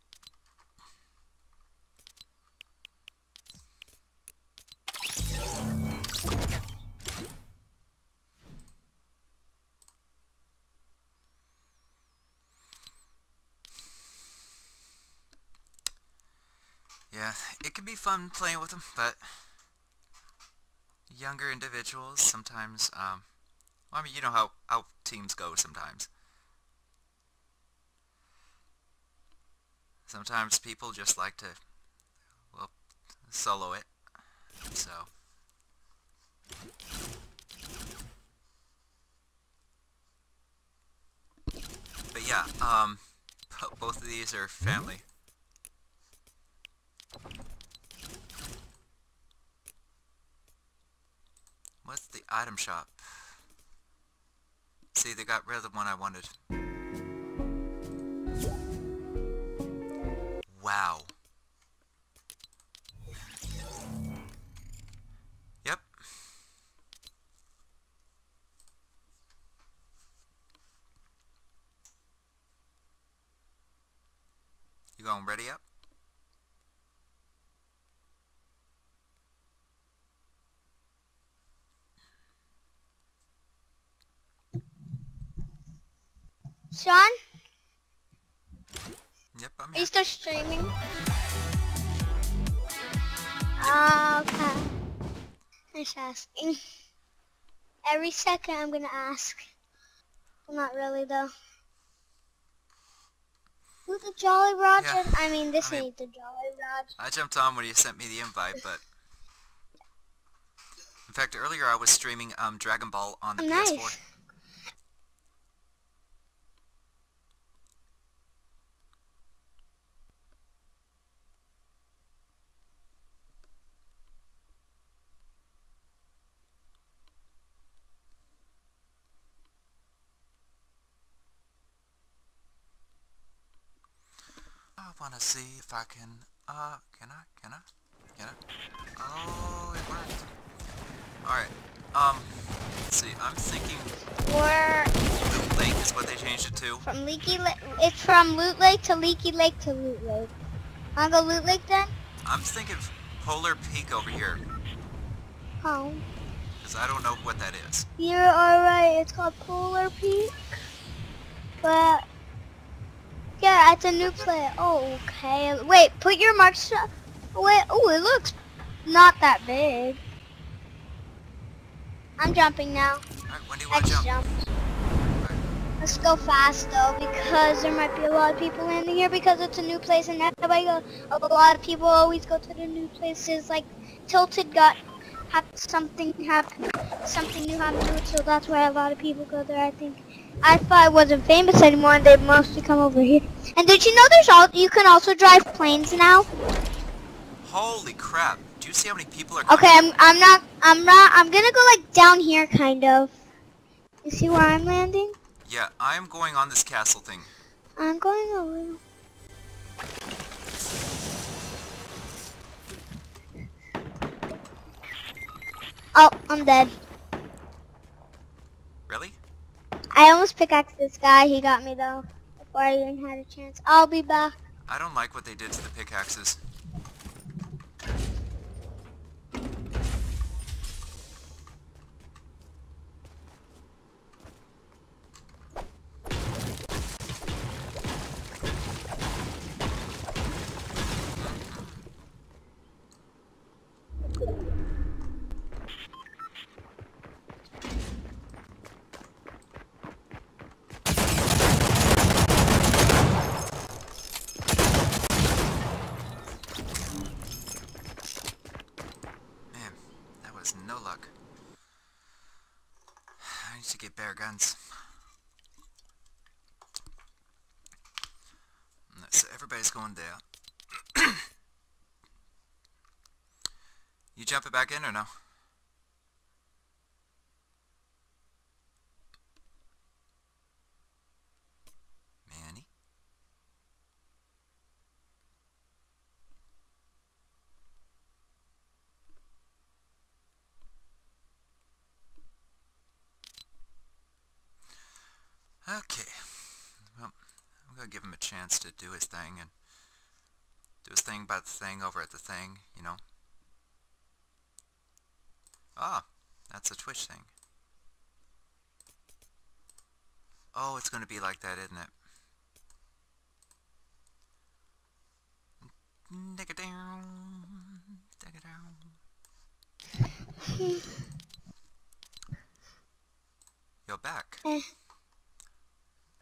Yeah, it can be fun playing with them, but younger individuals sometimes, well, I mean, you know how teams go sometimes. Sometimes people just like to, well, solo it, so. But yeah, both of these are family. What's the item shop? See, they got rid of the one I wanted. Wow. Yep. You going ready up? Sean, Yep, I'm are here. you still streaming? Okay. Just asking. Every second I'm gonna ask. Well, not really though. Who's the Jolly Roger? Yeah, I mean, this I mean- ain't the Jolly Roger. I jumped on when you sent me the invite, but... In fact, earlier I was streaming Dragon Ball on the Oh, PS4. nice. wanna see if I can, can I? Oh, it worked. Alright, let's see, I'm thinking Or Loot Lake is what they changed it to. from Leaky Lake. It's from Loot Lake to Leaky Lake to Loot Lake. Wanna go Loot Lake then? I'm thinking Polar Peak over here, Oh. because I don't know what that is. You're alright, it's called Polar Peak. But yeah, it's a new play. Oh, okay. Wait, put your marks. Wait, oh, it looks not that big. I'm jumping now. Alright, when do you I want to just jump? jumped. Alright. Let's go fast though, because there might be a lot of people landing here because it's a new place and everybody go. A lot of people always go to the new places. Like Tilted got something new happened to it, so that's why a lot of people go there. I think. I thought it wasn't famous anymore, and they mostly come over here. And did you know you can also drive planes now? Holy crap! Do you see how many people are coming? Okay, I'm gonna go like down here, kind of. You see where I'm landing? Yeah, I'm going on this castle thing. I'm going over. Oh, I'm dead. Really? I almost pickaxed this guy. He got me though before I even had a chance. I'll be back. I don't like what they did to the pickaxes. No luck. I need to get better guns. So everybody's going there. You jumping back in or no? Manny? Okay, well, I'm gonna give him a chance to do his thing and do his thing by the thing over at the thing, you know. Ah, that's a Twitch thing. Oh, it's gonna be like that, isn't it? Dig it down, dig it down. You're back.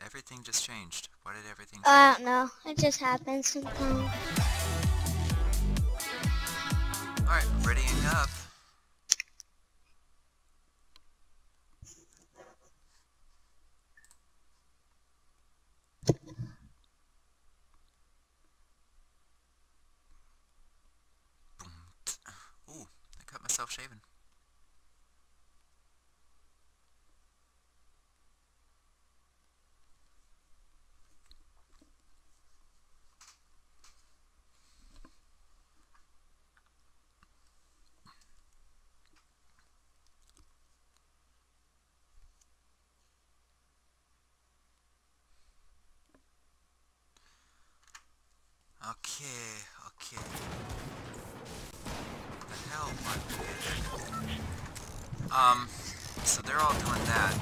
Everything just changed. Why did everything change? I don't know. It just happens sometimes. Alright, readying up. Ooh, I cut myself shaving. Okay. What the hell? So they're all doing that.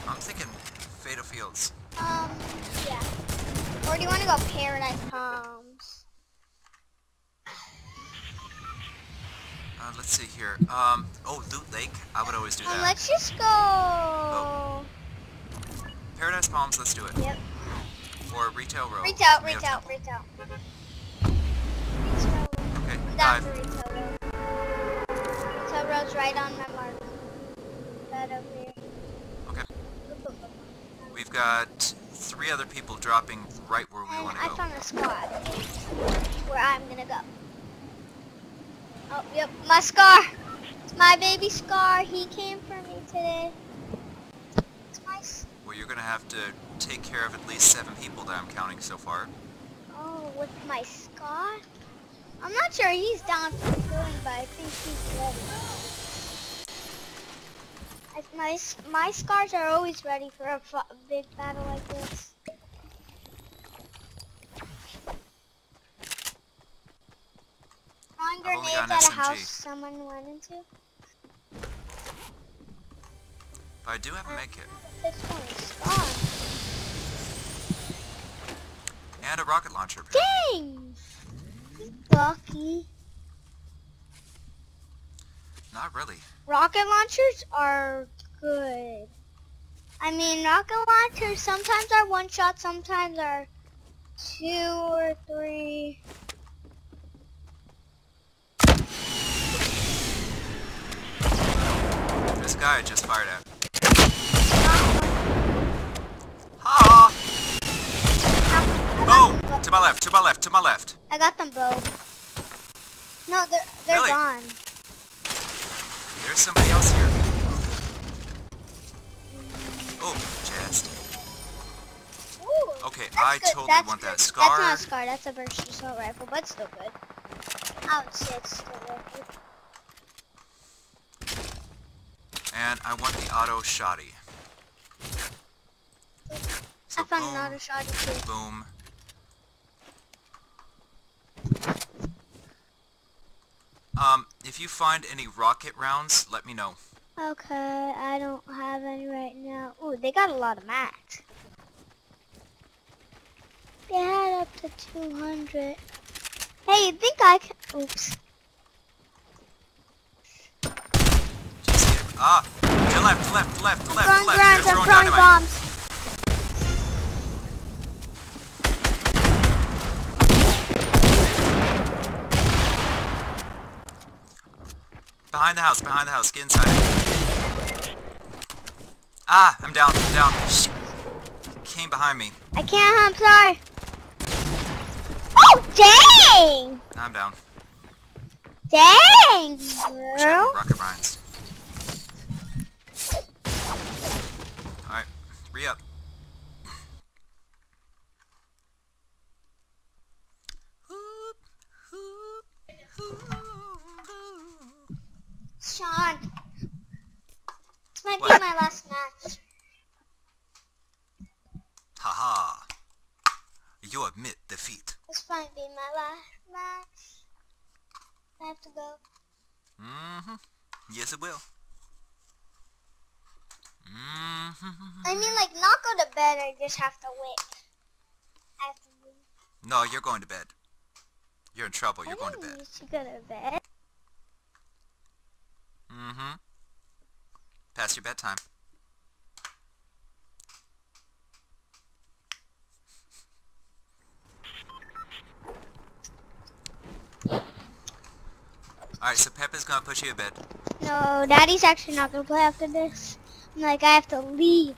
I'm thinking Fatal Fields. Yeah. Or do you want to go Paradise Palms? Let's see here. Oh, Loot Lake. I would always do that. Let's just go. Oh. Paradise Palms, let's do it. Yep. Or Retail Row. Retail. Tomato Temple. Retail. Okay, I'm down dive. for Retail Row. Retail Row's right on my mark. Right over here. Okay. We've got 3 other people dropping right where we And want to I go. found a spot where I'm gonna go. Oh, yep, my Scar. It's my baby Scar. He came for me today. It's nice. Well, you're gonna have to take care of at least 7 people that I'm counting so far. with my Scar. I'm not sure he's down for killing, but I think he's ready. My Scars are always ready for a big battle like this. Throwing grenades at a SMG. house someone went into. But I do have a med kit. This one is Scar. And a rocket launcher. Dang! Lucky. Not really. Rocket launchers are good. I mean, rocket launchers sometimes are one shot, sometimes are 2 or 3. This guy I just fired at. Ha! Oh! To my left, to my left, to my left. I got them both. No, they're Really? gone. There's somebody else here. Oh, chest. Ooh, Okay, that's I good. totally That's want good. that Scar. That's not a Scar, that's a burst assault rifle, but still good. I would say it's still worth it. And I want the auto shoddy. So I found boom, another shot too. boom. If you find any rocket rounds, let me know. Okay, I don't have any right now. Ooh, they got a lot of mats. They had up to 200. Hey, you think I can... Oops. Just ah, to left, left. Throwing They're grenades, I'm throwing throwing dynamite. bombs. Behind the house, get inside. Ah, I'm down. Shit. Came behind me. I can't, I'm sorry. Oh, dang! I'm down. Dang, Check girl. rocket mines. Alright, re-up. Sean, this might What? be my last match. Haha. You admit defeat. This might be my last match. I have to go. Mm-hmm. Yes, it will. Mm-hmm. I mean, like, not go to bed, I just have to wait. I have to leave. No, you're going to bed. You're in trouble. You're I going to didn't bed. need to go to bed. Mm-hmm. Past your bedtime. Alright, so Peppa's gonna put you to bed. No, Daddy's actually not gonna play after this. I'm like, I have to leave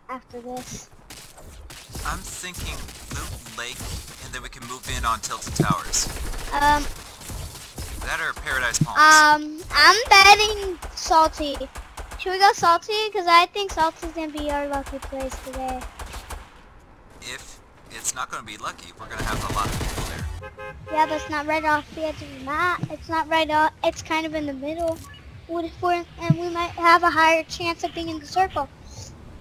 after this. I'm thinking Loot Lake, and then we can move in on Tilted Towers. That or Paradise Palms. I'm betting Salty. Should we go Salty? Because I think Salty's gonna be our lucky place today. If it's not gonna be lucky, we're gonna have a lot of people there. Yeah, but it's not right off the edge of the map. It's not right off. It's kind of in the middle. And we might have a higher chance of being in the circle.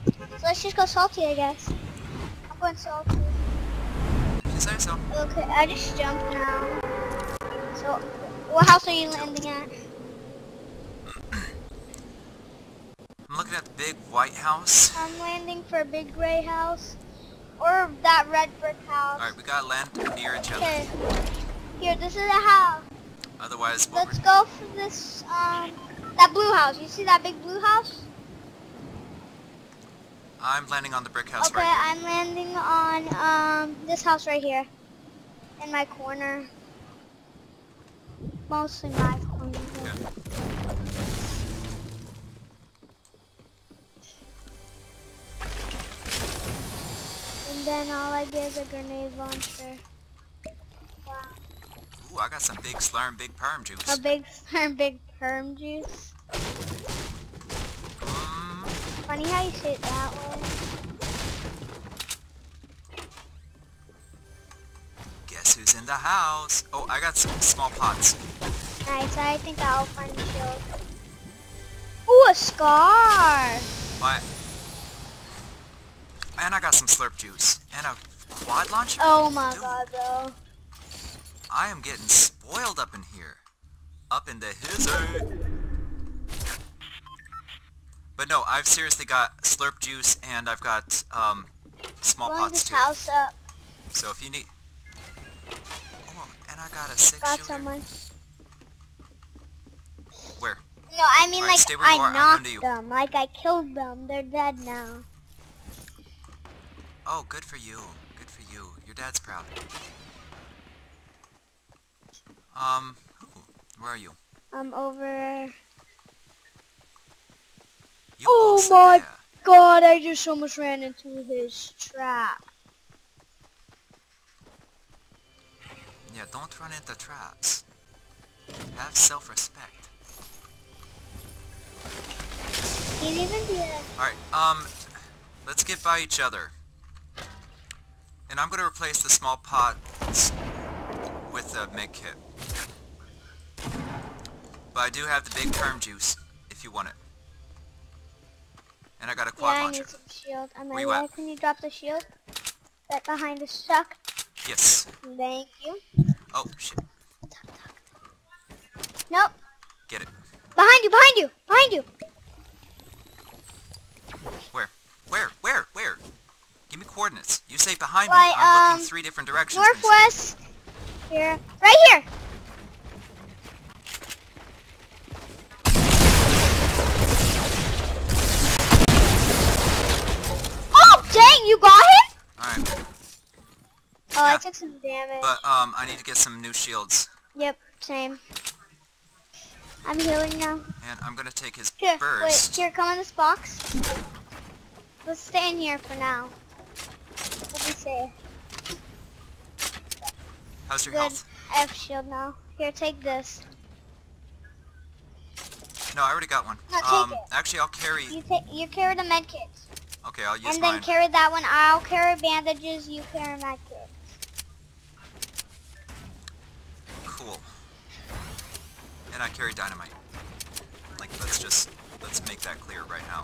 So let's just go Salty, I guess. I'm going Salty. If you say so. Okay, I just jumped now. So, what house are you landing at? I'm looking at the big white house. I'm landing for a big gray house. Or that red brick house. Alright, we gotta land near each other. Okay. Here, this is a house. Otherwise, Let's go for this, that blue house. You see that big blue house? I'm landing on the brick house Okay, right here. I'm landing on, this house right here. In my corner. Mostly my corner. Yeah. And then all I get is a grenade launcher. Wow. Ooh, I got some big slurm, big perm juice. A big perm juice. Funny how you say it that way. the house. Oh, I got some small pots. Nice, I think I'll find the shield. Ooh, a scar! What? And I got some slurp juice. And a quad launcher. Oh my Dude, god, bro. I am getting spoiled up in here. Up in the hizzy. But no, I've seriously got slurp juice and I've got small Blowing pots this too. house up. So if you need... Oh, and I got a 6 Got shooter. someone. Where? No, I mean Alright, like stay where you are, I I'm coming to knocked you. them. Like I killed them. They're dead now. Oh, good for you. Good for you. Your dad's proud. Ooh, where are you? I'm over. You Oh also my there. god, I just almost ran into his trap. Yeah, don't run into traps. Have self-respect. Can't even do that. Alright, let's get by each other. And I'm gonna replace the small pots with the med kit. But I do have the big perm juice, if you want it. And I got a quad Yeah, I launcher. need some shield. I'm Where you right. at? Can you drop the shield? Right behind the truck. Yes. Thank you. Oh, shit. Nope. Get it. Behind you, behind you, behind you. Where? Where? Give me coordinates. You say behind Right, me. I'm looking 3 different directions. from you. Northwest. Here. Right here. Oh, dang, you got him? Alright. Oh, I Yeah. took some damage. But, I need to get some new shields. Yep, same. I'm healing now. And I'm gonna take his Here, burst. wait, here, come in this box. Let's stay in here for now. What do you say? How's your Good. health? I have shield now. Here, take this. No, I already got one. No, take it. Actually, I'll carry... You carry the med kits. Okay, I'll use And then mine. carry that one. I'll carry bandages, you carry med kits. Cool. And I carry dynamite. Like, let's make that clear right now.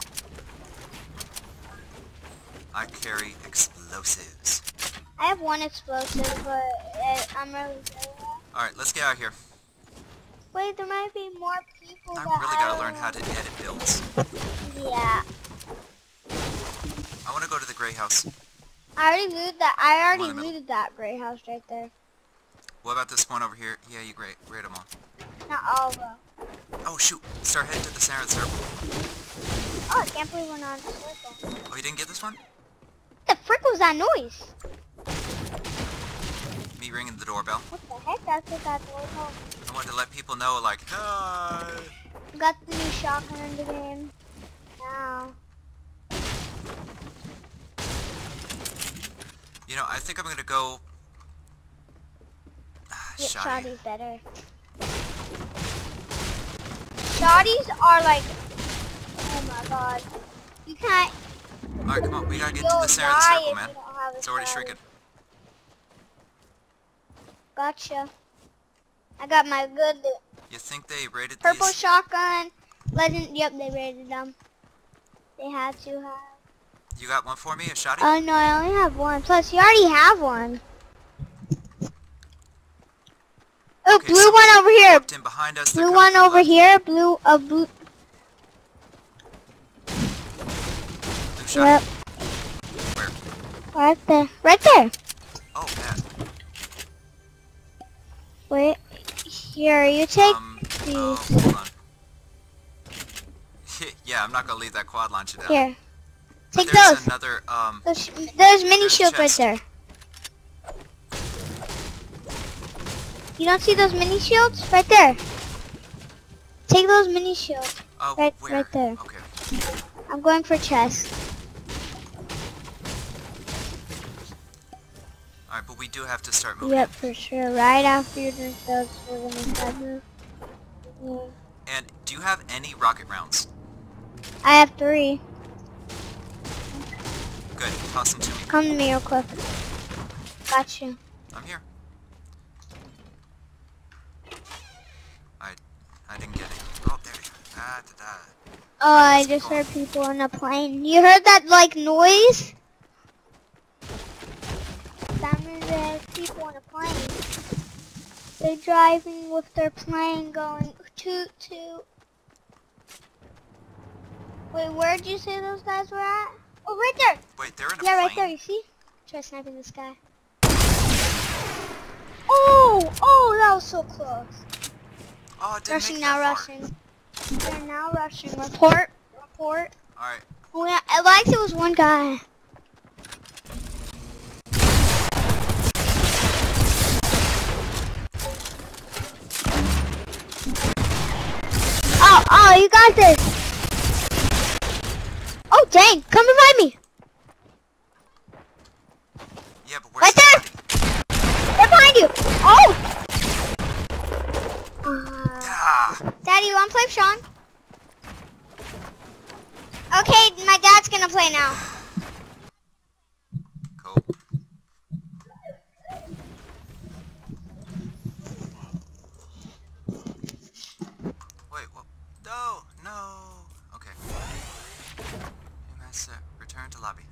I carry explosives. I have one explosive, but I'm really good at that. Alright, let's get out of here. Wait, there might be more people I that really gotta learn how to edit builds. Yeah. I wanna go to the gray house. I already looted that. I One already in the middle. looted that gray house right there. What about this one over here? Yeah, you great. Raid them all. Not all of them. Oh, shoot. Start heading to the center of the circle. Oh, I can't believe we're not in a circle. Oh, you didn't get this one? What the frick was that noise? Me ringing the doorbell. What the heck? That's what that noise was. I wanted to let people know, like, hi. Got the new shotgun in the game. Now. You know, I think I'm gonna go... Yeah, Shoddy. Shoddy's better. Shoddies are like, oh my god. You can't, Alright, come on. We gotta get to you'll the center of the die circle, if man. you don't have a It's already Shoddy. shrinking. Gotcha. I got my good You think they raided purple these? shotgun. Legend, yep, they raided them. They had to have. You got one for me, a shoddy? Oh no, I only have one. Plus, you already have one. Oh, Okay, blue somebody one over here. walked in behind us. They're Blue coming one from the over left. here. Blue, blue. Blue shoddy. Yep, Where? right there. Right there. Oh, man. Wait, here, you take these. Hold on. Yeah, I'm not gonna leave that quad launcher down. Here, But take there's those. another, There's mini there's a shields right chest. there. You don't see those mini shields? Right there. Take those mini shields. oh, right- where? right there. Okay. I'm going for chest. Alright, but we do have to start moving. Yep, for sure. Right after you drink those, we're gonna start moving. And do you have any rocket rounds? I have 3. Good. Toss them to me. Come to me real quick. Got you. I'm here. Da-da-da. Oh, I just heard people in a plane. You heard that, like, noise? That means there's people in a plane. They're driving with their plane going toot toot. Wait, where'd you say those guys were at? Oh, right there! Wait, they're in a Yeah, plane? right there, you see? Try sniping this guy. Oh, that was so close. Oh, it didn't Rushing make now, that far. rushing. They're now rushing. Report. Alright. Oh yeah, at least it was one guy. Oh, you got this. Oh, dang, come revive me. Yeah, but Right where's the there. body? They're behind you. Oh. Ah! Daddy, you want to play with Sean? Okay, my dad's gonna play now. Cool. Wait, what? No! Okay. You must return to lobby.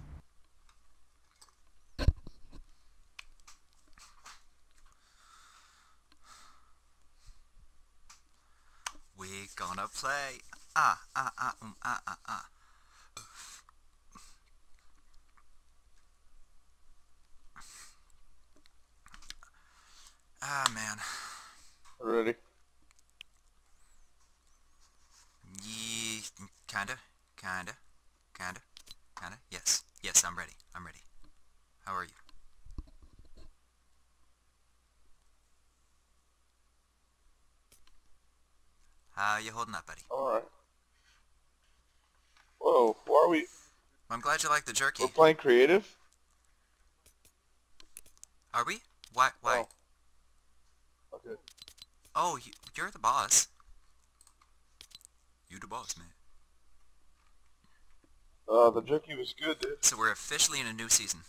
We gonna play. Ah, man. Ready? Ye kinda. Yes, I'm ready. How are you? How you holding up, buddy? Alright. Whoa, why are we... I'm glad you like the jerky. We're playing creative? Are we? Why? Oh. Okay. Oh, you're the boss. You the boss, man. The jerky was good, dude. So we're officially in a new season.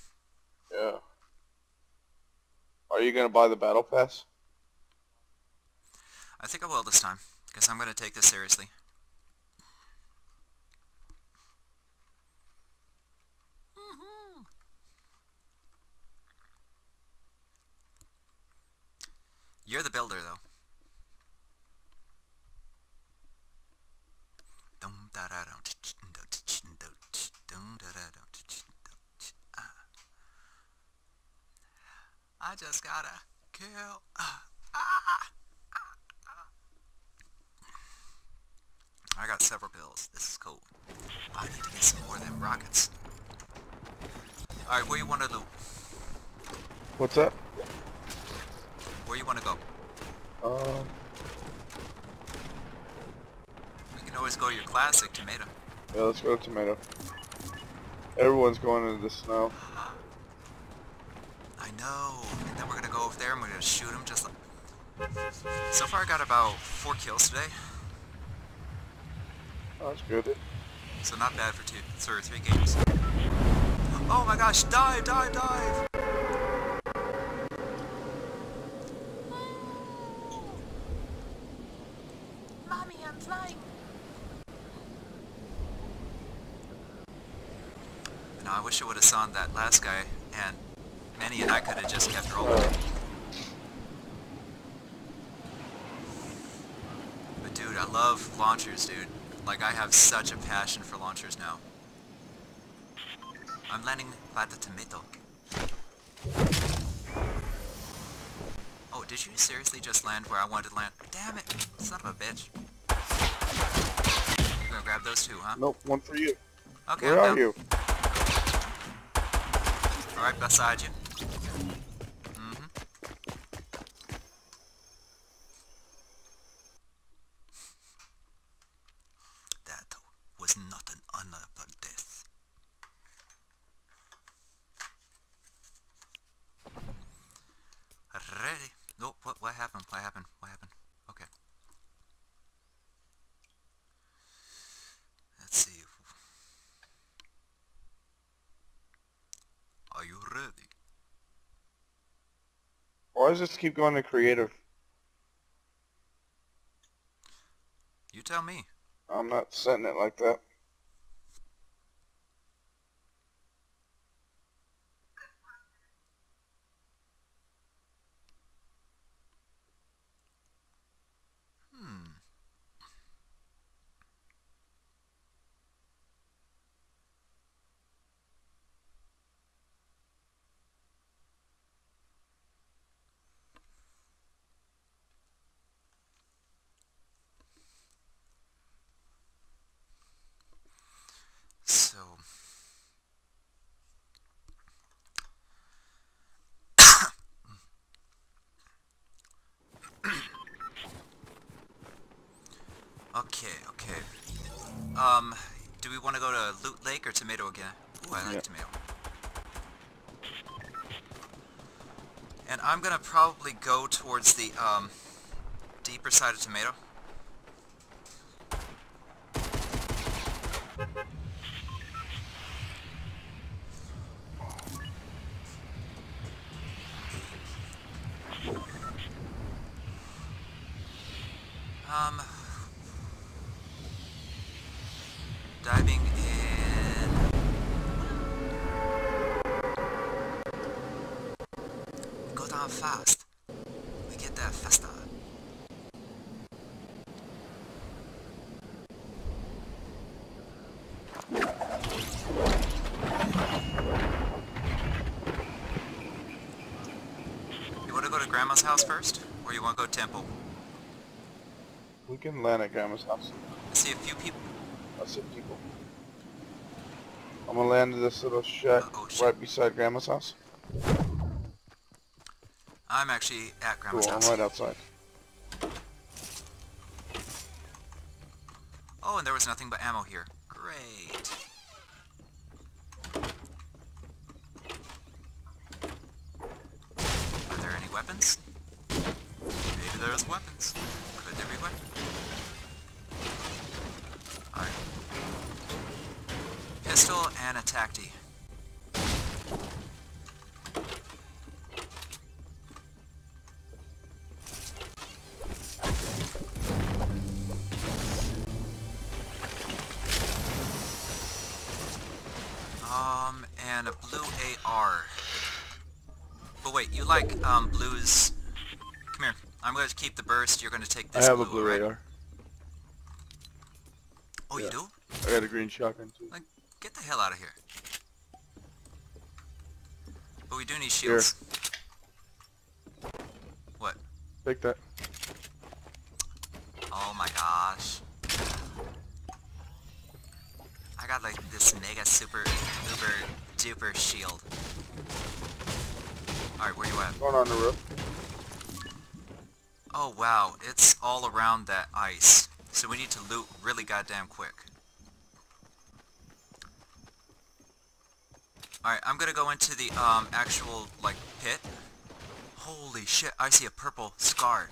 Yeah. Are you gonna buy the battle pass? I think I will this time, because I'm gonna take this seriously. You're the builder, though. I just gotta kill. I got several pills. This is cool. I need to get some more of them rockets. Alright, where you wanna loot? What's that? Where you wanna go? Um... We can always go to your classic tomato. Yeah, let's go to tomato. Everyone's going into the snow. I know. And then we're gonna go over there and we're gonna shoot him just like... So far I got about 4 kills today. Oh, that's good. So not bad for 3 games. Oh my gosh, dive! Mommy, I'm flying! Now I wish I would have saw that last guy, and Manny and I could have just kept rolling. But dude, I love launchers, dude. Like, I have such a passion for launchers now. I'm landing by the tomato. Oh, did you seriously just land where I wanted to land? Damn it, son of a bitch. You're gonna grab those two, huh? Nope, one for you. Okay, Where I'm are down. you? Right beside you. That was not an honorable death. Ready? No, what happened? Okay. Let's see. Are you ready? Why does this keep going to creative? You tell me. I'm not setting it like that. Hmm. So, okay, okay. Do we want to go to Loot Lake or Tomato again? Ooh, I like Yeah. Tomato. And I'm gonna probably go towards the, deeper side of Tomato. Diving in. We go down fast. We get there faster. You want to go to Grandma's house first? Or you want to go Temple? We can land at Grandma's house. I see a few people. I see people. I'm gonna land at this little shack Oh, shit. right beside Grandma's house. I'm actually at Grandma's Cool, I'm house. right outside. Oh, and there was nothing but ammo here. Great. Are there any weapons? Maybe there's weapons. Could there be weapons? Alright. Pistol and a tacti. And a blue AR. But wait, you like, blues... Come here. I'm going to keep the burst, you're going to take this I have blue, a blue right? radar. Oh, Yeah. you do? I got a green shotgun too. Like, get the hell out of here. But we do need shields. What? Take that. Oh my gosh. I got like this mega super uber duper shield. Alright, where you at? Going on the roof. Oh wow, it's all around that ice. So we need to loot really goddamn quick. Alright, I'm gonna go into the actual like pit. Holy shit, I see a purple scar.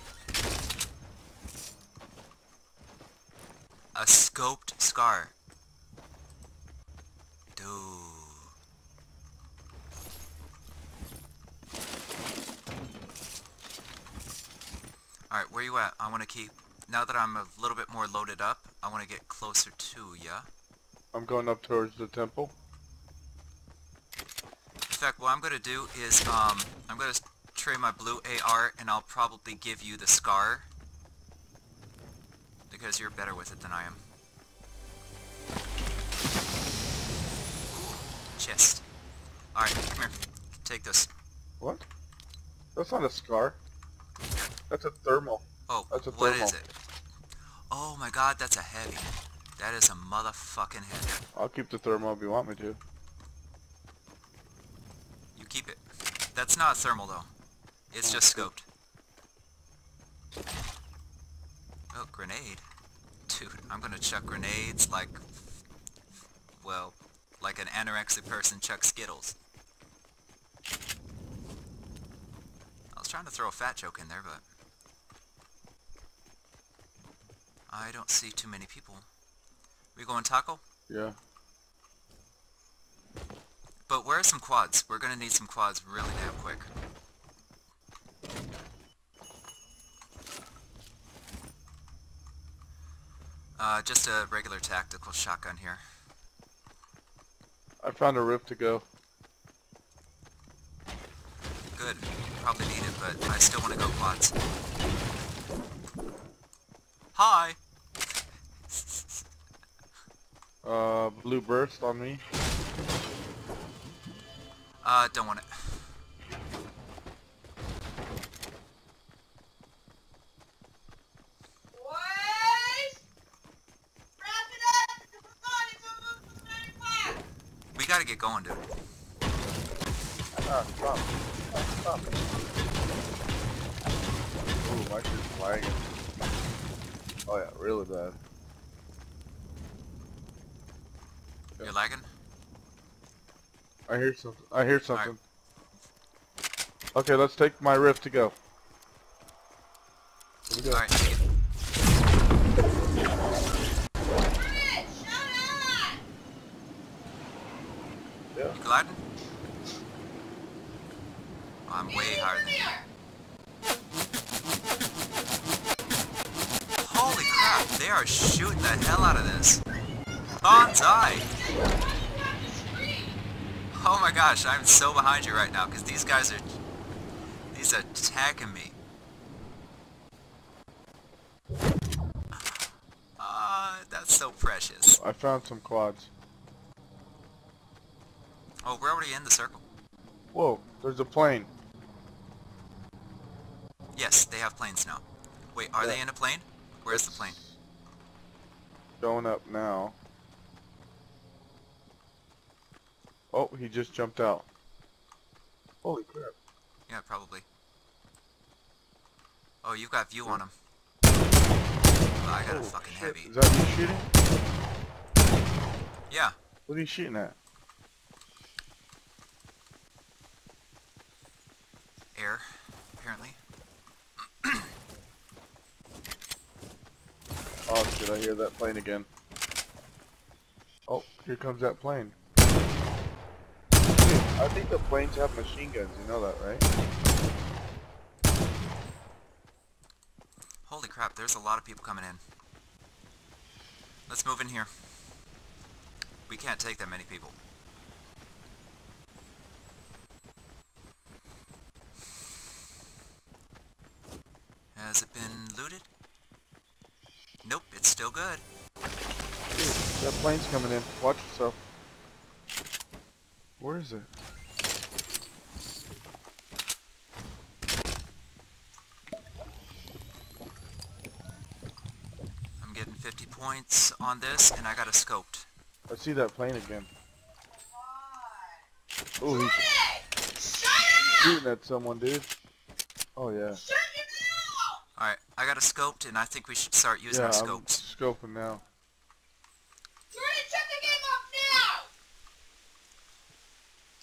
A scoped scar. Dude. Alright, where you at? I want to keep... Now that I'm a little bit more loaded up, I want to get closer to ya. I'm going up towards the temple. In fact, what I'm going to do is, I'm going to trade my blue AR, and I'll probably give you the scar. Because you're better with it than I am. Chest. Alright, come here. Take this. What? That's not a scar. That's a thermal. Oh, That's a what thermal. is it? Oh my god, that's a heavy. That is a motherfucking heavy. I'll keep the thermal if you want me to. You keep it. That's not thermal though. It's just scoped. Oh, grenade. Dude, I'm gonna chuck grenades like... Well, like an anorexic person chucks Skittles. I was trying to throw a fat joke in there, but... I don't see too many people. We going taco? Yeah. But where are some quads? We're gonna need some quads really damn quick. Just a regular tactical shotgun here. I found a rift to go. Good. Probably need it, but I still want to go quads. Hi! Blue burst on me. Don't want it. We gotta get going, dude. Ah, stop. Stop. Ooh, my shit's lagging. Oh yeah, really bad. You're lagging? I hear something. I hear something. Okay, let's take my rift to go. Here we go. Alright. Yeah. You gliding? Oh, I'm way higher than you. Holy crap, they are shooting the hell out of this. Bonsai! Oh my gosh, I'm so behind you right now, because these guys are... He's attacking me. That's so precious. I found some quads. Oh, we're already in the circle. Whoa, there's a plane. Yes, they have planes now. Wait, are they in a plane? Where's the plane? Showing up now. Oh, he just jumped out. Holy crap. Yeah, probably. Oh, you've got view on them. Oh, I got a fucking shit. heavy. Is that you shooting? Yeah. What are you shooting at? Air, apparently. Oh shit, I hear that plane again. Oh, here comes that plane. I think the planes have machine guns, you know that, right? Holy crap, there's a lot of people coming in. Let's move in here. We can't take that many people. Has it been looted? Nope, it's still good. That plane's coming in. Watch yourself. Where is it? I'm getting 50 points on this, and I got it scoped. I see that plane again. Oh, he's shooting at someone, dude. Oh yeah. Alright, I got it scoped, and I think we should start using Yeah, our I'm scopes. scoping now.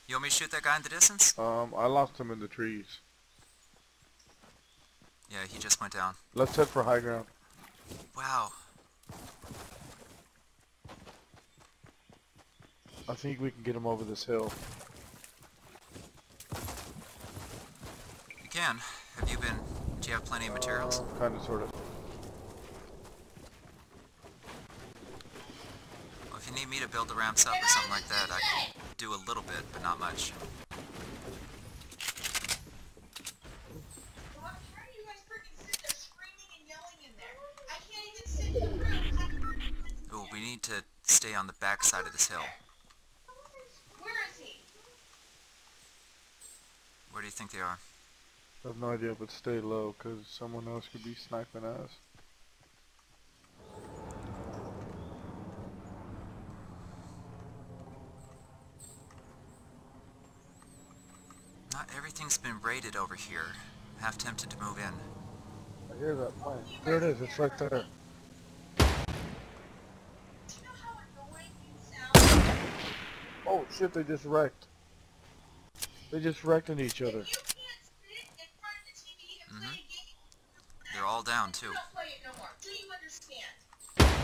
You want me to shoot that guy in the distance? I lost him in the trees. Yeah, he just went down. Let's head for high ground. Wow. I think we can get him over this hill. You can. Have you been... Do you have plenty of materials? Kinda, sorta. Well, if you need me to build the ramps up or something like that, I can do a little bit, but not much. Ooh, we need to stay on the back side of this hill. Where do you think they are? I have no idea, but stay low, cause someone else could be sniping us. Not everything's been raided over here. Half tempted to move in. I hear that plane. There it is, it's right there. Oh shit, they just wrecked. They just wrecked into each other. They're all down, too. There's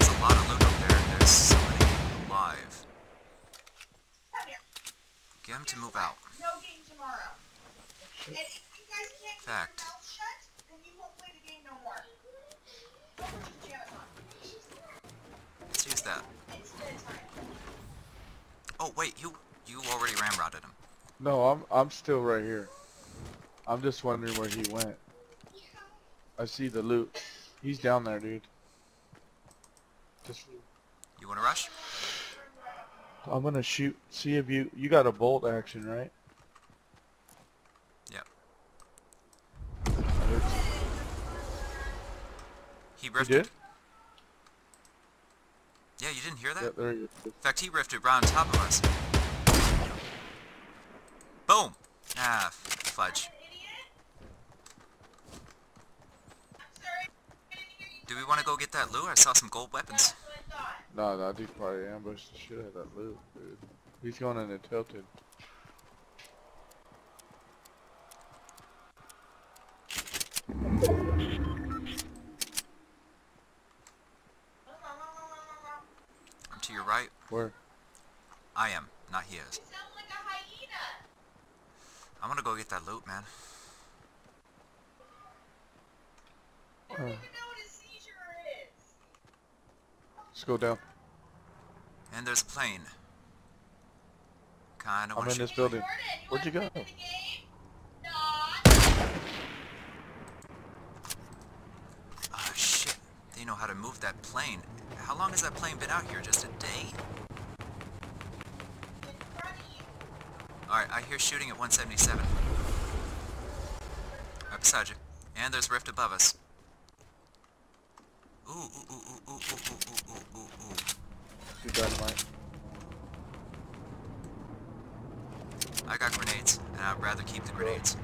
a lot of loot up there, and there's somebody alive. Get him to move out. Fact. Where's that? Oh wait, you already ramrodded him. No, I'm still right here. I'm just wondering where he went. I see the loot. He's down there, dude. Just. You wanna rush? I'm gonna shoot. See if you got a bolt action, right? Yep. I heard some- He You rifted. did? Yeah, you didn't hear that? Yeah, there you go. In fact, he rifted right on top of us. Boom! Ah, fudge. Do we want to go get that loot? I saw some gold weapons. No, that dude probably ambushed the shit out of that loot, dude. He's going into tilted. I'm to your right. Where? I am, not he is. I'm gonna go get that loot, man. Let's go down. And there's a plane. Kinda I'm wanna in this shoot. building. Where'd you go? Ah, shit. They know how to move that plane. How long has that plane been out here? Just a day? Alright, I hear shooting at 177. Right beside you. And there's a rift above us. Ooh, ooh, ooh, ooh, ooh, ooh, ooh, ooh, ooh, ooh. See dynamite. I got grenades, and I'd rather keep the grenades.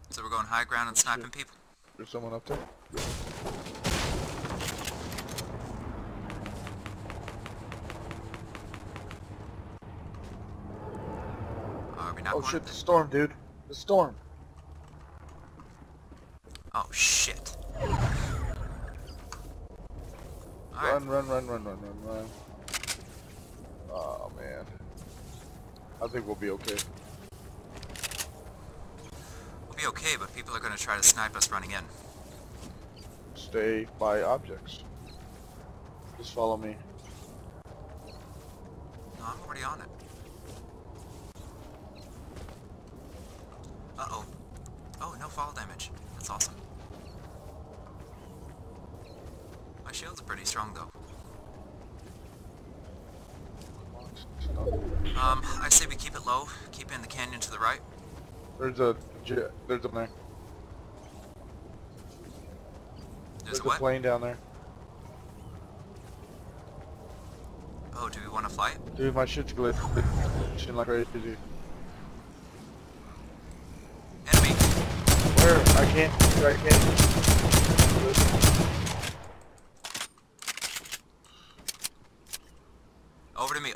So we're going high ground and sniping people? There's someone up there. Are we not Oh going shit, up the there? storm, dude. The storm. Oh shit. Run, Alright, run, run, run, run, run, run. Oh man. I think we'll be okay. we'll be okay, but people are gonna try to snipe us running in. Stay by objects. Just follow me. No, I'm already on it. Uh-oh. Oh, no fall damage. That's awesome. My shields are pretty strong, though. I say we keep it low, keep in the canyon to the right. There's a jet. There's a plane. There's a a what? plane down there. Oh, do we want to fly it? Dude, my shit's glitching like crazy. Enemy! Where? I can't.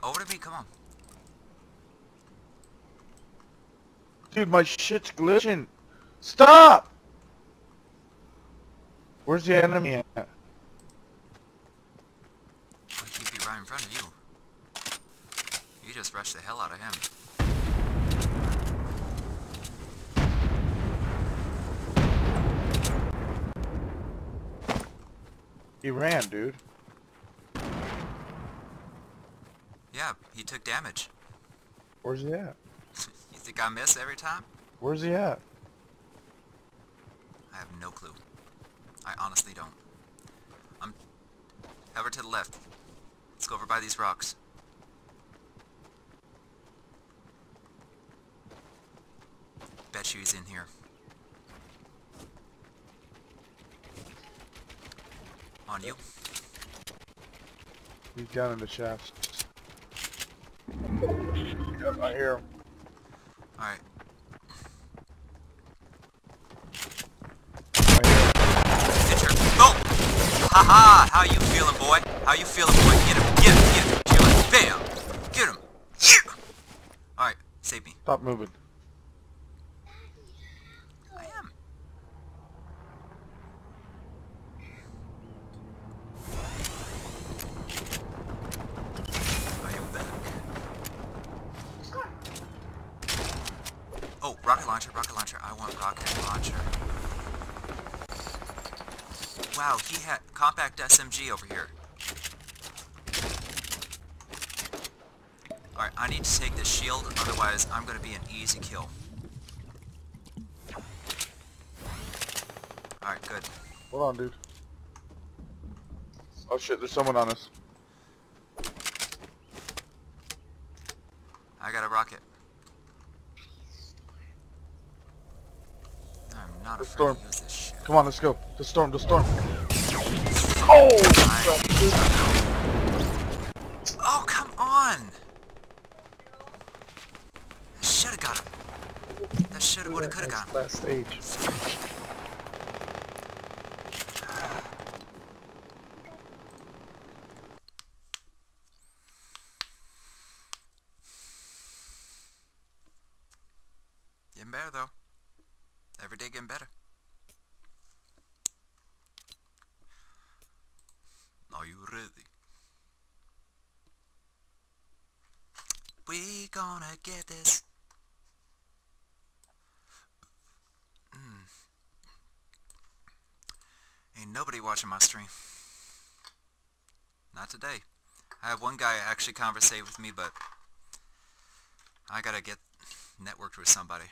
Over to me, come on. Dude, my shit's glitching. Stop! Where's the enemy at? I keep you right in front of you. You just rushed the hell out of him. He ran, dude. Yeah, he took damage. Where's he at? You think I miss every time? Where's he at? I have no clue. I honestly don't. Over to the left. Let's go over by these rocks. Bet you he's in here. On you. He's down in the shafts. Yep, I hear him. Alright. I hear him. Hit your... Oh! Haha! How you feeling, boy? How you feeling, boy? Get him! Get him! Get him! Kill him! Bam! Get him! Yeah! Alright, save me. Stop moving. I am. I am back. Oh, rocket launcher, I want want rocket launcher. Wow, he had compact SMG over here. Alright, I need to take this shield, otherwise I'm going to be an easy kill. Alright, good. Hold on, dude. Oh shit, there's someone on us. I got a rocket. I'm not The afraid storm. to use this shit. Come on, let's go. The storm, the storm. Oh! Oh, come on! I should've got him. That should've, would've, could've got him. Last stage. Getting better, though. Every day getting better. Are you ready? We gonna get this. Ain't nobody watching my stream. Not today. I have one guy actually conversate with me, but I gotta get networked with somebody.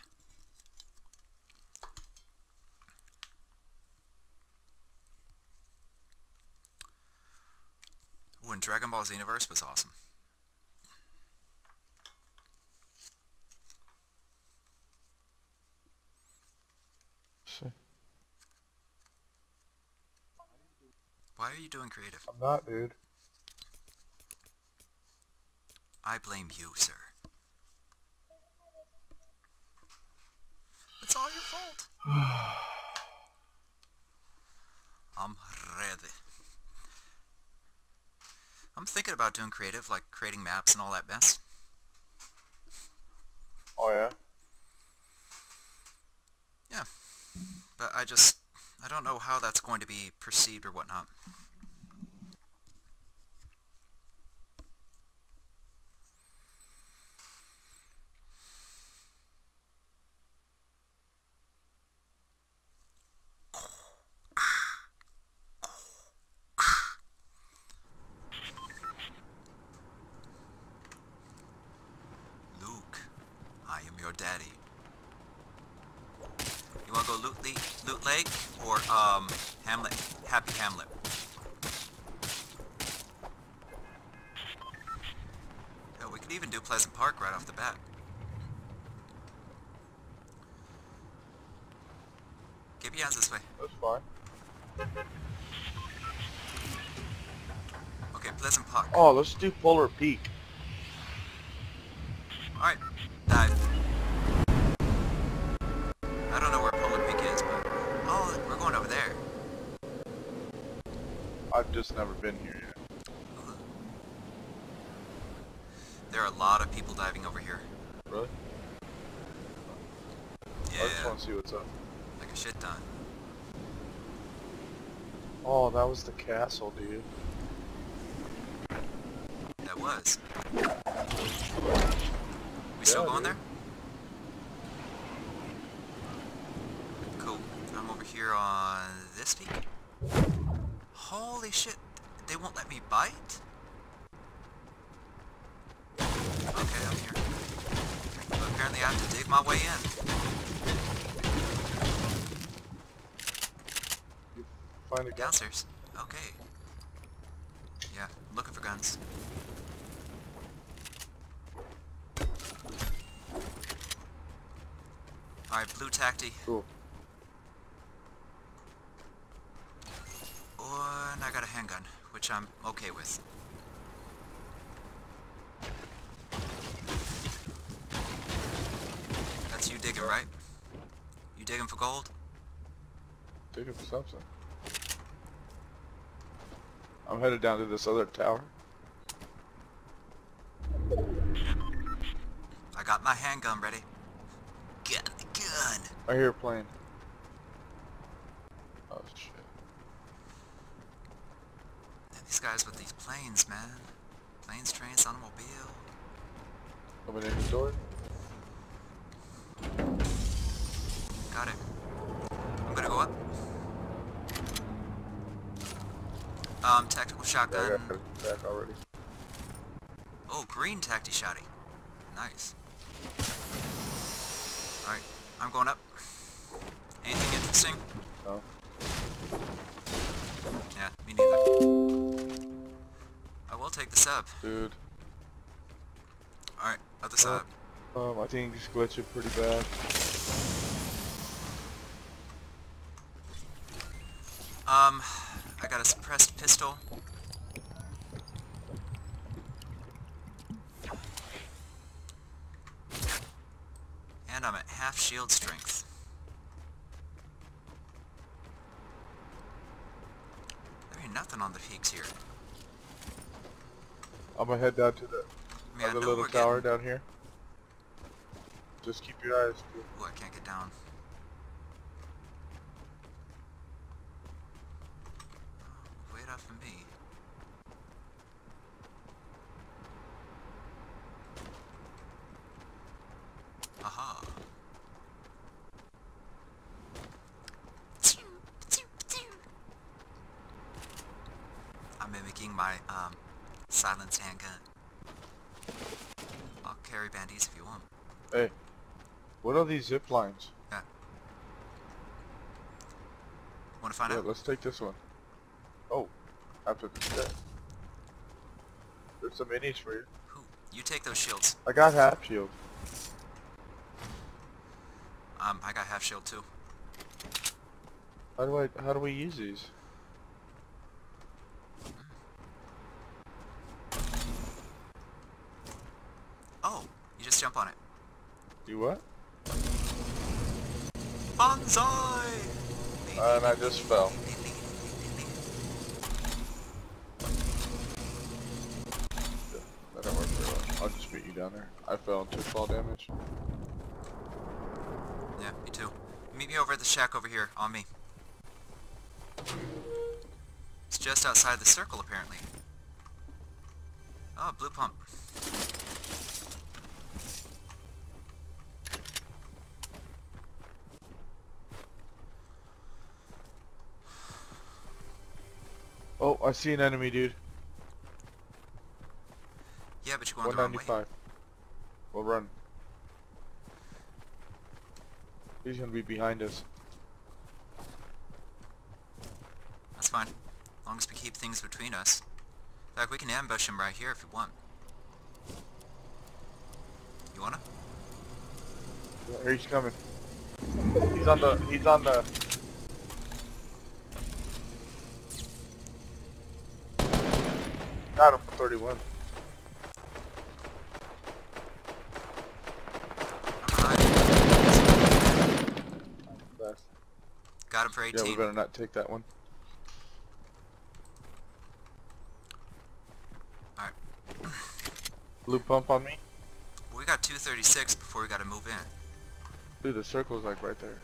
Ooh, and Dragon Ball Xenoverse was awesome. Shit. Why are you doing creative? I'm not, dude. I blame you, sir. It's all your fault. I'm ready. I'm thinking about doing creative, like creating maps and all that mess. Oh yeah? Yeah. But I don't know how that's going to be perceived or whatnot. Luke, I am your daddy. You wanna go Loot Lake or Hamlet? Happy Hamlet. Yeah, we could even do Pleasant Park right off the bat. Keep your hands this way. That's fine. Okay, Pleasant Park. Oh, let's do Polar Peak. Alright, dive. I don't know where Polar Peak is, but... Oh, we're going over there. I've just never been here yet. There are a lot of people diving over here. Really? Yeah, I just want to see what's up. like a shit ton. Oh, that was the castle, dude. That was. We still Yeah, going dude. there? Cool. I'm over here on this peak. Holy shit. They won't let me bite? Okay, I'm here. But apparently I have to dig my way in. Find a gun. Downstairs. Okay. Yeah, I'm looking for guns. Alright, blue tacti. Cool. And I got a handgun, which I'm okay with. That's you digging, right? You digging for gold? Digging for something. I'm headed down to this other tower. I got my handgun ready. Get the gun! I hear a plane. Oh shit. These guys with these planes, man. Planes, trains, automobile. Coming in the door. got it. I'm gonna go up. Tactical I shotgun. got it back already. Oh, green tacti shotty. Nice. Alright, I'm going up. Anything interesting? No. Yeah, me neither. I will take the sub. Dude. Alright, other side. I think he's glitching pretty bad. I got a suppressed pistol. And I'm at half shield strength. There ain't nothing on the peaks here. I'm gonna head down to the I mean, I other know little we're tower getting... down here. Just keep your eyes peeled. Ooh, I can't get down. Wait up for me. Aha. I'm mimicking my silenced handgun. I'll carry bandies if you want. Hey, what are these zip lines? Yeah. Want to find Yeah, out? let's take this one. Oh, after the step. There's some minis for you. Who? You take those shields. I got half shield. I got half shield too. How do we use these? Oh, you just jump on it. Do what? Bonsai! And I just fell. That didn't work very well. I'll just beat you down there. I fell and took fall damage. Yeah, me too. Meet me over at the shack over here, on me. It's just outside the circle, apparently. Oh, blue pump. Oh, I see an enemy, dude. Yeah, but you're going the wrong way. 195. We'll run. He's gonna be behind us. That's fine. As long as we keep things between us. In fact, we can ambush him right here if you want. You wanna? Yeah, here he's coming. He's on the got him for 31. I'm behind you. Best. Got him for 18. Yeah, we better not take that one. Alright. Blue pump on me. We got 236 before we gotta move in. Dude, the circle's like right there.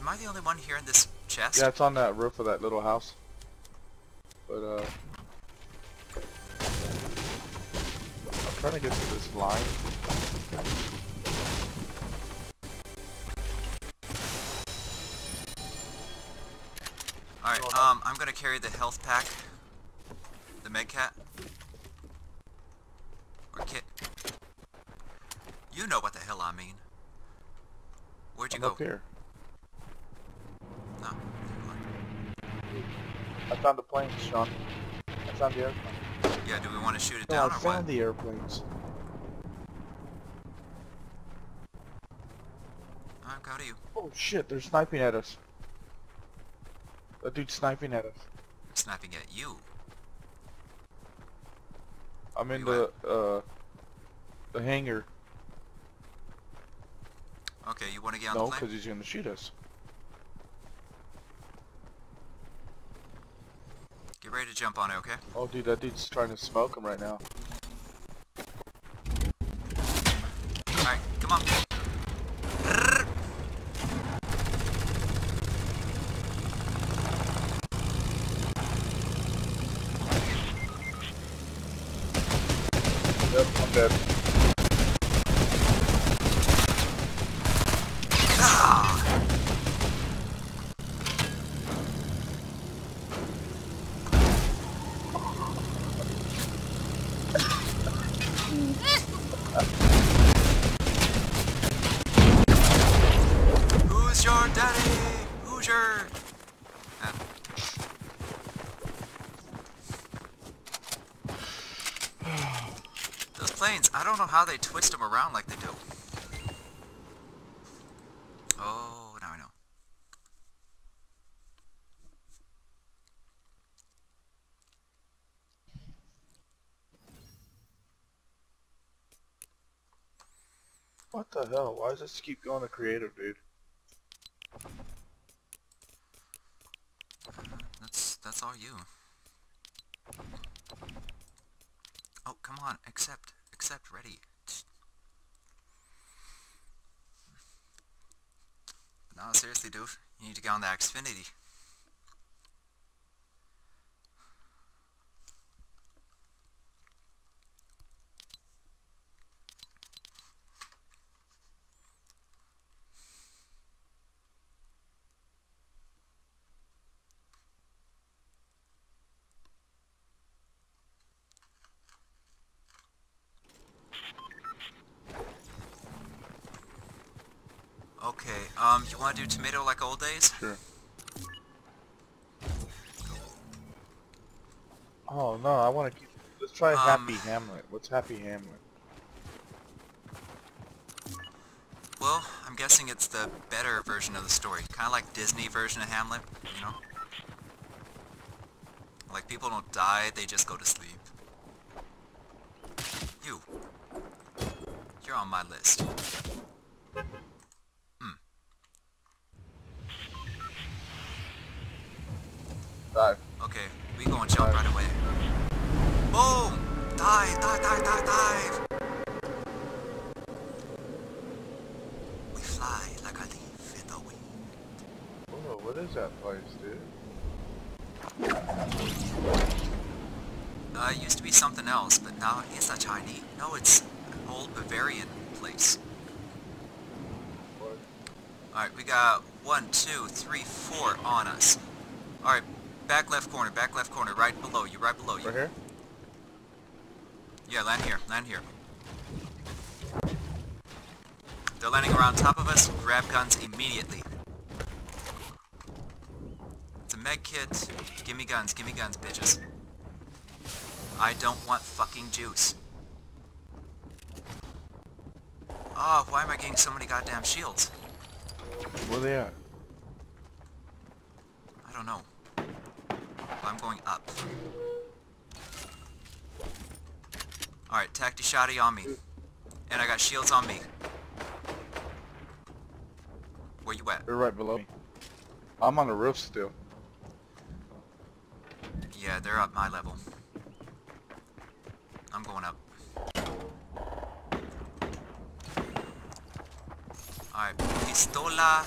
Am I the only one here in this chest? Yeah, it's on that roof of that little house. But I'm trying to get to this line. Alright, I'm gonna carry the health pack. The medcat. Or kit. You know what the hell I mean. Where'd you I'm go? up here. No. never mind. I found the planes, Sean. I found the airplane. Yeah, do we want to shoot it No, down I or found what? the airplanes. I'm proud of you. Oh shit, they're sniping at us. That dude's sniping at us. I'm snapping at you. I'm in You the hangar. Okay, you want to get on No, the plane? because he's gonna shoot us. Get ready to jump on it, okay? Oh dude, that dude's trying to smoke him right now. Alright, come on. Yep, I'm dead. Ah! Who's your daddy? Who's your... Those planes, I don't know how they twist them around like they do. Oh, now I know. What the hell? Why does this keep going to creative, dude? That's all you. Oh, come on, accept, ready. No, seriously, dude, you need to get on the Xfinity. Okay, you want to do tomato like old days? Sure. Oh no, I want to keep. Let's try Happy Hamlet. What's Happy Hamlet? Well, I'm guessing it's the better version of the story. Kind of like Disney version of Hamlet, you know? Like, people don't die, they just go to sleep. You're on my list. Dive. Okay, we gonna jump right away. Boom! Dive! We fly like a leaf in the wind. Whoa, what is that place, dude? It used to be something else, but now it's a Chinese. No, it's an old Bavarian place. What? Alright, we got 1, 2, 3, 4 on us. Alright, back left corner, right below you. Right here? Yeah, land here. They're landing around top of us, grab guns immediately. It's a med kit. Give me guns, bitches. I don't want fucking juice. Oh, why am I getting so many goddamn shields? Where they at? I don't know. I'm going up. Alright, tacti shotty on me. And I got shields on me. Where you at? They're right below me. I'm on the roof still. Yeah, they're up my level. I'm going up. Alright, pistola.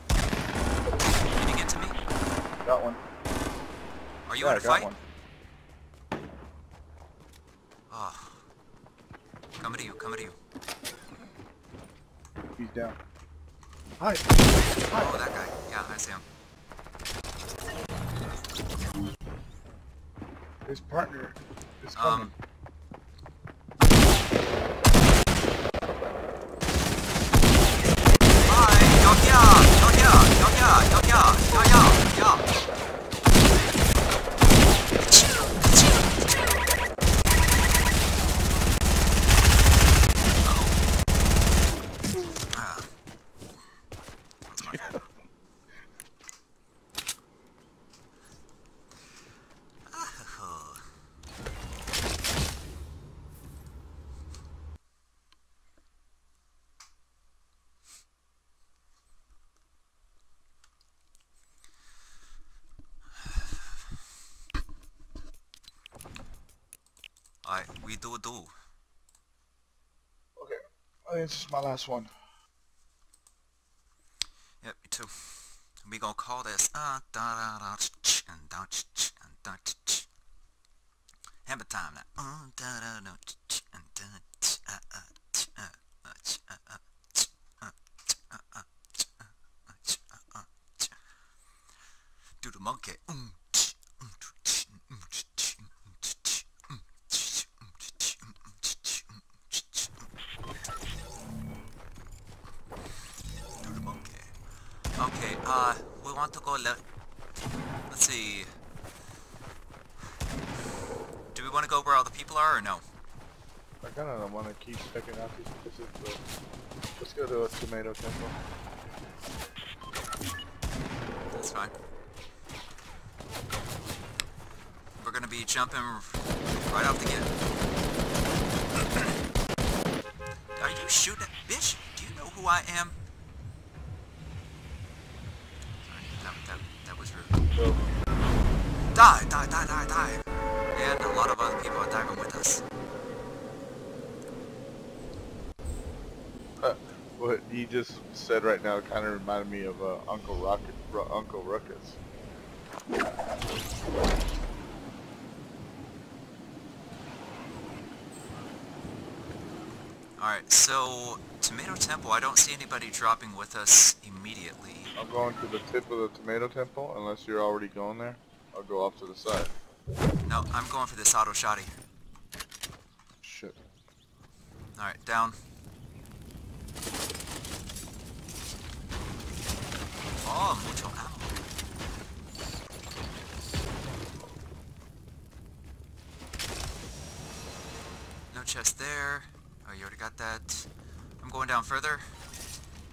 Can you get to me? Got one. Are you in a got fight? one. Oh. Coming to you. He's down. Hi. Oh, that guy. Yeah, I see him. His partner is coming. Hi! Alright, we do. Okay. I think this is my last one. Yep, me too. We gonna call this Hammer time now. monkey. Do the monkey. Okay, we want to go let's see. Do we want to go where all the people are or no? I kind of want to keep checking out these places, but let's go to a tomato temple. That's fine. We're gonna be jumping right off the gate. Are you shooting at bitch? Do you know who I am? Sorry, that was rude. So, Die, die, die, die, die. And a lot of other people are diving with us. what he just said right now kind of reminded me of Uncle Ruckus. Alright, so Tomato Temple, I don't see anybody dropping with us immediately. I'm going to the tip of the tomato temple, unless you're already going there. I'll go off to the side. No, I'm going for this auto shotty. Shit. Alright, down. Oh, mucho ammo. No chest there. Oh, you already got that. I'm going down further.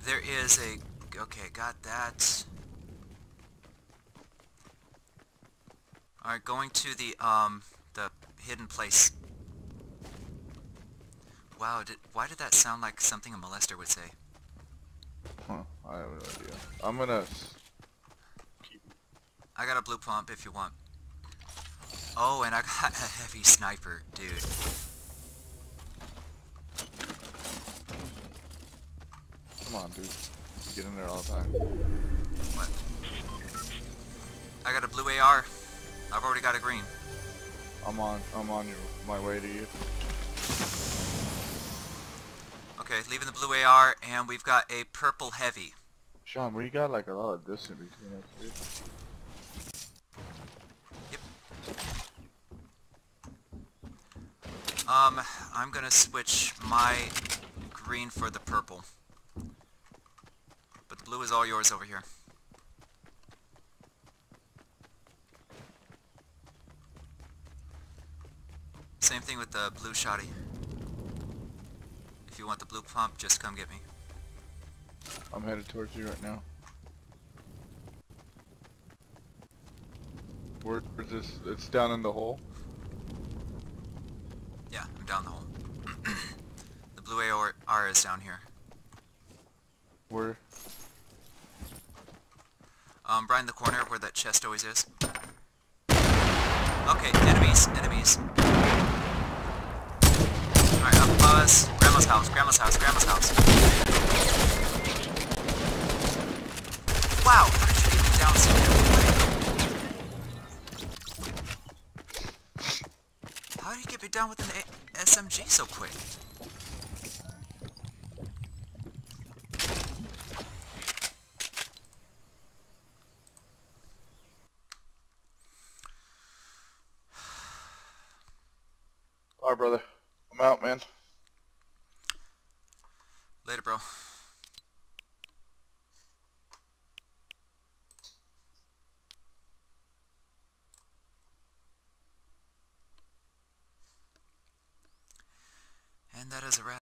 There is a... Okay, got that. Alright, going to the hidden place. Wow, why did that sound like something a molester would say? Huh, I have no idea. I'm gonna keep... I got a blue pump if you want. Oh, and I got a heavy sniper, dude. Come on, dude. You get in there all the time. What? I got a blue AR. I've already got a green. I'm on my way to you. Okay, leaving the blue AR, and we've got a purple heavy. Sean, we got like a lot of distance between us, dude. I'm gonna switch my green for the purple. But the blue is all yours over here. Same thing with the blue shotty. If you want the blue pump, just come get me. I'm headed towards you right now. Where's this? It's down in the hole? Yeah, I'm down the hole. The blue AR is down here. Where? Right in the corner where that chest always is. Okay, enemies. Alright, up above us. Grandma's house. Wow, how did you get me down so quick? How did you get me down with an SMG so quick? Alright, brother. I'm out, man. Later, bro. And that is a wrap.